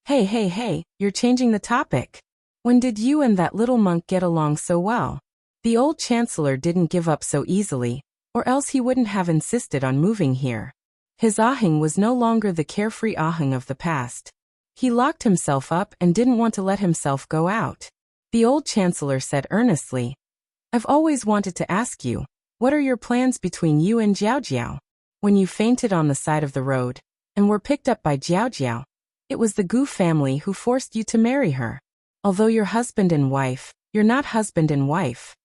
Hey, you're changing the topic. When did you and that little monk get along so well?" The old chancellor didn't give up so easily, or else he wouldn't have insisted on moving here. His aheng was no longer the carefree aheng of the past. He locked himself up and didn't want to let himself go out. The old chancellor said earnestly, "I've always wanted to ask you, what are your plans between you and Jiao Jiao? When you fainted on the side of the road, and were picked up by Jiao Jiao, it was the Gu family who forced you to marry her. Although you're husband and wife, you're not husband and wife."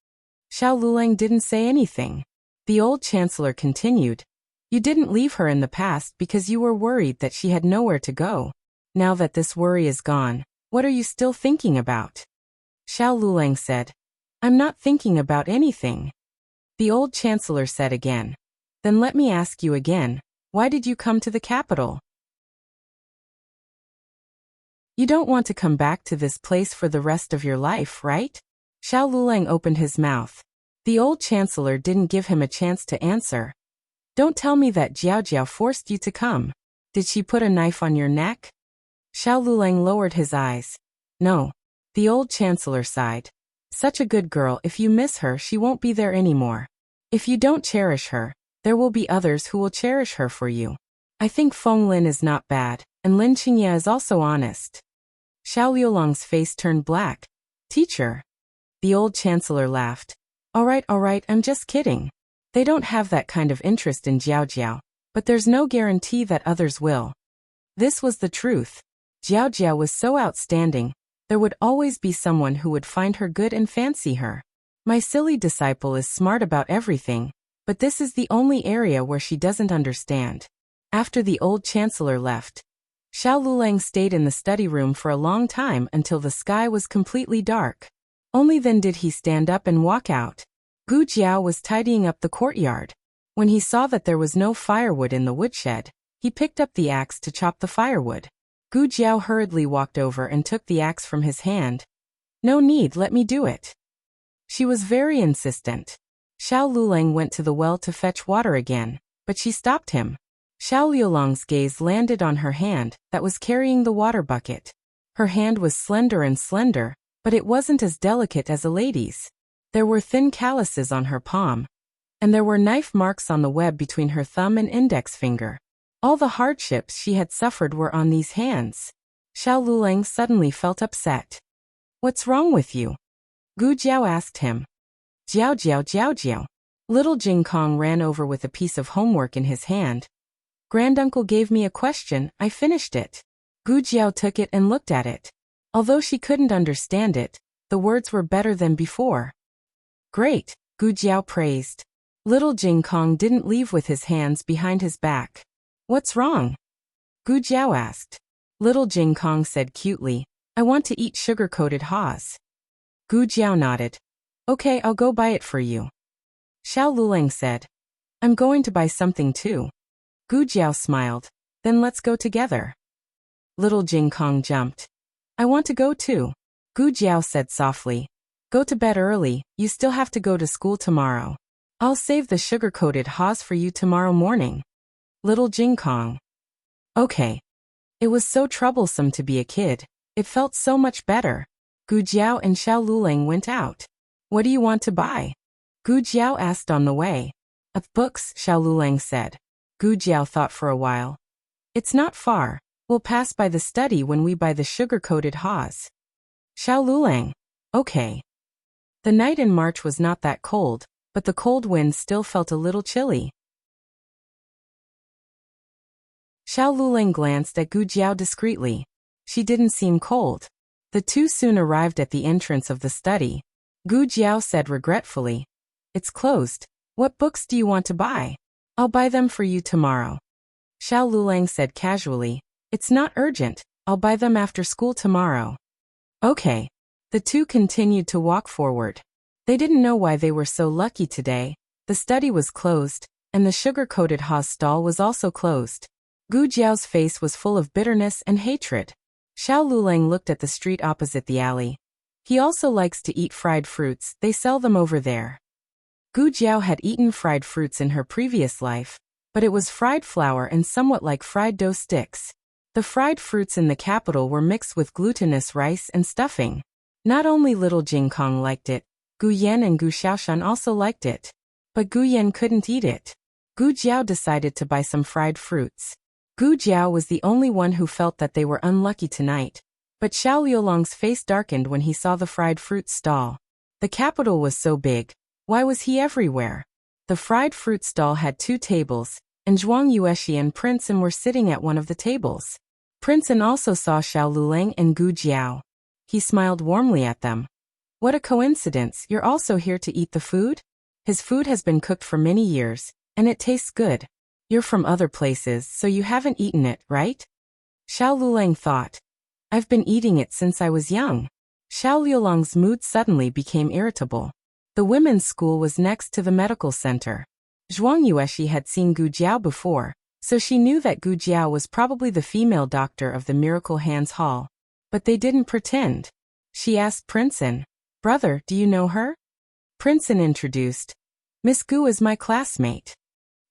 Xiao Lulang didn't say anything. The old chancellor continued, "You didn't leave her in the past because you were worried that she had nowhere to go. Now that this worry is gone, what are you still thinking about?" Xiao Lulang said, "I'm not thinking about anything." The old chancellor said again, "Then let me ask you again, why did you come to the capital? You don't want to come back to this place for the rest of your life, right?" Xiao Lulang opened his mouth. The old chancellor didn't give him a chance to answer. "Don't tell me that Jiao Jiao forced you to come. Did she put a knife on your neck?" Xiao Lulang lowered his eyes. "No." The old chancellor sighed. "Such a good girl, if you miss her, she won't be there anymore. If you don't cherish her, there will be others who will cherish her for you. I think Feng Lin is not bad, and Lin Qingye is also honest." Xiao Liulang's face turned black. "Teacher." The old chancellor laughed. All right, I'm just kidding. They don't have that kind of interest in Jiao Jiao, but there's no guarantee that others will." This was the truth. Jiao Jiao was so outstanding, there would always be someone who would find her good and fancy her. My silly disciple is smart about everything, but this is the only area where she doesn't understand. After the old chancellor left, Xiao Lulang stayed in the study room for a long time until the sky was completely dark. Only then did he stand up and walk out. Gu Jiao was tidying up the courtyard. When he saw that there was no firewood in the woodshed, he picked up the axe to chop the firewood. Gu Jiao hurriedly walked over and took the axe from his hand. "No need, let me do it." She was very insistent. Xiao Lulang went to the well to fetch water again, but she stopped him. Xiao Liulang's gaze landed on her hand that was carrying the water bucket. Her hand was slender, but it wasn't as delicate as a lady's. There were thin calluses on her palm, and there were knife marks on the web between her thumb and index finger. All the hardships she had suffered were on these hands. Xiao Lulang suddenly felt upset. "What's wrong with you?" Gu Jiao asked him. "Jiao Jiao Jiao Jiao." Little Jing Kong ran over with a piece of homework in his hand. "Granduncle gave me a question, I finished it." Gu Jiao took it and looked at it. Although she couldn't understand it, the words were better than before. "Great," Gu Jiao praised. Little Jing Kong didn't leave with his hands behind his back. "What's wrong?" Gu Jiao asked. Little Jing Kong said cutely, "I want to eat sugar-coated haws." Gu Jiao nodded. "Okay, I'll go buy it for you." Xiao Lulang said, "I'm going to buy something too." Gu Jiao smiled. "Then let's go together." Little Jing Kong jumped. "I want to go too." Gu Jiao said softly, "Go to bed early, you still have to go to school tomorrow. I'll save the sugar-coated haws for you tomorrow morning." Little Jing Kong. "Okay." It was so troublesome to be a kid. It felt so much better. Gu Jiao and Xiao Lulang went out. "What do you want to buy?" Gu Jiao asked on the way. "Of books," Xiao Lulang said. Gu Jiao thought for a while. "It's not far. We'll pass by the study when we buy the sugar-coated haws." Xiao Lulang. "Okay." The night in March was not that cold, but the cold wind still felt a little chilly. Xiao Lulang glanced at Gu Jiao discreetly. She didn't seem cold. The two soon arrived at the entrance of the study. Gu Jiao said regretfully, "It's closed. What books do you want to buy? I'll buy them for you tomorrow." Xiao Lulang said casually, "It's not urgent. I'll buy them after school tomorrow." "Okay." The two continued to walk forward. They didn't know why they were so lucky today. The study was closed, and the sugar-coated haws stall was also closed. Gu Jiao's face was full of bitterness and hatred. Xiao Lulang looked at the street opposite the alley. He also likes to eat fried fruits, they sell them over there. Gu Jiao had eaten fried fruits in her previous life, but it was fried flour and somewhat like fried dough sticks. The fried fruits in the capital were mixed with glutinous rice and stuffing. Not only Little Jing Kong liked it, Gu Yan and Gu Xiaoshan also liked it. But Gu Yan couldn't eat it. Gu Jiao decided to buy some fried fruits. Gu Jiao was the only one who felt that they were unlucky tonight, but Xiao Liulang's face darkened when he saw the fried fruit stall. The capital was so big, why was he everywhere? The fried fruit stall had 2 tables, and Zhuang Yueshi and Prince An were sitting at one of the tables. Prince An also saw Xiao Lulang and Gu Jiao. He smiled warmly at them. "What a coincidence, you're also here to eat the food? His food has been cooked for many years, and it tastes good. You're from other places, so you haven't eaten it, right?" Xiao Lulang thought. "I've been eating it since I was young." Xiao Liulang's mood suddenly became irritable. The women's school was next to the medical center. Zhuang Yueshi had seen Gu Jiao before, so she knew that Gu Jiao was probably the female doctor of the Miracle Hands Hall. But they didn't pretend. She asked Prince An, "Brother, do you know her?" Prince An introduced. "Miss Gu is my classmate."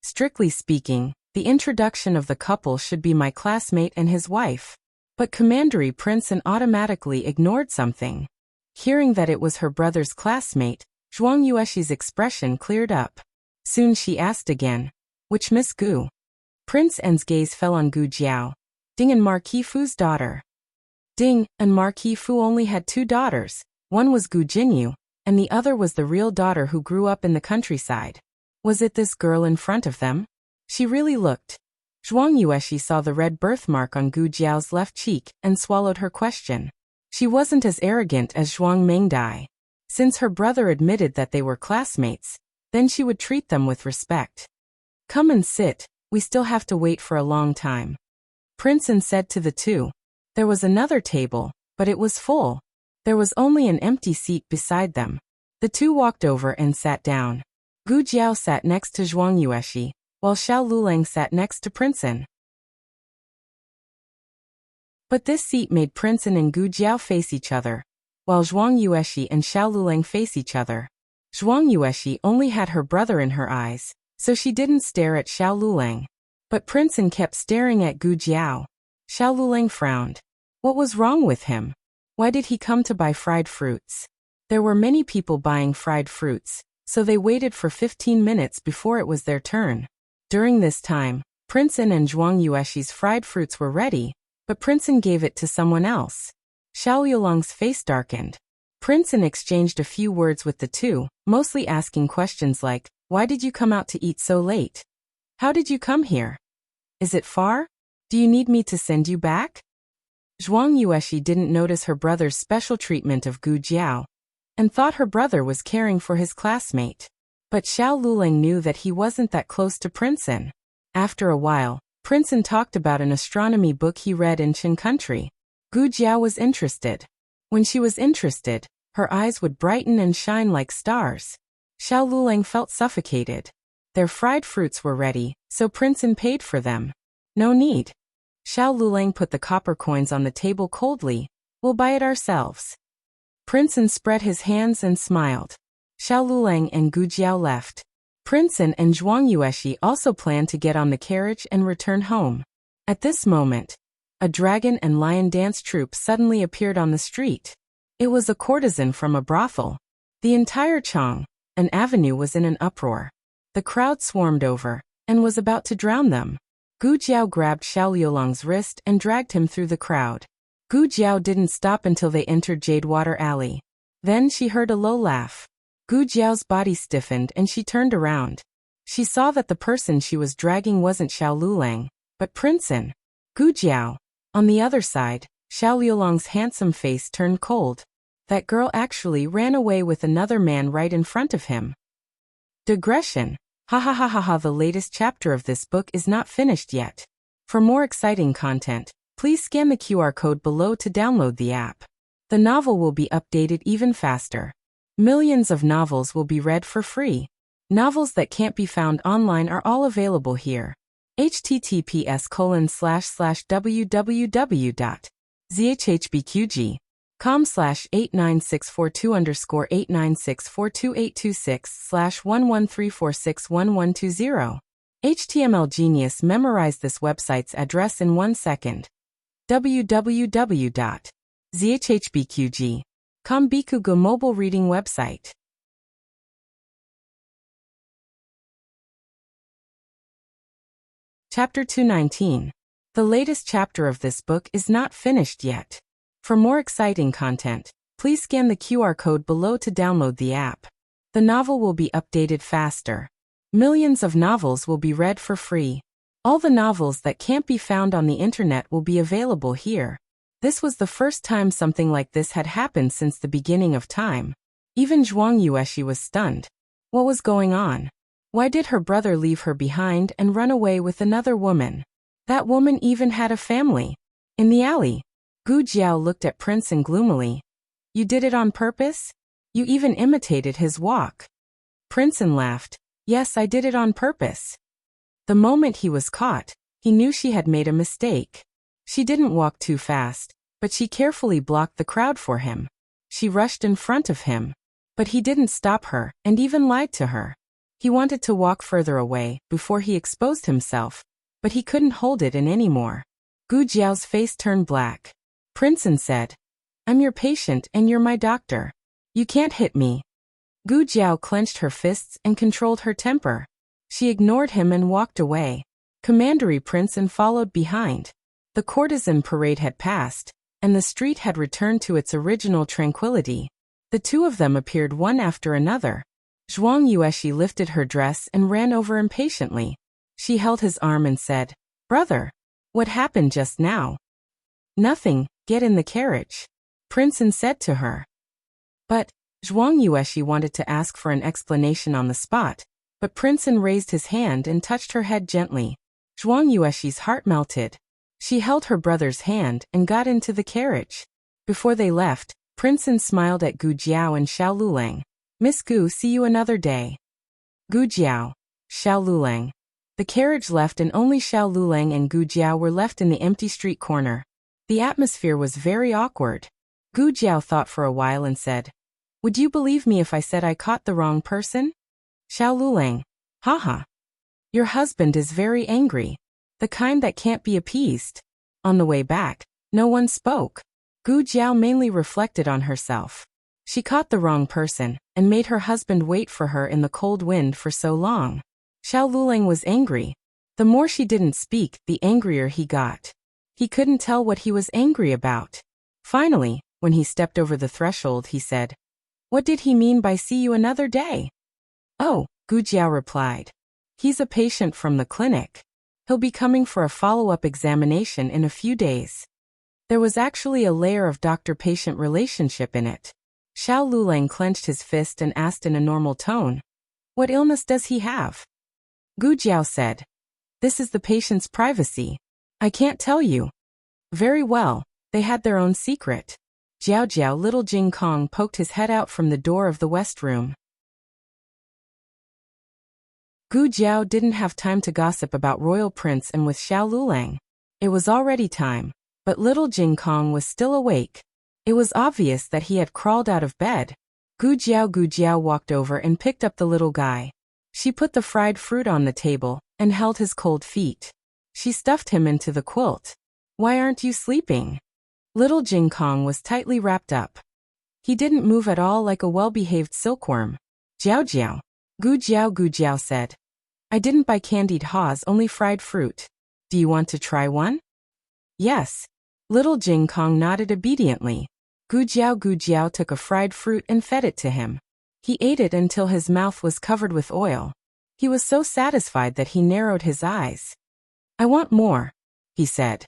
Strictly speaking, the introduction of the couple should be my classmate and his wife. But Commandery Prince An automatically ignored something. Hearing that it was her brother's classmate, Zhuang Yueshi's expression cleared up. Soon she asked again, "Which Miss Gu?" Prince An's gaze fell on Gu Jiao. Ding and Marquis Fu's daughter. Ding and Marquis Fu only had 2 daughters. One was Gu Jinyu, and the other was the real daughter who grew up in the countryside. Was it this girl in front of them? She really looked. Zhuang Yueshi saw the red birthmark on Gu Jiao's left cheek and swallowed her question. She wasn't as arrogant as Zhuang Mengdai. Since her brother admitted that they were classmates, then she would treat them with respect. "Come and sit, we still have to wait for a long time." Prince An said to the two. There was another table, but it was full. There was only an empty seat beside them. The two walked over and sat down. Gu Jiao sat next to Zhuang Yueshi, while Xiao Lulang sat next to Prince An. But this seat made Prince An and Gu Jiao face each other. while Zhuang Yueshi and Xiao Lulang face each other. Zhuang Yueshi only had her brother in her eyes, so she didn't stare at Xiao Lulang. But Princeton kept staring at Gu Jiao. Xiao Lulang frowned. What was wrong with him? Why did he come to buy fried fruits? There were many people buying fried fruits, so they waited for 15 minutes before it was their turn. During this time, Princeton and Zhuang Yueshi's fried fruits were ready, but Princeton gave it to someone else. Xiao Yulong's face darkened. Princeton exchanged a few words with the two, mostly asking questions like, why did you come out to eat so late? How did you come here? Is it far? Do you need me to send you back? Zhuang Yueshi didn't notice her brother's special treatment of Gu Jiao, and thought her brother was caring for his classmate. But Xiao Lulang knew that he wasn't that close to Princeton. After a while, Princeton talked about an astronomy book he read in Qin country. Gu Jiao was interested. When she was interested, her eyes would brighten and shine like stars. Xiao Lulang felt suffocated. Their fried fruits were ready, so Princeton paid for them. No need. Xiao Lulang put the copper coins on the table coldly. We'll buy it ourselves. Princeton spread his hands and smiled. Xiao Lulang and Gu Jiao left. Princeton and Zhuang Yueshi also planned to get on the carriage and return home. At this moment, a dragon and lion dance troupe suddenly appeared on the street. It was a courtesan from a brothel. The entire Chang, an avenue, was in an uproar. The crowd swarmed over, and was about to drown them. Gu Jiao grabbed Xiao Liulong's wrist and dragged him through the crowd. Gu Jiao didn't stop until they entered Jadewater Alley. Then she heard a low laugh. Gu Jiao's body stiffened and she turned around. She saw that the person she was dragging wasn't Xiao Lulang, but Princeton. Gu Jiao. On the other side, Xiao Liulong's handsome face turned cold. That girl actually ran away with another man right in front of him. Digression. Ha ha ha ha ha. The latest chapter of this book is not finished yet. For more exciting content, please scan the QR code below to download the app. The novel will be updated even faster. Millions of novels will be read for free. Novels that can't be found online are all available here. https://www.zhbqg.com/89642_896428226/113461120. HTML Genius memorized this website's address in 1 second. www.zhbqg.com Bikugo mobile reading website. Chapter 219. The latest chapter of this book is not finished yet. For more exciting content, please scan the QR code below to download the app. The novel will be updated faster. Millions of novels will be read for free. All the novels that can't be found on the internet will be available here. This was the first time something like this had happened since the beginning of time. Even Zhuang Yueshi was stunned. What was going on? Why did her brother leave her behind and run away with another woman? That woman even had a family. In the alley, Gu Jiao looked at Princeton gloomily. You did it on purpose? You even imitated his walk. Princeton laughed. Yes, I did it on purpose. The moment he was caught, he knew she had made a mistake. She didn't walk too fast, but she carefully blocked the crowd for him. She rushed in front of him. But he didn't stop her, and even lied to her. He wanted to walk further away before he exposed himself, but he couldn't hold it in anymore. Gu Jiao's face turned black. Princeton said, I'm your patient and you're my doctor. You can't hit me. Gu Jiao clenched her fists and controlled her temper. She ignored him and walked away. Commandery Princeton followed behind. The courtesan parade had passed, and the street had returned to its original tranquility. The two of them appeared one after another. Zhuang Yueshi lifted her dress and ran over impatiently. She held his arm and said, Brother, what happened just now? Nothing, get in the carriage. Princeton said to her. But, Zhuang Yueshi wanted to ask for an explanation on the spot, but Princeton raised his hand and touched her head gently. Zhuang Yueshi's heart melted. She held her brother's hand and got into the carriage. Before they left, Princeton smiled at Gu Jiao and Xiao Lulang. Miss Gu, see you another day. Gu Jiao, Xiao Lulang. The carriage left and only Xiao Lulang and Gu Jiao were left in the empty street corner. The atmosphere was very awkward. Gu Jiao thought for a while and said, "Would you believe me if I said I caught the wrong person?" Xiao Lulang. Haha. Your husband is very angry. The kind that can't be appeased. On the way back, no one spoke. Gu Jiao mainly reflected on herself. She caught the wrong person, and made her husband wait for her in the cold wind for so long. Xiao Lulang was angry. The more she didn't speak, the angrier he got. He couldn't tell what he was angry about. Finally, when he stepped over the threshold, he said, "What did he mean by see you another day?" "Oh," Gu Jiao replied. "He's a patient from the clinic. He'll be coming for a follow-up examination in a few days." There was actually a layer of doctor-patient relationship in it. Xiao Lulang clenched his fist and asked in a normal tone, "What illness does he have?" Gu Jiao said, "This is the patient's privacy. I can't tell you." Very well, they had their own secret. Jiao Jiao. Little Jing Kong poked his head out from the door of the west room. Gu Jiao didn't have time to gossip about Royal Prince and with Xiao Lulang. It was already time, but little Jing Kong was still awake. It was obvious that he had crawled out of bed. Gu Jiao walked over and picked up the little guy. She put the fried fruit on the table and held his cold feet. She stuffed him into the quilt. "Why aren't you sleeping?" Little Jing Kong was tightly wrapped up. He didn't move at all, like a well-behaved silkworm. "Jiao Jiao." Gu Jiao said, "I didn't buy candied haws, only fried fruit. Do you want to try one?" "Yes." Little Jing Kong nodded obediently. Gu Jiao took a fried fruit and fed it to him. He ate it until his mouth was covered with oil. He was so satisfied that he narrowed his eyes. "I want more," he said.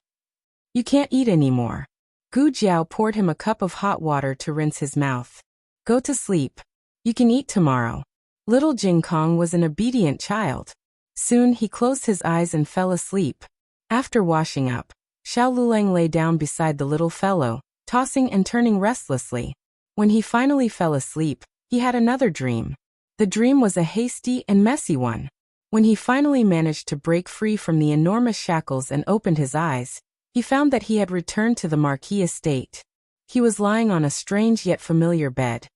"You can't eat anymore." Gu Jiao poured him a cup of hot water to rinse his mouth. "Go to sleep. You can eat tomorrow." Little Jing Kong was an obedient child. Soon he closed his eyes and fell asleep. After washing up, Xiao Lulang lay down beside the little fellow, tossing and turning restlessly. When he finally fell asleep, he had another dream. The dream was a hasty and messy one. When he finally managed to break free from the enormous shackles and opened his eyes, he found that he had returned to the Marquis estate. He was lying on a strange yet familiar bed.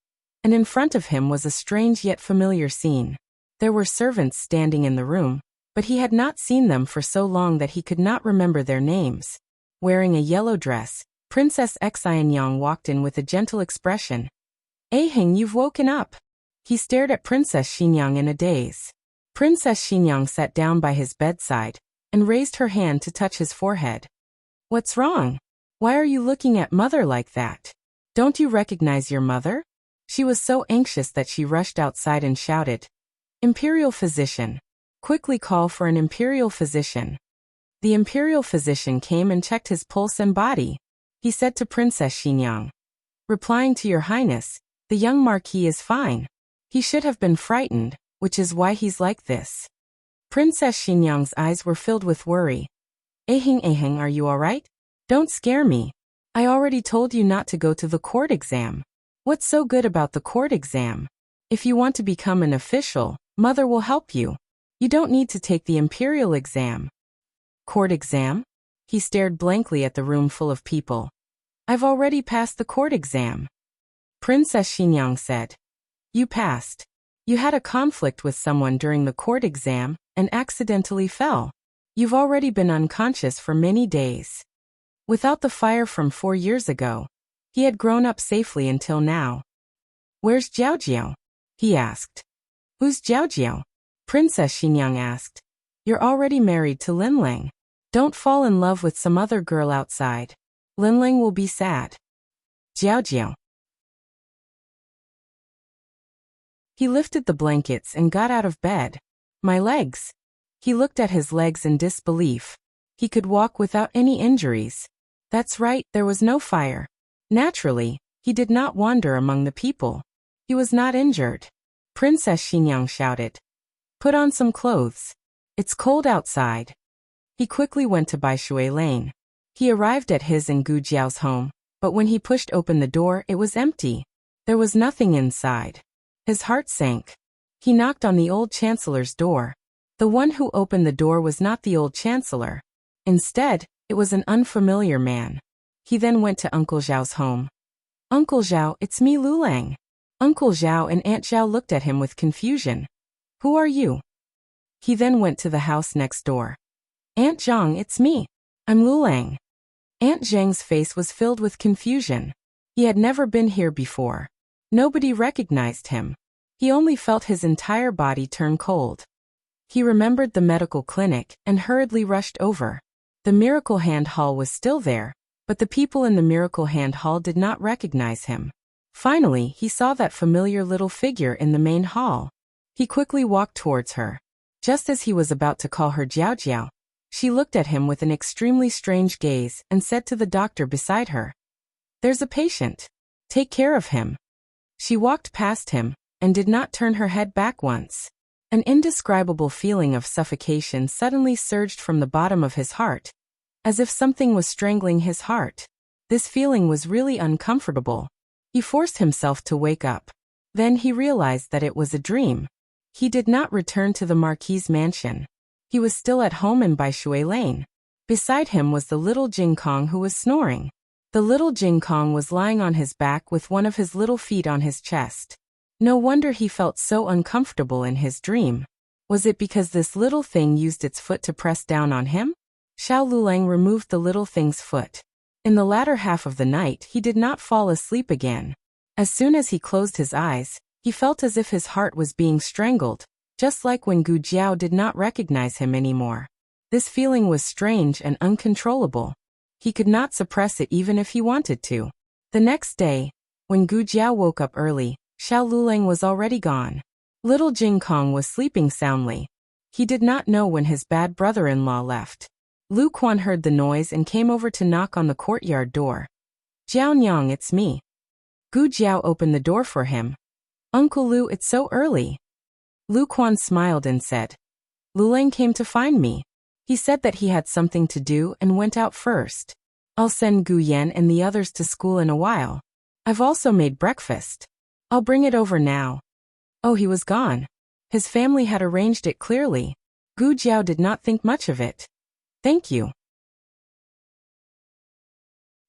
And in front of him was a strange yet familiar scene. There were servants standing in the room, but he had not seen them for so long that he could not remember their names. Wearing a yellow dress, Princess Xianyang walked in with a gentle expression. "Ahing, you've woken up." He stared at Princess Xinyang in a daze. Princess Xinyang sat down by his bedside and raised her hand to touch his forehead. "What's wrong? Why are you looking at mother like that? Don't you recognize your mother?" She was so anxious that she rushed outside and shouted, "Imperial physician! Quickly call for an imperial physician." The imperial physician came and checked his pulse and body. He said to Princess Xinyang, "Replying to your highness, the young marquis is fine. He should have been frightened, which is why he's like this." Princess Xinyang's eyes were filled with worry. Ahing, are you all right? Don't scare me. I already told you not to go to the court exam. What's so good about the court exam? If you want to become an official, mother will help you. You don't need to take the imperial exam." "Court exam?" He stared blankly at the room full of people. "I've already passed the court exam." Princess Xinyang said, "You passed. You had a conflict with someone during the court exam and accidentally fell. You've already been unconscious for many days. Without the fire from 4 years ago, he had grown up safely until now." "Where's Jiao Jiao?" he asked. "Who's Jiao Jiao?" Princess Xinyang asked. "You're already married to Linling. Don't fall in love with some other girl outside. Linling will be sad." "Jiao Jiao." He lifted the blankets and got out of bed. "My legs." He looked at his legs in disbelief. He could walk without any injuries. That's right, there was no fire. Naturally, he did not wander among the people. He was not injured. Princess Xinyang shouted, "Put on some clothes. It's cold outside." He quickly went to Baishui Lane. He arrived at his and Gu Jiao's home, but when he pushed open the door, it was empty. There was nothing inside. His heart sank. He knocked on the old chancellor's door. The one who opened the door was not the old chancellor. Instead, it was an unfamiliar man. He then went to Uncle Zhao's home. Uncle Zhao, it's me Lulang. Uncle Zhao and Aunt Zhao looked at him with confusion. Who are you? He then went to the house next door. Aunt Zhang, it's me. I'm Lulang. Aunt Zhang's face was filled with confusion. He had never been here before. Nobody recognized him. He only felt his entire body turn cold. He remembered the medical clinic and hurriedly rushed over. The Miracle Hand Hall was still there, but the people in the Miracle Hand Hall did not recognize him. Finally, he saw that familiar little figure in the main hall. He quickly walked towards her. Just as he was about to call her Jiao Jiao, she looked at him with an extremely strange gaze and said to the doctor beside her, "There's a patient. Take care of him." She walked past him and did not turn her head back once. An indescribable feeling of suffocation suddenly surged from the bottom of his heart, as if something was strangling his heart. This feeling was really uncomfortable. He forced himself to wake up. Then he realized that it was a dream. He did not return to the Marquis's mansion. He was still at home in Baishui Lane. Beside him was the little Jing Kong who was snoring. The little Jing Kong was lying on his back with one of his little feet on his chest. No wonder he felt so uncomfortable in his dream. Was it because this little thing used its foot to press down on him? Xiao Lulang removed the little thing's foot. In the latter half of the night, he did not fall asleep again. As soon as he closed his eyes, he felt as if his heart was being strangled, just like when Gu Jiao did not recognize him anymore. This feeling was strange and uncontrollable. He could not suppress it even if he wanted to. The next day, when Gu Jiao woke up early, Xiao Lulang was already gone. Little Jing Kong was sleeping soundly. He did not know when his bad brother-in-law left. Lu Quan heard the noise and came over to knock on the courtyard door. "Jiao Nyang, it's me." Gu Jiao opened the door for him. "Uncle Lu, it's so early." Lu Quan smiled and said, "Lulang came to find me. He said that he had something to do and went out first. I'll send Gu Yan and the others to school in a while. I've also made breakfast. I'll bring it over now." Oh, he was gone. His family had arranged it clearly. Gu Jiao did not think much of it. "Thank you."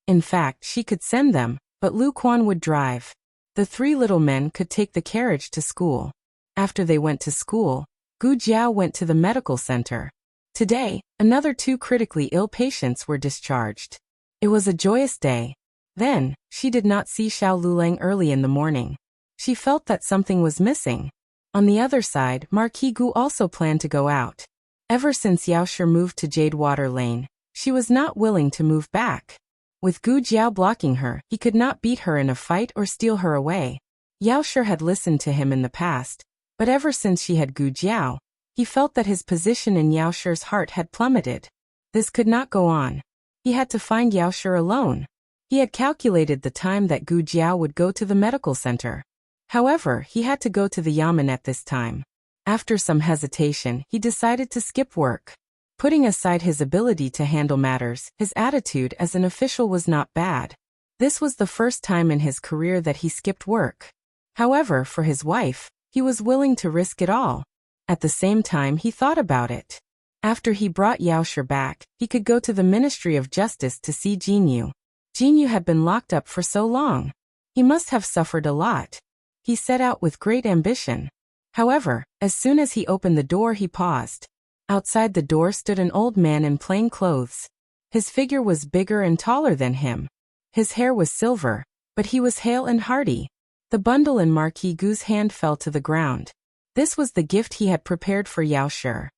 In fact, she could send them, but Lu Quan would drive. The three little men could take the carriage to school. After they went to school, Gu Jiao went to the medical center. Today, another 2 critically ill patients were discharged. It was a joyous day. Then, she did not see Xiao Lulang early in the morning. She felt that something was missing. On the other side, Marquis Gu also planned to go out. Ever since Yaoshi moved to Jadewater Lane, she was not willing to move back. With Gu Jiao blocking her, he could not beat her in a fight or steal her away. Yaoshi had listened to him in the past, but ever since she had Gu Jiao, he felt that his position in Yaoshi's heart had plummeted. This could not go on. He had to find Yaoshi alone. He had calculated the time that Gu Jiao would go to the medical center. However, he had to go to the yamen at this time. After some hesitation, he decided to skip work. Putting aside his ability to handle matters, his attitude as an official was not bad. This was the first time in his career that he skipped work. However, for his wife, he was willing to risk it all. At the same time, he thought about it. After he brought Yaoshi back, he could go to the Ministry of Justice to see Jinyu. Jinyu had been locked up for so long. He must have suffered a lot. He set out with great ambition. However, as soon as he opened the door, he paused. Outside the door stood an old man in plain clothes. His figure was bigger and taller than him. His hair was silver, but he was hale and hearty. The bundle in Marquis Gu's hand fell to the ground. This was the gift he had prepared for Yaoshi.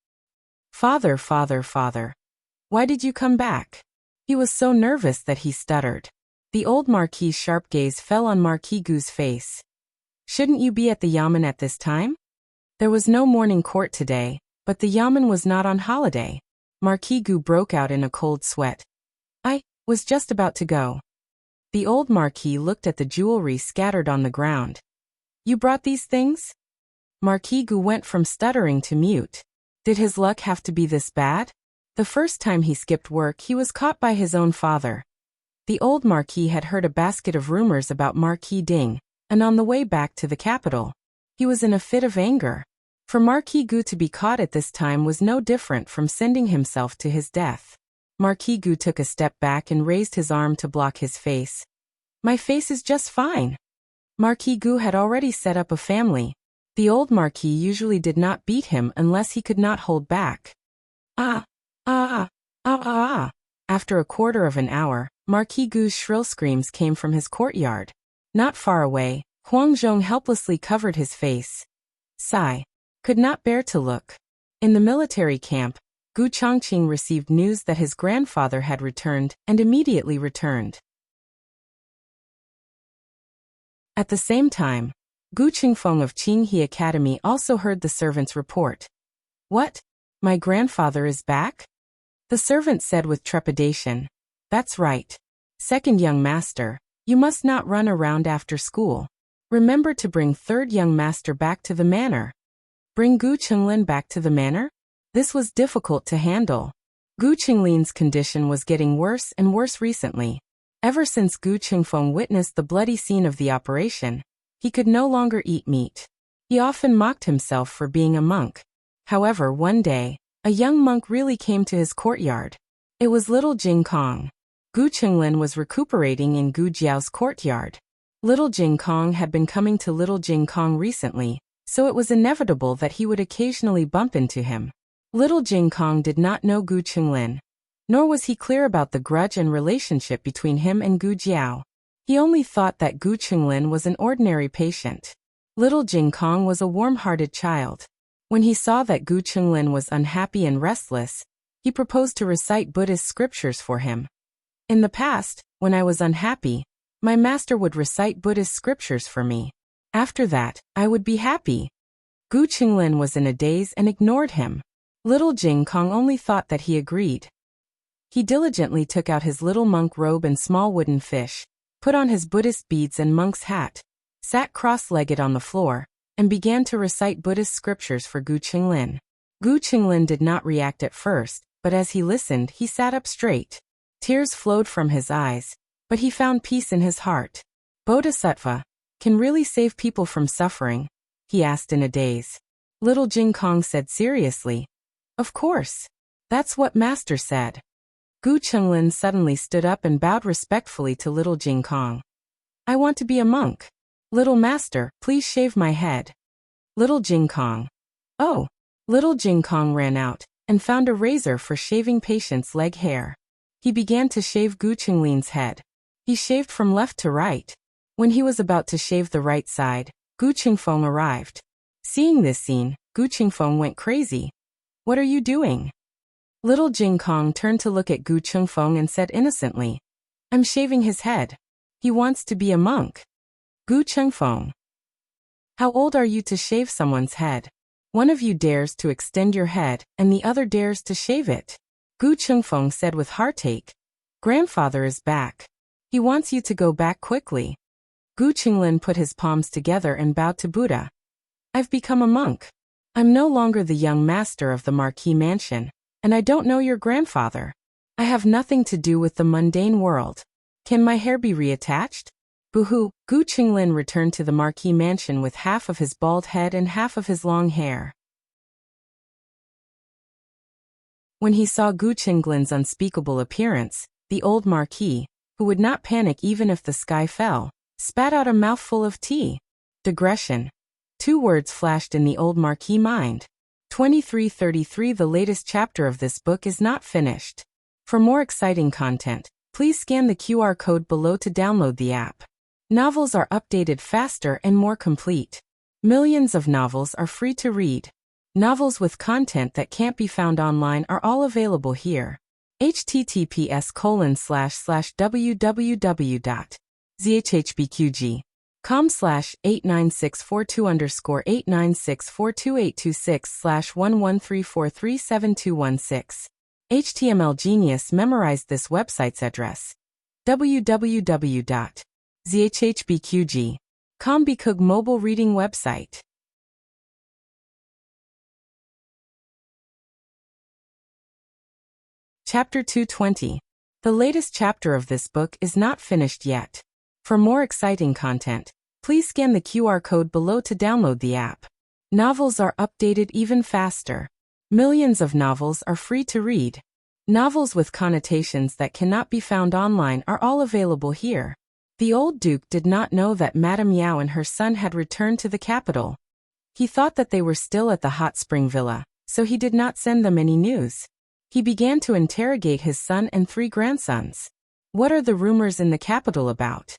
"Father, father, father. Why did you come back?" He was so nervous that he stuttered. The old Marquis's sharp gaze fell on Marquis Gu's face. "Shouldn't you be at the yamen at this time?" There was no morning court today, but the yamen was not on holiday. Marquis Gu broke out in a cold sweat. "I was just about to go." The old Marquis looked at the jewelry scattered on the ground. "You brought these things?" Marquis Gu went from stuttering to mute. Did his luck have to be this bad? The first time he skipped work, he was caught by his own father. The old Marquis had heard a basket of rumors about Marquis Ding, and on the way back to the capital, he was in a fit of anger. For Marquis Gu to be caught at this time was no different from sending himself to his death. Marquis Gu took a step back and raised his arm to block his face. My face is just fine. Marquis Gu had already set up a family. The old Marquis usually did not beat him unless he could not hold back. Ah, ah, ah, ah, ah. After a quarter of an hour, Marquis Gu's shrill screams came from his courtyard. Not far away, Huang Zhong helplessly covered his face. Sigh. Could not bear to look. In the military camp, Gu Chongqing received news that his grandfather had returned and immediately returned. At the same time, Gu Qingfeng of Qinghe Academy also heard the servant's report. What? My grandfather is back? The servant said with trepidation. That's right. Second young master, you must not run around after school. Remember to bring third young master back to the manor. Bring Gu Qinglin back to the manor? This was difficult to handle. Gu Qinglin's condition was getting worse and worse recently. Ever since Gu Qingfeng witnessed the bloody scene of the operation, he could no longer eat meat. He often mocked himself for being a monk. However, one day, a young monk really came to his courtyard. It was little Jing Kong. Gu Qinglin was recuperating in Gu Jiao's courtyard. Little Jing Kong had been coming to little Jing Kong recently, so it was inevitable that he would occasionally bump into him. Little Jing Kong did not know Gu Qinglin, nor was he clear about the grudge and relationship between him and Gu Jiao. He only thought that Gu Qinglin was an ordinary patient. Little Jing Kong was a warm-hearted child. When he saw that Gu Qinglin was unhappy and restless, he proposed to recite Buddhist scriptures for him. In the past, when I was unhappy, my master would recite Buddhist scriptures for me. After that, I would be happy. Gu Qinglin was in a daze and ignored him. Little Jing Kong only thought that he agreed. He diligently took out his little monk robe and small wooden fish, put on his Buddhist beads and monk's hat, sat cross-legged on the floor, and began to recite Buddhist scriptures for Gu Qinglin. Gu Qinglin did not react at first, but as he listened, he sat up straight. Tears flowed from his eyes, but he found peace in his heart. Bodhisattva can really save people from suffering? He asked in a daze. Little Jing Kong said seriously. Of course. That's what Master said. Gu Qinglin suddenly stood up and bowed respectfully to little Jing Kong. I want to be a monk. Little Master, please shave my head. Little Jing Kong. Oh. Little Jing Kong ran out and found a razor for shaving patient's leg hair. He began to shave Gu Qinglin's head. He shaved from left to right. When he was about to shave the right side, Gu Qingfeng arrived. Seeing this scene, Gu Qingfeng went crazy. What are you doing? Little Jing Kong turned to look at Gu Qingfeng and said innocently. I'm shaving his head. He wants to be a monk. Gu Qingfeng. How old are you to shave someone's head? One of you dares to extend your head, and the other dares to shave it. Gu Qingfeng said with heartache. Grandfather is back. He wants you to go back quickly. Gu Qinglin put his palms together and bowed to Buddha. I've become a monk. I'm no longer the young master of the Marquis Mansion, and I don't know your grandfather. I have nothing to do with the mundane world. Can my hair be reattached? Boo-hoo. Gu Qinglin returned to the Marquis Mansion with half of his bald head and half of his long hair. When he saw Gu Qinglin's unspeakable appearance, the old Marquis, who would not panic even if the sky fell, spat out a mouthful of tea. Digression. 2 words flashed in the old Marquis' mind. 2333. The latest chapter of this book is not finished. For more exciting content, please scan the QR code below to download the app. Novels are updated faster and more complete. Millions of novels are free to read. Novels with content that can't be found online are all available here. https://www.zhhbqg.com/89642_8964226/113437216. HTML Genius memorized this website's address. www.zhhbqg.com Bikug mobile reading website. Chapter 220. The latest chapter of this book is not finished yet. For more exciting content, please scan the QR code below to download the app. Novels are updated even faster. Millions of novels are free to read. Novels with connotations that cannot be found online are all available here. The old duke did not know that Madame Yao and her son had returned to the capital. He thought that they were still at the hot spring villa, so he did not send them any news. He began to interrogate his son and 3 grandsons. What are the rumors in the capital about?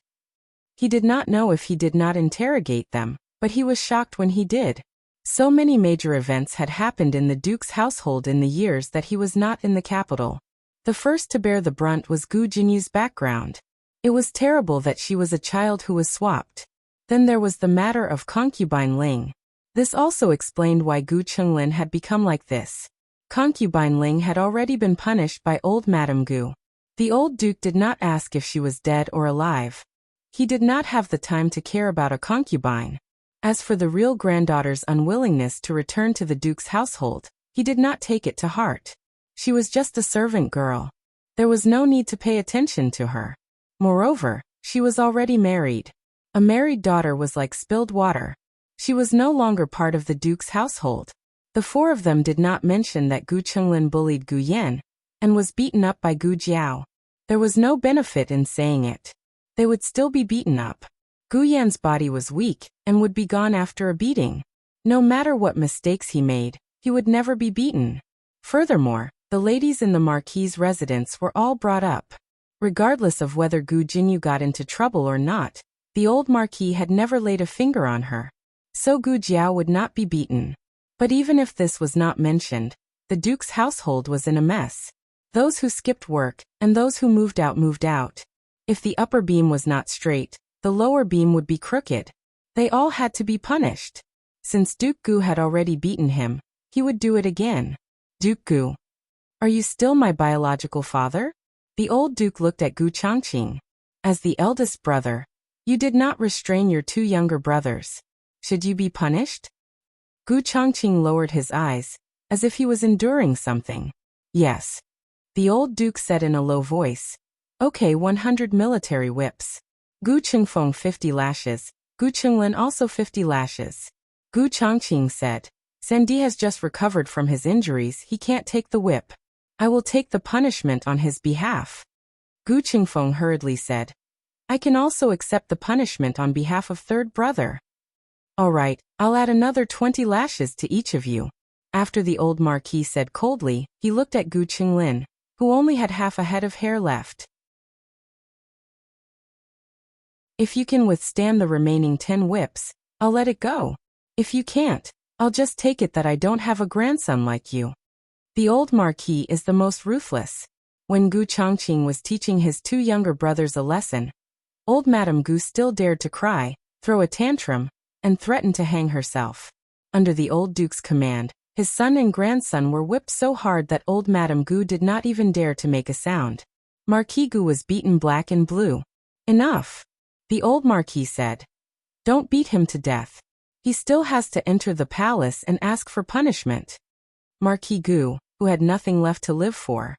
He did not know if he did not interrogate them, but he was shocked when he did. So many major events had happened in the duke's household in the years that he was not in the capital. The first to bear the brunt was Gu Jinyu's background. It was terrible that she was a child who was swapped. Then there was the matter of concubine Ling. This also explained why Gu Chenglin had become like this. Concubine Ling had already been punished by old Madame Gu. The old duke did not ask if she was dead or alive. He did not have the time to care about a concubine. As for the real granddaughter's unwillingness to return to the duke's household, he did not take it to heart. She was just a servant girl. There was no need to pay attention to her. Moreover, she was already married. A married daughter was like spilled water. She was no longer part of the duke's household. The 4 of them did not mention that Gu Chenglin bullied Gu Yan and was beaten up by Gu Jiao. There was no benefit in saying it. They would still be beaten up. Gu Yan's body was weak and would be gone after a beating. No matter what mistakes he made, he would never be beaten. Furthermore, the ladies in the Marquis's residence were all brought up. Regardless of whether Gu Jinyu got into trouble or not, the old Marquis had never laid a finger on her. So Gu Jiao would not be beaten. But even if this was not mentioned, the duke's household was in a mess. Those who skipped work and those who moved out moved out. If the upper beam was not straight, the lower beam would be crooked. They all had to be punished. Since Duke Gu had already beaten him, he would do it again. Duke Gu. Are you still my biological father? The old duke looked at Gu Changqing. As the eldest brother, you did not restrain your 2 younger brothers. Should you be punished? Gu Changqing lowered his eyes, as if he was enduring something. Yes. The old duke said in a low voice. Okay, 100 military whips. Gu Qingfeng 50 lashes, Gu Chenglin also 50 lashes. Gu Changqing said. Sandy has just recovered from his injuries, he can't take the whip. I will take the punishment on his behalf. Gu Qingfeng hurriedly said. I can also accept the punishment on behalf of 3rd brother. All right, I'll add another 20 lashes to each of you. After the old Marquis said coldly, he looked at Gu Chenglin, who only had half a head of hair left. If you can withstand the remaining 10 whips, I'll let it go. If you can't, I'll just take it that I don't have a grandson like you. The old Marquis is the most ruthless. When Gu Changqing was teaching his 2 younger brothers a lesson, old Madame Gu still dared to cry, throw a tantrum, and threaten to hang herself. Under the old duke's command, his son and grandson were whipped so hard that old Madame Gu did not even dare to make a sound. Marquis Gu was beaten black and blue. Enough. The old Marquis said. Don't beat him to death. He still has to enter the palace and ask for punishment. Marquis Gu, who had nothing left to live for.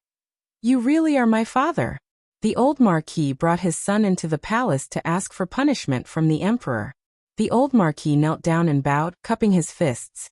You really are my father. The old Marquis brought his son into the palace to ask for punishment from the emperor. The old Marquis knelt down and bowed, cupping his fists.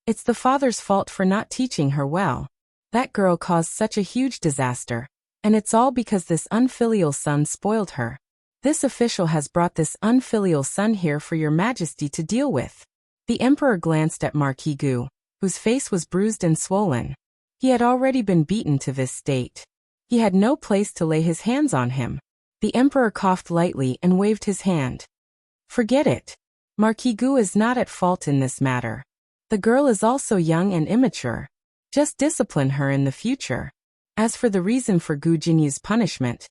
It's the father's fault for not teaching her well. That girl caused such a huge disaster, and it's all because this unfilial son spoiled her. This official has brought this unfilial son here for your majesty to deal with. The emperor glanced at Marquis Gu, whose face was bruised and swollen. He had already been beaten to this state. He had no place to lay his hands on him. The emperor coughed lightly and waved his hand. Forget it. Marquis Gu is not at fault in this matter. The girl is also young and immature. Just discipline her in the future. As for the reason for Gu Jinyu's punishment,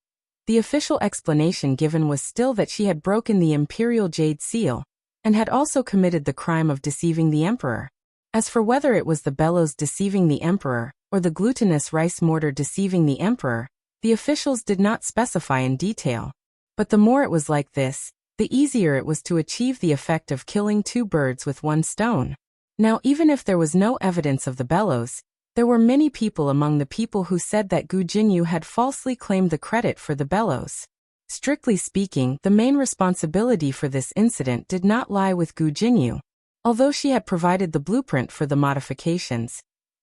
the official explanation given was still that she had broken the imperial jade seal, and had also committed the crime of deceiving the emperor. As for whether it was the bellows deceiving the emperor, or the glutinous rice mortar deceiving the emperor, the officials did not specify in detail. But the more it was like this, the easier it was to achieve the effect of killing 2 birds with 1 stone. Now even if there was no evidence of the bellows, there were many people among the people who said that Gu Jinyu had falsely claimed the credit for the bellows. Strictly speaking, the main responsibility for this incident did not lie with Gu Jinyu. Although she had provided the blueprint for the modifications,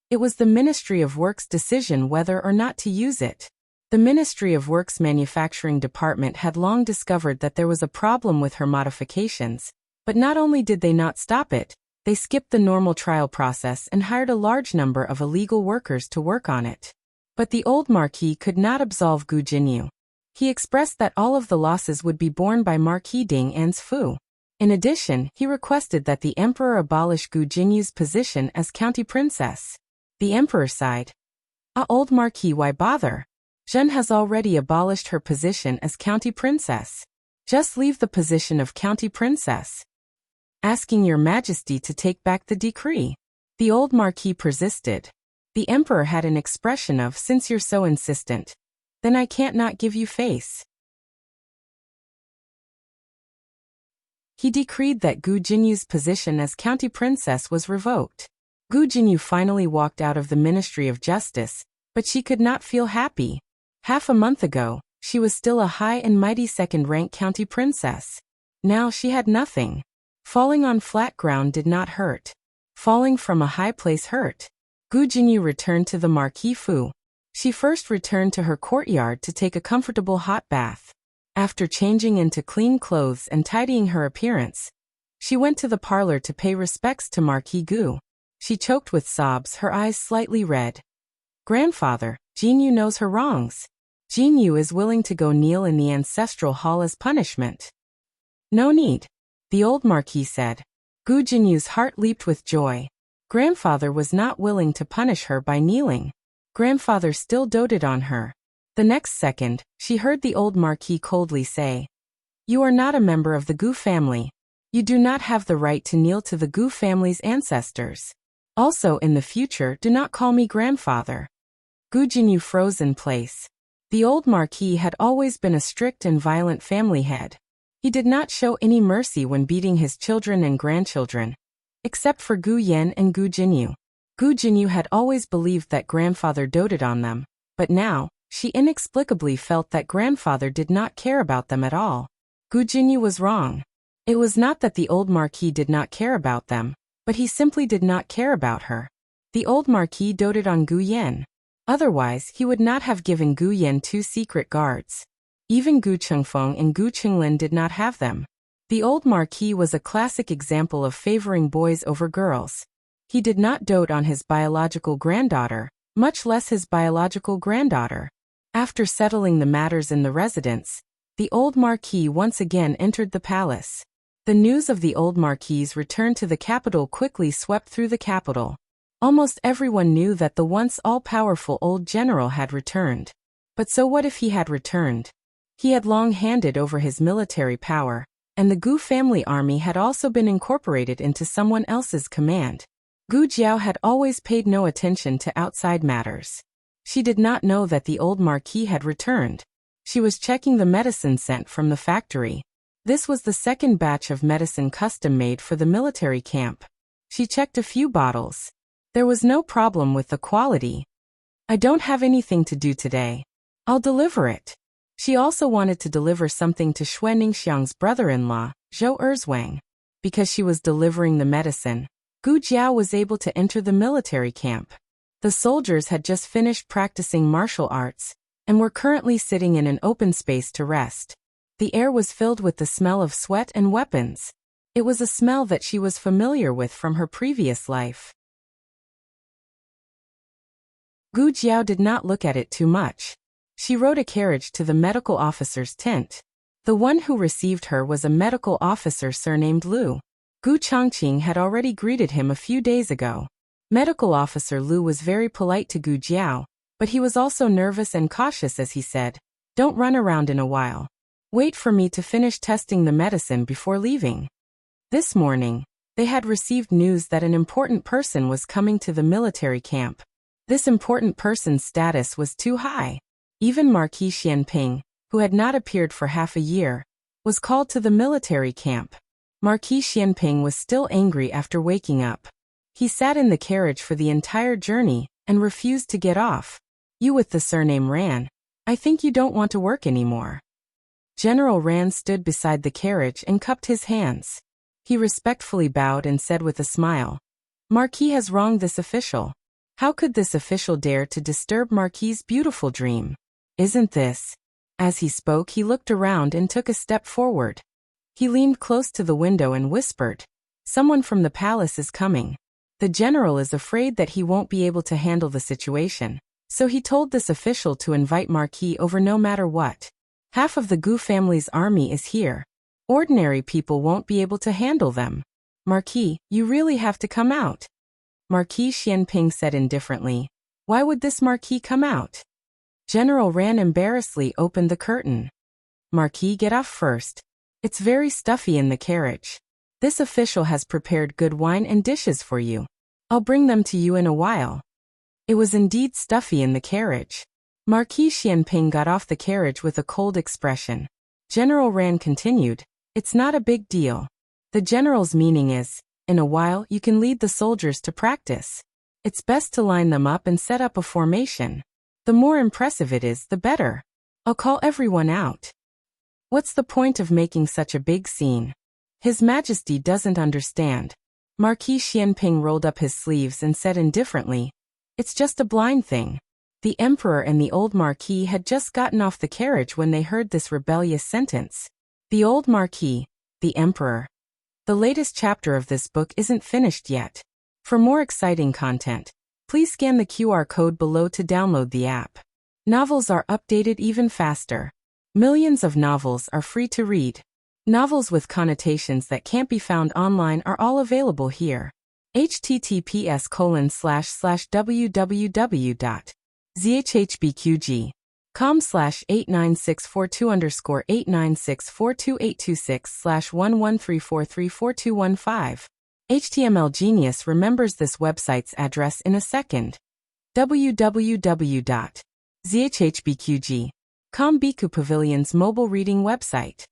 it was the Ministry of Work's decision whether or not to use it. The Ministry of Works Manufacturing Department had long discovered that there was a problem with her modifications, but not only did they not stop it, they skipped the normal trial process and hired a large number of illegal workers to work on it. But the old Marquis could not absolve Gu Jinyu. He expressed that all of the losses would be borne by Marquis Ding An's Fu. In addition, he requested that the emperor abolish Gu Jinyu's position as county princess. The emperor sighed. Old Marquis, why bother? Zhen has already abolished her position as county princess. Just leave the position of county princess. Asking your majesty to take back the decree. The old Marquis persisted. The emperor had an expression of, since you're so insistent, then I can't not give you face. He decreed that Gu Jinyu's position as county princess was revoked. Gu Jinyu finally walked out of the Ministry of Justice, but she could not feel happy. Half a month ago, she was still a high and mighty second-rank county princess. Now she had nothing. Falling on flat ground did not hurt. Falling from a high place hurt. Gu Jinyu returned to the Marquis Fu. She first returned to her courtyard to take a comfortable hot bath. After changing into clean clothes and tidying her appearance, she went to the parlor to pay respects to Marquis Gu. She choked with sobs, her eyes slightly red. Grandfather, Jinyu knows her wrongs. Jinyu is willing to go kneel in the ancestral hall as punishment. No need. The old Marquis said. Gu Jinyu's heart leaped with joy. Grandfather was not willing to punish her by kneeling. Grandfather still doted on her. The next second, she heard the old Marquis coldly say, "You are not a member of the Gu family. You do not have the right to kneel to the Gu family's ancestors. Also in the future, do not call me grandfather." Gu Jinyu froze in place. The old Marquis had always been a strict and violent family head. He did not show any mercy when beating his children and grandchildren, except for Gu Yan and Gu Jinyu. Gu Jinyu had always believed that grandfather doted on them, but now, she inexplicably felt that grandfather did not care about them at all. Gu Jinyu was wrong. It was not that the old Marquis did not care about them, but he simply did not care about her. The old Marquis doted on Gu Yan. Otherwise, he would not have given Gu Yan 2 secret guards. Even Gu Chengfeng and Gu Qinglin did not have them. The old Marquis was a classic example of favoring boys over girls. He did not dote on his biological granddaughter, much less his biological granddaughter. After settling the matters in the residence, the old Marquis once again entered the palace. The news of the old Marquis's return to the capital quickly swept through the capital. Almost everyone knew that the once all-powerful old general had returned. But so what if he had returned? He had long handed over his military power, and the Gu family army had also been incorporated into someone else's command. Gu Jiao had always paid no attention to outside matters. She did not know that the old Marquis had returned. She was checking the medicine sent from the factory. This was the second batch of medicine custom-made for the military camp. She checked a few bottles. There was no problem with the quality. "I don't have anything to do today. I'll deliver it." She also wanted to deliver something to Xue Ningxiang's brother-in-law, Zhou Erzwang. Because she was delivering the medicine, Gu Jiao was able to enter the military camp. The soldiers had just finished practicing martial arts, and were currently sitting in an open space to rest. The air was filled with the smell of sweat and weapons. It was a smell that she was familiar with from her previous life. Gu Jiao did not look at it too much. She rode a carriage to the medical officer's tent. The one who received her was a medical officer surnamed Lu. Gu Chongqing had already greeted him a few days ago. Medical officer Lu was very polite to Gu Jiao, but he was also nervous and cautious as he said, "Don't run around in a while. Wait for me to finish testing the medicine before leaving." This morning, they had received news that an important person was coming to the military camp. This important person's status was too high. Even Marquis Xianping, who had not appeared for half a year, was called to the military camp. Marquis Xianping was still angry after waking up. He sat in the carriage for the entire journey and refused to get off. "You with the surname Ran, I think you don't want to work anymore." General Ran stood beside the carriage and cupped his hands. He respectfully bowed and said with a smile, "Marquis has wronged this official. How could this official dare to disturb Marquis's beautiful dream?" Isn't this? As he spoke, he looked around and took a step forward. He leaned close to the window and whispered, "Someone from the palace is coming. The general is afraid that he won't be able to handle the situation, so he told this official to invite Marquis over no matter what. Half of the Gu family's army is here. Ordinary people won't be able to handle them. Marquis, you really have to come out." Marquis Xianping said indifferently, "Why would this Marquis come out?" General Ran embarrassedly opened the curtain. "Marquis, get off first. It's very stuffy in the carriage. This official has prepared good wine and dishes for you. I'll bring them to you in a while." It was indeed stuffy in the carriage. Marquis Xianping got off the carriage with a cold expression. General Ran continued, "It's not a big deal. The general's meaning is, in a while you can lead the soldiers to practice. It's best to line them up and set up a formation. The more impressive it is, the better. I'll call everyone out. What's the point of making such a big scene? His Majesty doesn't understand." Marquis Xianping rolled up his sleeves and said indifferently, "It's just a blind thing." The emperor and the old marquis had just gotten off the carriage when they heard this rebellious sentence. The old marquis, the emperor. The latest chapter of this book isn't finished yet. For more exciting content, please scan the QR code below to download the app. Novels are updated even faster. Millions of novels are free to read. Novels with connotations that can't be found online are all available here. https://www.zhbqg.com/89642_896428226/113434215. HTML Genius remembers this website's address in a second. www.zhbqg.com Biku Pavilion's mobile reading website.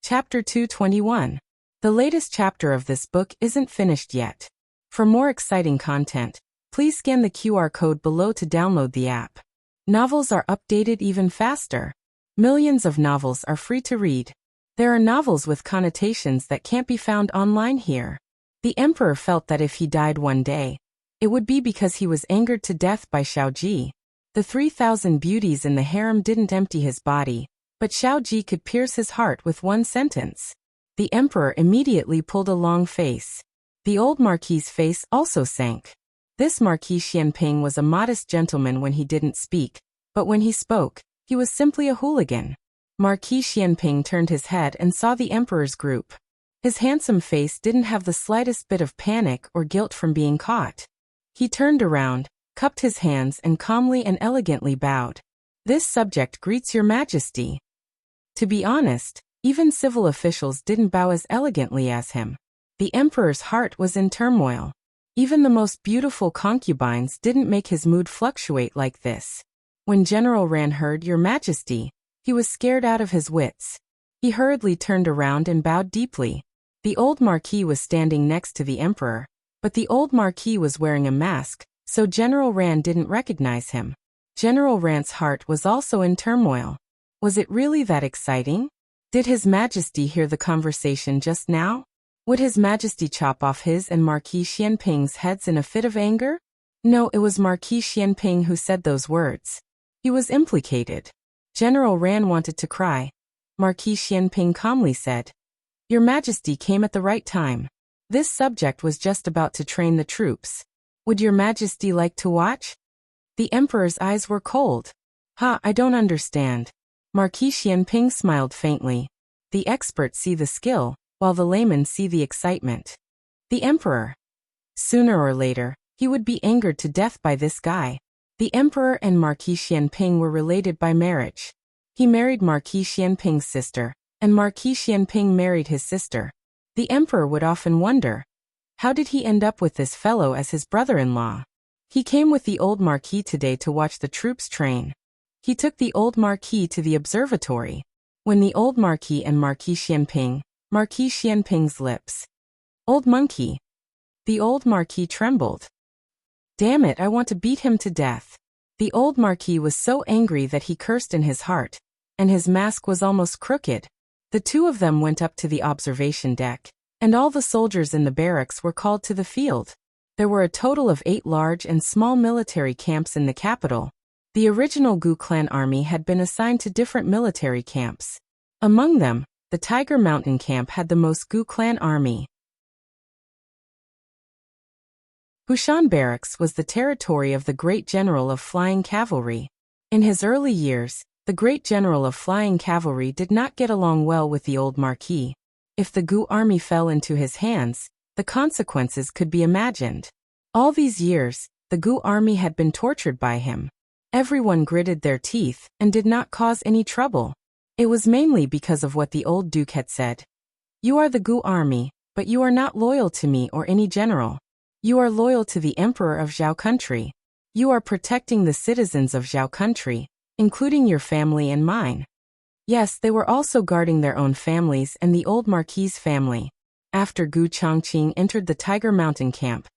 Chapter 221. The latest chapter of this book isn't finished yet. For more exciting content, please scan the QR code below to download the app. Novels are updated even faster. Millions of novels are free to read. There are novels with connotations that can't be found online here. The emperor felt that if he died one day, it would be because he was angered to death by Xiaoji. The 3,000 beauties in the harem didn't empty his body, but Xiaoji could pierce his heart with one sentence. The emperor immediately pulled a long face. The old marquis's face also sank. This Marquis Xianping was a modest gentleman when he didn't speak, but when he spoke, he was simply a hooligan. Marquis Xianping turned his head and saw the emperor's group. His handsome face didn't have the slightest bit of panic or guilt from being caught. He turned around, cupped his hands and calmly and elegantly bowed. "This subject greets your majesty." To be honest, even civil officials didn't bow as elegantly as him. The emperor's heart was in turmoil. Even the most beautiful concubines didn't make his mood fluctuate like this. When General Ran heard "Your Majesty," he was scared out of his wits. He hurriedly turned around and bowed deeply. The old marquis was standing next to the emperor, but the old marquis was wearing a mask, so General Ran didn't recognize him. General Ran's heart was also in turmoil. Was it really that exciting? Did His Majesty hear the conversation just now? Would His Majesty chop off his and Marquis Xianping's heads in a fit of anger? No, it was Marquis Xianping who said those words. He was implicated. General Ran wanted to cry. Marquis Xianping calmly said, "Your Majesty came at the right time. This subject was just about to train the troops. Would Your Majesty like to watch?" The emperor's eyes were cold. I don't understand." Marquis Xianping smiled faintly. The experts see the skill, while the laymen see the excitement. The emperor. Sooner or later, he would be angered to death by this guy. The emperor and Marquis Xianping were related by marriage. He married Marquis Xianping's sister, and Marquis Xianping married his sister. The emperor would often wonder, how did he end up with this fellow as his brother-in-law? He came with the old marquis today to watch the troops train. He took the old marquis to the observatory. When the old marquis and Marquis Xianping's lips. "Old monkey." The old marquis trembled. "Damn it, I want to beat him to death." The old marquis was so angry that he cursed in his heart, and his mask was almost crooked. The two of them went up to the observation deck, and all the soldiers in the barracks were called to the field. There were a total of 8 large and small military camps in the capital. The original Gu clan army had been assigned to different military camps. Among them, the Tiger Mountain camp had the most Gu clan army. Hushan Barracks was the territory of the Great General of Flying Cavalry. In his early years, the Great General of Flying Cavalry did not get along well with the old Marquis. If the Gu army fell into his hands, the consequences could be imagined. All these years, the Gu army had been tortured by him. Everyone gritted their teeth and did not cause any trouble. It was mainly because of what the old Duke had said. You are the Gu army, but you are not loyal to me or any general. You are loyal to the Emperor of Zhao country. You are protecting the citizens of Zhao country, including your family and mine. Yes, they were also guarding their own families and the old Marquis's family. After Gu Chongqing entered the Tiger Mountain camp,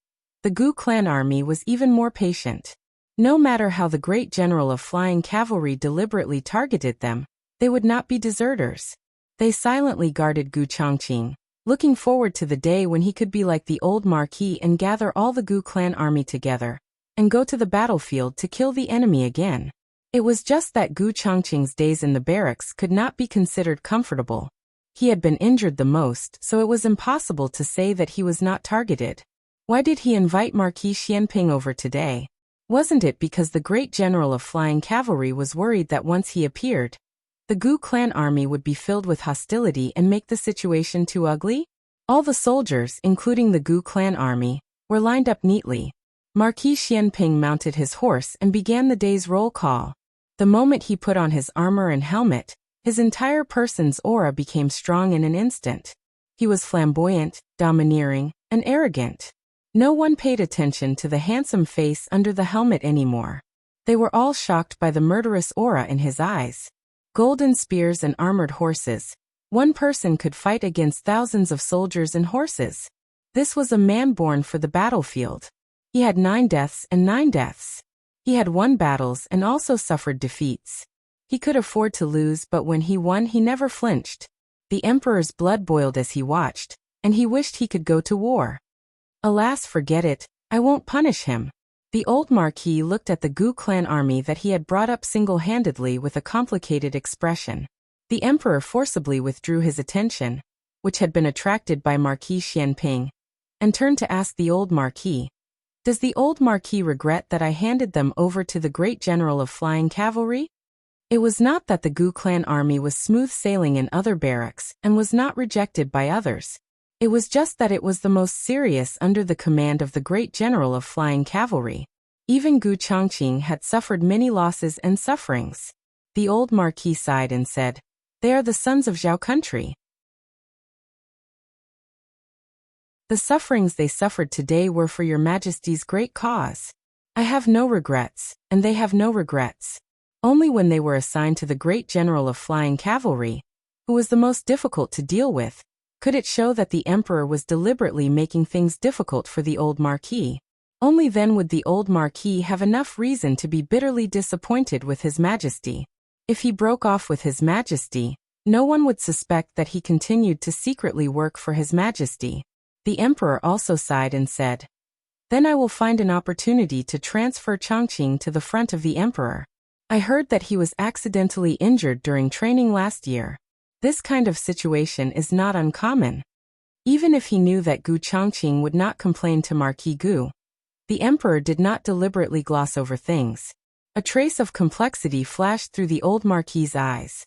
the Gu clan army was even more patient. No matter how the Great General of Flying Cavalry deliberately targeted them, they would not be deserters. They silently guarded Gu Chongqing, looking forward to the day when he could be like the old Marquis and gather all the Gu clan army together, and go to the battlefield to kill the enemy again. It was just that Gu Chongqing's days in the barracks could not be considered comfortable. He had been injured the most, so it was impossible to say that he was not targeted. Why did he invite Marquis Xianping over today? Wasn't it because the Great General of Flying Cavalry was worried that once he appeared, the Gu clan army would be filled with hostility and make the situation too ugly? All the soldiers, including the Gu clan army, were lined up neatly. Marquis Xianping mounted his horse and began the day's roll call. The moment he put on his armor and helmet, his entire person's aura became strong in an instant. He was flamboyant, domineering, and arrogant. No one paid attention to the handsome face under the helmet anymore. They were all shocked by the murderous aura in his eyes. Golden spears and armored horses. One person could fight against thousands of soldiers and horses. This was a man born for the battlefield. He had 9 deaths and 9 deaths. He had won battles and also suffered defeats. He could afford to lose, but when he won, he never flinched. The emperor's blood boiled as he watched, and he wished he could go to war. Alas, forget it, I won't punish him. The old Marquis looked at the Gu clan army that he had brought up single-handedly with a complicated expression. The emperor forcibly withdrew his attention, which had been attracted by Marquis Xianping, and turned to ask the old Marquis, "Does the old Marquis regret that I handed them over to the Great General of Flying Cavalry?" It was not that the Gu clan army was smooth sailing in other barracks and was not rejected by others. It was just that it was the most serious under the command of the Great General of Flying Cavalry. Even Gu Chongqing had suffered many losses and sufferings. The old Marquis sighed and said, "They are the sons of Zhao country. The sufferings they suffered today were for your Majesty's great cause. I have no regrets, and they have no regrets." Only when they were assigned to the Great General of Flying Cavalry, who was the most difficult to deal with, could it show that the emperor was deliberately making things difficult for the old Marquis. Only then would the old Marquis have enough reason to be bitterly disappointed with His Majesty. If he broke off with His Majesty, no one would suspect that he continued to secretly work for His Majesty. The emperor also sighed and said, "Then I will find an opportunity to transfer Chongqing to the front of the emperor. I heard that he was accidentally injured during training last year. This kind of situation is not uncommon." Even if he knew that Gu Chongqing would not complain to Marquis Gu, the emperor did not deliberately gloss over things. A trace of complexity flashed through the old Marquis's eyes.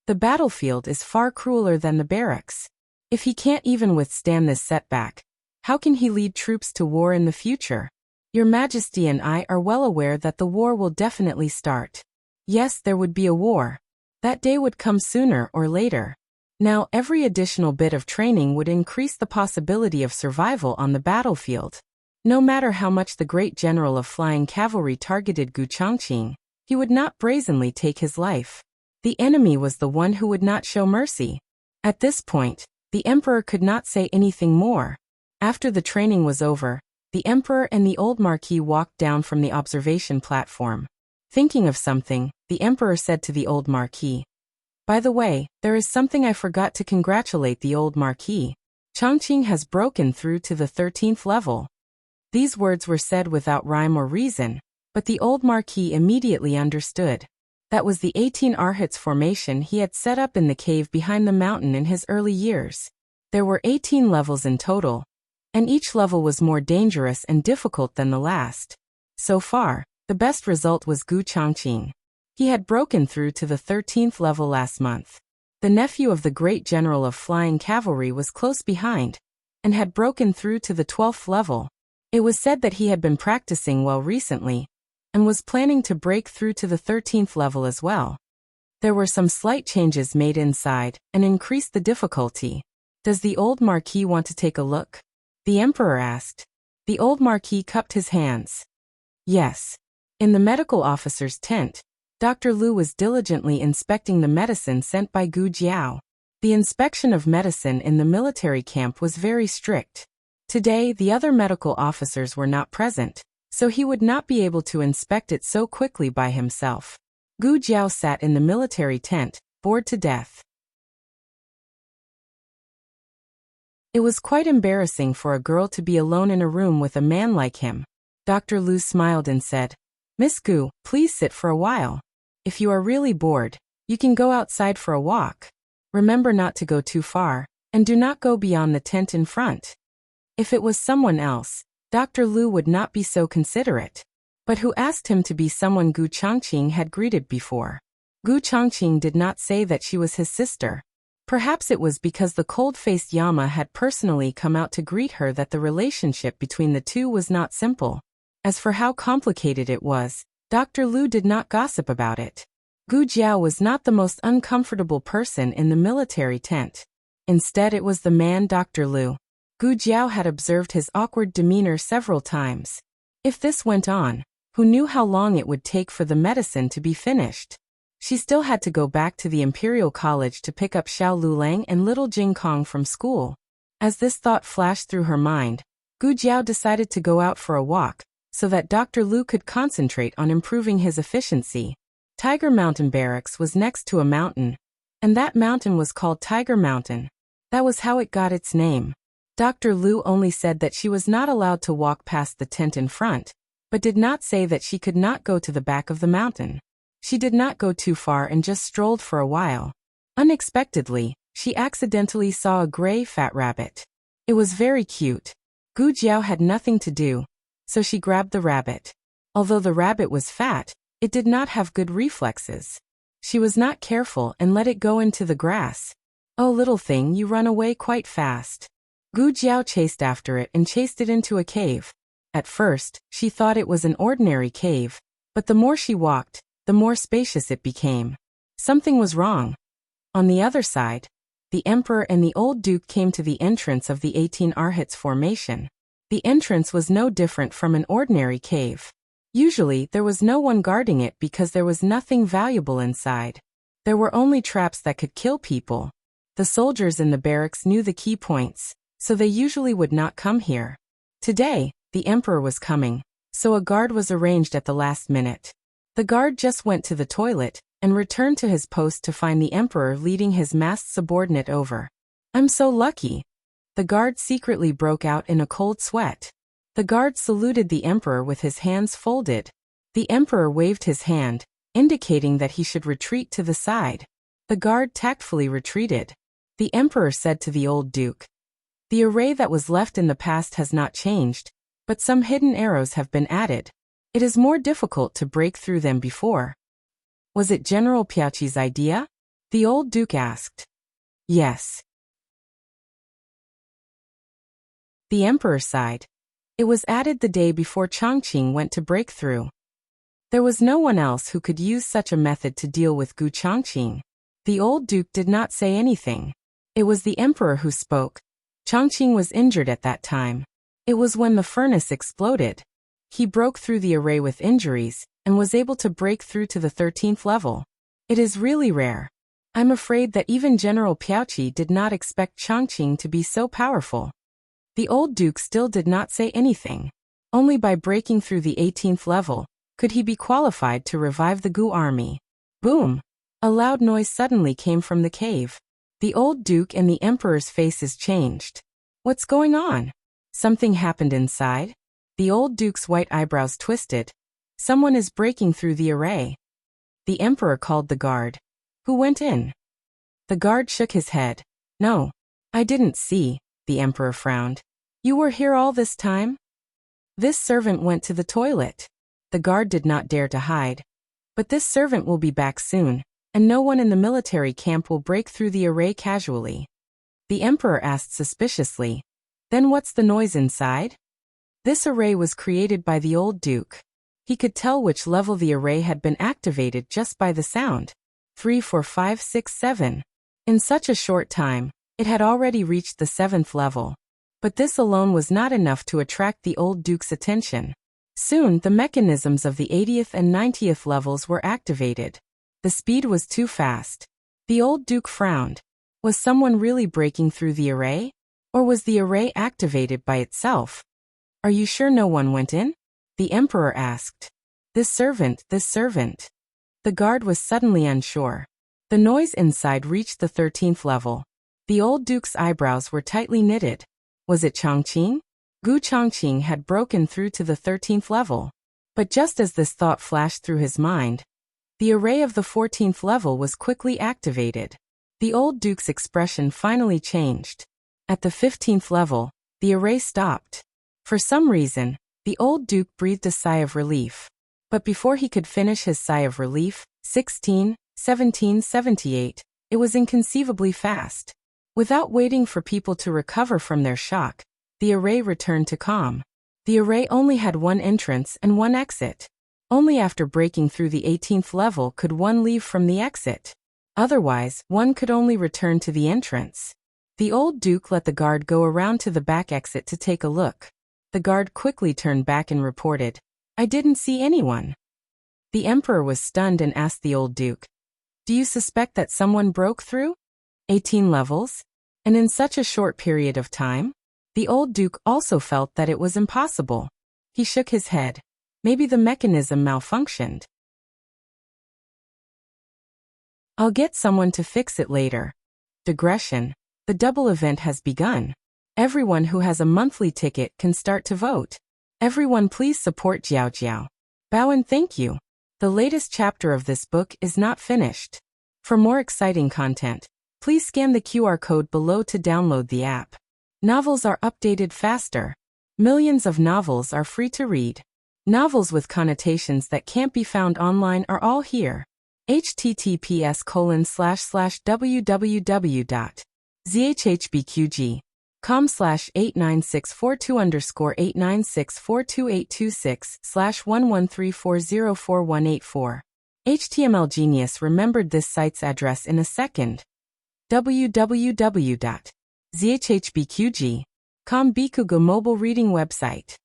The battlefield is far crueler than the barracks. If he can't even withstand this setback, how can he lead troops to war in the future? Your Majesty and I are well aware that the war will definitely start. Yes, there would be a war. That day would come sooner or later. Now, every additional bit of training would increase the possibility of survival on the battlefield. No matter how much the Great General of Flying Cavalry targeted Gu Chongqing, he would not brazenly take his life. The enemy was the one who would not show mercy. At this point, the emperor could not say anything more. After the training was over, the emperor and the old Marquis walked down from the observation platform. Thinking of something, the emperor said to the old Marquis, "By the way, there is something I forgot to congratulate the old Marquis. Chongqing has broken through to the 13th level." These words were said without rhyme or reason, but the old Marquis immediately understood. That was the 18 Arhats formation he had set up in the cave behind the mountain in his early years. There were 18 levels in total, and each level was more dangerous and difficult than the last. So far, the best result was Gu Changqing. He had broken through to the 13th level last month. The nephew of the great general of flying cavalry was close behind, and had broken through to the 12th level. It was said that he had been practicing well recently, and was planning to break through to the 13th level as well. There were some slight changes made inside, and increased the difficulty. Does the old Marquis want to take a look? The Emperor asked. The old Marquis cupped his hands. Yes. In the medical officer's tent, Dr. Lu was diligently inspecting the medicine sent by Gu Jiao. The inspection of medicine in the military camp was very strict. Today, the other medical officers were not present, so he would not be able to inspect it so quickly by himself. Gu Jiao sat in the military tent, bored to death. It was quite embarrassing for a girl to be alone in a room with a man like him. Dr. Lu smiled and said, "Miss Gu, please sit for a while. If you are really bored, you can go outside for a walk. Remember not to go too far, and do not go beyond the tent in front." If it was someone else, Dr. Lu would not be so considerate. But who asked him to be someone Gu Changqing had greeted before? Gu Changqing did not say that she was his sister. Perhaps it was because the cold-faced Yama had personally come out to greet her that the relationship between the two was not simple. As for how complicated it was, Dr. Lu did not gossip about it. Gu Jiao was not the most uncomfortable person in the military tent. Instead, it was the man Dr. Lu. Gu Jiao had observed his awkward demeanor several times. If this went on, who knew how long it would take for the medicine to be finished? She still had to go back to the Imperial College to pick up Xiao Lulang and little Jing Kong from school. As this thought flashed through her mind, Gu Jiao decided to go out for a walk, so that Dr. Lu could concentrate on improving his efficiency. Tiger Mountain Barracks was next to a mountain, and that mountain was called Tiger Mountain. That was how it got its name. Dr. Lu only said that she was not allowed to walk past the tent in front, but did not say that she could not go to the back of the mountain. She did not go too far and just strolled for a while. Unexpectedly, she accidentally saw a gray fat rabbit. It was very cute. Gu Jiao had nothing to do, so she grabbed the rabbit. Although the rabbit was fat, it did not have good reflexes. She was not careful and let it go into the grass. "Oh, little thing, you run away quite fast." Gu Jiao chased after it and chased it into a cave. At first, she thought it was an ordinary cave, but the more she walked, the more spacious it became. Something was wrong. On the other side, the Emperor and the old Duke came to the entrance of the 18 Arhats formation. The entrance was no different from an ordinary cave. Usually, there was no one guarding it because there was nothing valuable inside. There were only traps that could kill people. The soldiers in the barracks knew the key points, so they usually would not come here. Today, the Emperor was coming, so a guard was arranged at the last minute. The guard just went to the toilet and returned to his post to find the Emperor leading his masked subordinate over. "I'm so lucky." The guard secretly broke out in a cold sweat. The guard saluted the Emperor with his hands folded. The Emperor waved his hand, indicating that he should retreat to the side. The guard tactfully retreated. The Emperor said to the old Duke, "The array that was left in the past has not changed, but some hidden arrows have been added. It is more difficult to break through than before." "Was it General Piachi's idea?" the old Duke asked. "Yes." The Emperor sighed. It was added the day before Changqing went to break through. There was no one else who could use such a method to deal with Gu Changqing. The old Duke did not say anything. It was the Emperor who spoke. Changqing was injured at that time. It was when the furnace exploded. He broke through the array with injuries, and was able to break through to the 13th level. It is really rare. I'm afraid that even General Piaoqi did not expect Changqing to be so powerful. The old Duke still did not say anything. Only by breaking through the 18th level could he be qualified to revive the Gu army. Boom! A loud noise suddenly came from the cave. The old Duke and the Emperor's faces changed. What's going on? Something happened inside? The old duke's white eyebrows twisted. Someone is breaking through the array. The emperor called the guard. Who went in? The guard shook his head. No. I didn't see, the emperor frowned. You were here all this time? This servant went to the toilet. The guard did not dare to hide. But this servant will be back soon, and no one in the military camp will break through the array casually. The emperor asked suspiciously. Then what's the noise inside? This array was created by the old duke. He could tell which level the array had been activated just by the sound. 3, 4, 5, 6, 7. In such a short time, it had already reached the 7th level. But this alone was not enough to attract the old duke's attention. Soon, the mechanisms of the 80th and 90th levels were activated. The speed was too fast. The old duke frowned. Was someone really breaking through the array? Or was the array activated by itself? Are you sure no one went in? The emperor asked. This servant. The guard was suddenly unsure. The noise inside reached the 13th level. The old duke's eyebrows were tightly knitted. Was it Chongqing? Gu Chongqing had broken through to the 13th level. But just as this thought flashed through his mind, the array of the 14th level was quickly activated. The old duke's expression finally changed. At the 15th level, the array stopped. For some reason, the old duke breathed a sigh of relief. But before he could finish his sigh of relief, 1778, it was inconceivably fast. Without waiting for people to recover from their shock, the array returned to calm. The array only had one entrance and one exit. Only after breaking through the 18th level could one leave from the exit. Otherwise, one could only return to the entrance. The old duke let the guard go around to the back exit to take a look. The guard quickly turned back and reported, I didn't see anyone. The emperor was stunned and asked the old duke, do you suspect that someone broke through? 18 levels? And in such a short period of time? The old duke also felt that it was impossible. He shook his head. Maybe the mechanism malfunctioned. I'll get someone to fix it later. Digression. The double event has begun. Everyone who has a monthly ticket can start to vote. Everyone please support Jiao Jiao. Bow and thank you. The latest chapter of this book is not finished. For more exciting content, please scan the QR code below to download the app. Novels are updated faster. Millions of novels are free to read. Novels with connotations that can't be found online are all here. https://www.zhbqg.com/89642_8964286/113404184. HTML Genius remembered this site's address in a second. www.zhbqg.com Bikugo mobile reading website.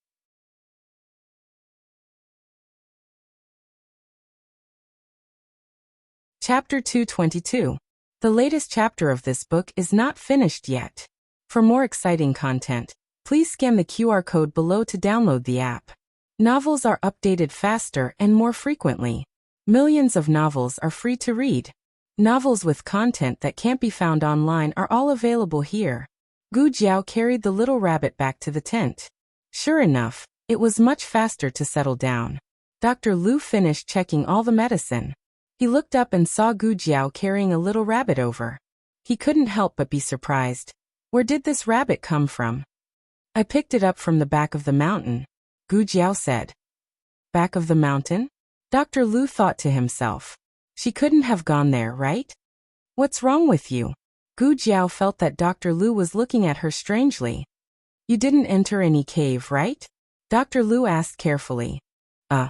Chapter 222. The latest chapter of this book is not finished yet. For more exciting content, please scan the QR code below to download the app. Novels are updated faster and more frequently. Millions of novels are free to read. Novels with content that can't be found online are all available here. Gu Jiao carried the little rabbit back to the tent. Sure enough, it was much faster to settle down. Dr. Lu finished checking all the medicine. He looked up and saw Gu Jiao carrying a little rabbit over. He couldn't help but be surprised. Where did this rabbit come from? I picked it up from the back of the mountain, Gu Jiao said. Back of the mountain? Dr. Lu thought to himself. She couldn't have gone there, right? What's wrong with you? Gu Jiao felt that Dr. Lu was looking at her strangely. You didn't enter any cave, right? Dr. Lu asked carefully. I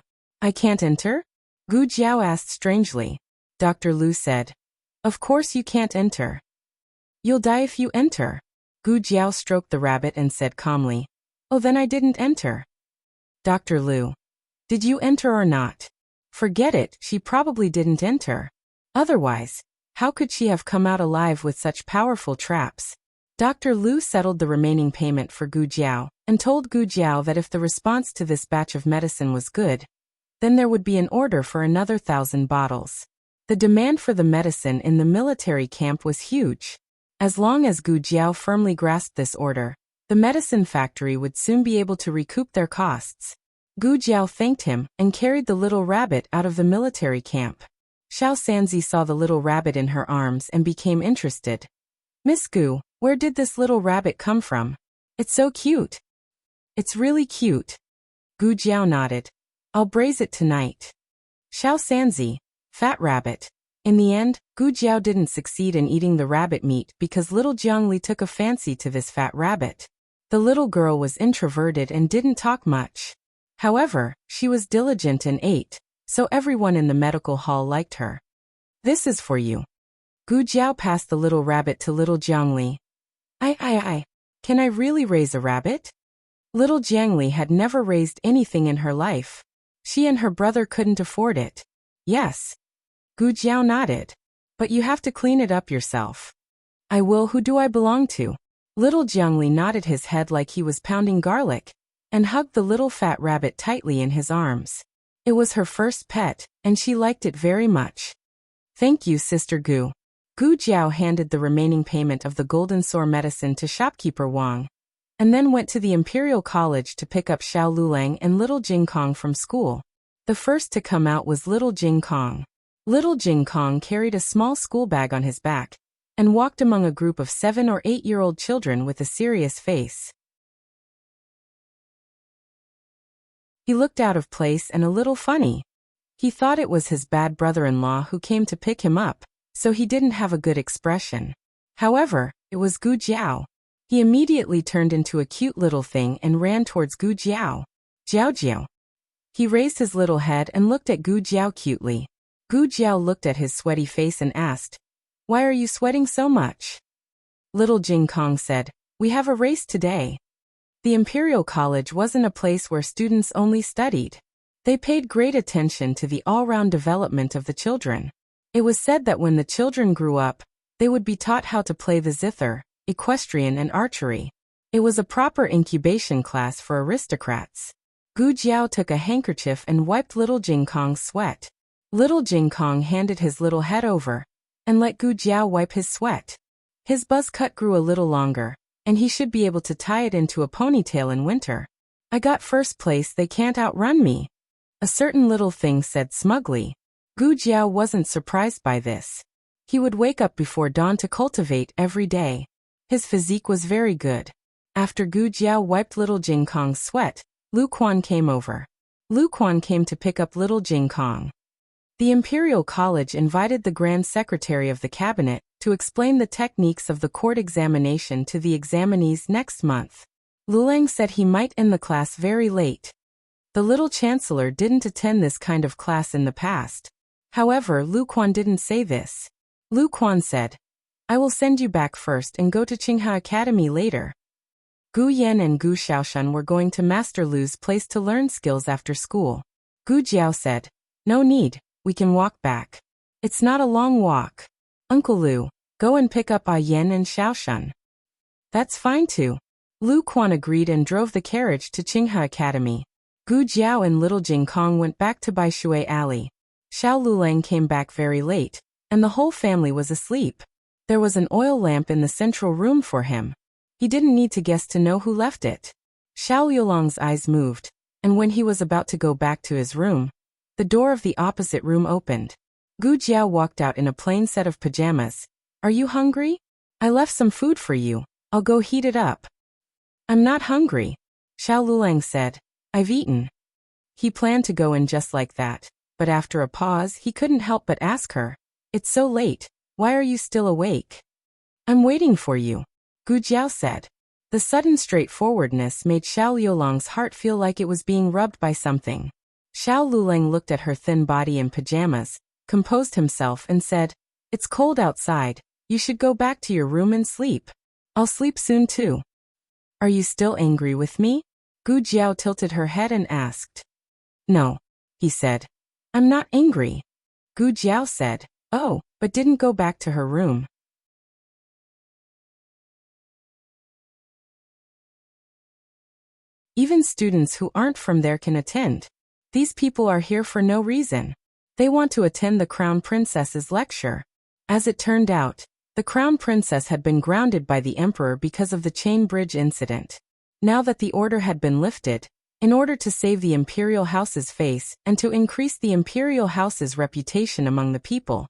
can't enter? Gu Jiao asked strangely. Dr. Lu said. Of course you can't enter. You'll die if you enter. Gu Jiao stroked the rabbit and said calmly. Oh, then I didn't enter. Dr. Lu. Did you enter or not? Forget it, she probably didn't enter. Otherwise, how could she have come out alive with such powerful traps? Dr. Lu settled the remaining payment for Gu Jiao, and told Gu Jiao that if the response to this batch of medicine was good, then there would be an order for another 1,000 bottles. The demand for the medicine in the military camp was huge. As long as Gu Jiao firmly grasped this order, The medicine factory would soon be able to recoup their costs. Gu Jiao thanked him and carried the little rabbit out of the military camp. Xiao Sanzi saw the little rabbit in her arms and became interested. Miss Gu, where did this little rabbit come from? It's so cute. It's really cute. Gu Jiao nodded. I'll braise it tonight. Xiao Sanzi, fat rabbit. In the end, Gu Jiao didn't succeed in eating the rabbit meat because little Jiangli took a fancy to this fat rabbit. The little girl was introverted and didn't talk much. However, she was diligent and ate, so everyone in the medical hall liked her. This is for you. Gu Jiao passed the little rabbit to little Jiangli. Can I really raise a rabbit? Little Jiangli had never raised anything in her life. She and her brother couldn't afford it. Yes. Gu Jiao nodded. But you have to clean it up yourself. I will. Who do I belong to? Little Jiangli nodded his head like he was pounding garlic, and hugged the little fat rabbit tightly in his arms. It was her first pet, and she liked it very much. Thank you, Sister Gu. Gu Jiao handed the remaining payment of the golden sore medicine to shopkeeper Wang, and then went to the Imperial College to pick up Xiao Lulang and little Jing Kong from school. The first to come out was little Jing Kong. Little Jing Kong carried a small school bag on his back, and walked among a group of 7- or 8-year-old children with a serious face. He looked out of place and a little funny. He thought it was his bad brother-in-law who came to pick him up, so he didn't have a good expression. However, it was Gu Jiao. He immediately turned into a cute little thing and ran towards Gu Jiao. Jiao Jiao. He raised his little head and looked at Gu Jiao cutely. Gu Jiao looked at his sweaty face and asked, "Why are you sweating so much?" Little Jing Kong said, "We have a race today." The Imperial College wasn't a place where students only studied. They paid great attention to the all-round development of the children. It was said that when the children grew up, they would be taught how to play the zither, equestrian and archery. It was a proper incubation class for aristocrats. Gu Jiao took a handkerchief and wiped little Jing Kong's sweat. Little Jing Kong handed his little head over, and let Gu Jiao wipe his sweat. His buzz cut grew a little longer, and he should be able to tie it into a ponytail in winter. I got first place, they can't outrun me. A certain little thing said smugly. Gu Jiao wasn't surprised by this. He would wake up before dawn to cultivate every day. His physique was very good. After Gu Jiao wiped little Jing Kong's sweat, Lu Quan came over. Lu Quan came to pick up little Jing Kong. The Imperial College invited the Grand Secretary of the Cabinet to explain the techniques of the court examination to the examinees next month. Lulang said he might end the class very late. The little chancellor didn't attend this kind of class in the past. However, Lu Quan didn't say this. Lu Quan said, "I will send you back first and go to Qinghe Academy later." Gu Yan and Gu Xiaoshan were going to Master Lu's place to learn skills after school. Gu Jiao said, "No need. We can walk back. It's not a long walk. Uncle Lu, go and pick up Yan and Xiaoshan." "That's fine too." Lu Quan agreed and drove the carriage to Qinghe Academy. Gu Jiao and little Jing Kong went back to Baishui Alley. Xiao Lulang came back very late, and the whole family was asleep. There was an oil lamp in the central room for him. He didn't need to guess to know who left it. Xiao Lulang's eyes moved, and when he was about to go back to his room, the door of the opposite room opened. Gu Jiao walked out in a plain set of pajamas. "Are you hungry? I left some food for you. I'll go heat it up." "I'm not hungry," Xiao Lulang said. "I've eaten." He planned to go in just like that, but after a pause he couldn't help but ask her, "It's so late. Why are you still awake?" "I'm waiting for you," Gu Jiao said. The sudden straightforwardness made Xiao Liulang's heart feel like it was being rubbed by something. Xiao Lulang looked at her thin body in pajamas, composed himself and said, "It's cold outside. You should go back to your room and sleep. I'll sleep soon too." "Are you still angry with me?" Gu Jiao tilted her head and asked. "No," he said. "I'm not angry." Gu Jiao said, "Oh, but didn't go back to her room." Even students who aren't from there can attend. These people are here for no reason. They want to attend the Crown Princess's lecture. As it turned out, The crown princess had been grounded by the emperor because of the chain bridge incident. Now that the order had been lifted, in order to save the imperial house's face and to increase the imperial house's reputation among the people,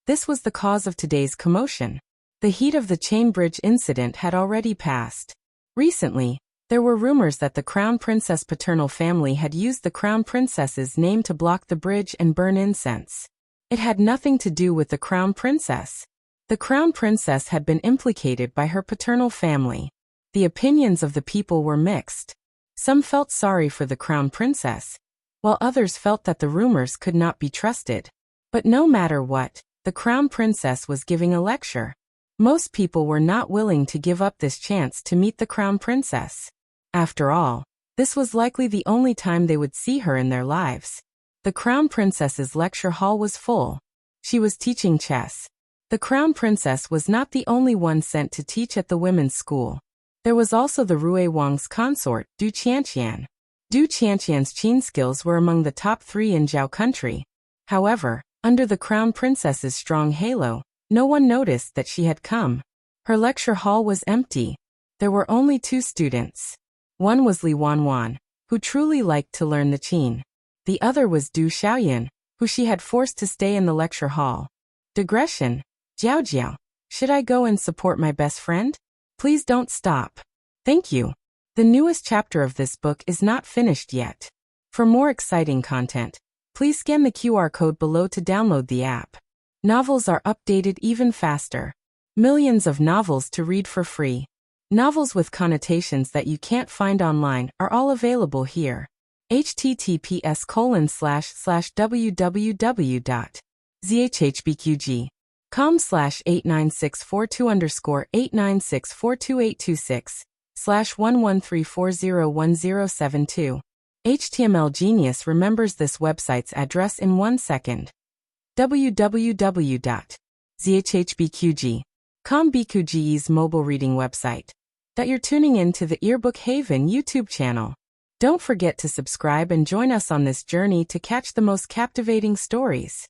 this was the cause of today's commotion. The heat of the chain bridge incident had already passed. Recently, there were rumors that the crown princess paternal family had used the crown princess's name to block the bridge and burn incense. It had nothing to do with the crown princess. The crown princess had been implicated by her paternal family. The opinions of the people were mixed. Some felt sorry for the crown princess, while others felt that the rumors could not be trusted. But no matter what, the crown princess was giving a lecture. Most people were not willing to give up this chance to meet the crown princess. After all, this was likely the only time they would see her in their lives. The crown princess's lecture hall was full. She was teaching chess. The crown princess was not the only one sent to teach at the women's school. There was also the Rui Wang's consort, Du Qianqian. Du Qianqian's qin skills were among the top 3 in Zhao country. However, under the crown princess's strong halo, no one noticed that she had come. Her lecture hall was empty. There were only 2 students. One was Li Wanwan, who truly liked to learn the qin. The other was Du Xiaoyan, who she had forced to stay in the lecture hall. Digression. Jiao Jiao, should I go and support my best friend? Please don't stop. Thank you. The newest chapter of this book is not finished yet. For more exciting content, please scan the QR code below to download the app. Novels are updated even faster. Millions of novels to read for free. Novels with connotations that you can't find online are all available here. https://www.zhbqg.com/89642_8964286/113401072. HTML Genius remembers this website's address in 1 second. www.zhbqg.com BQGE's mobile reading website. That you're tuning in to the Earbook Haven YouTube channel. Don't forget to subscribe and join us on this journey to catch the most captivating stories.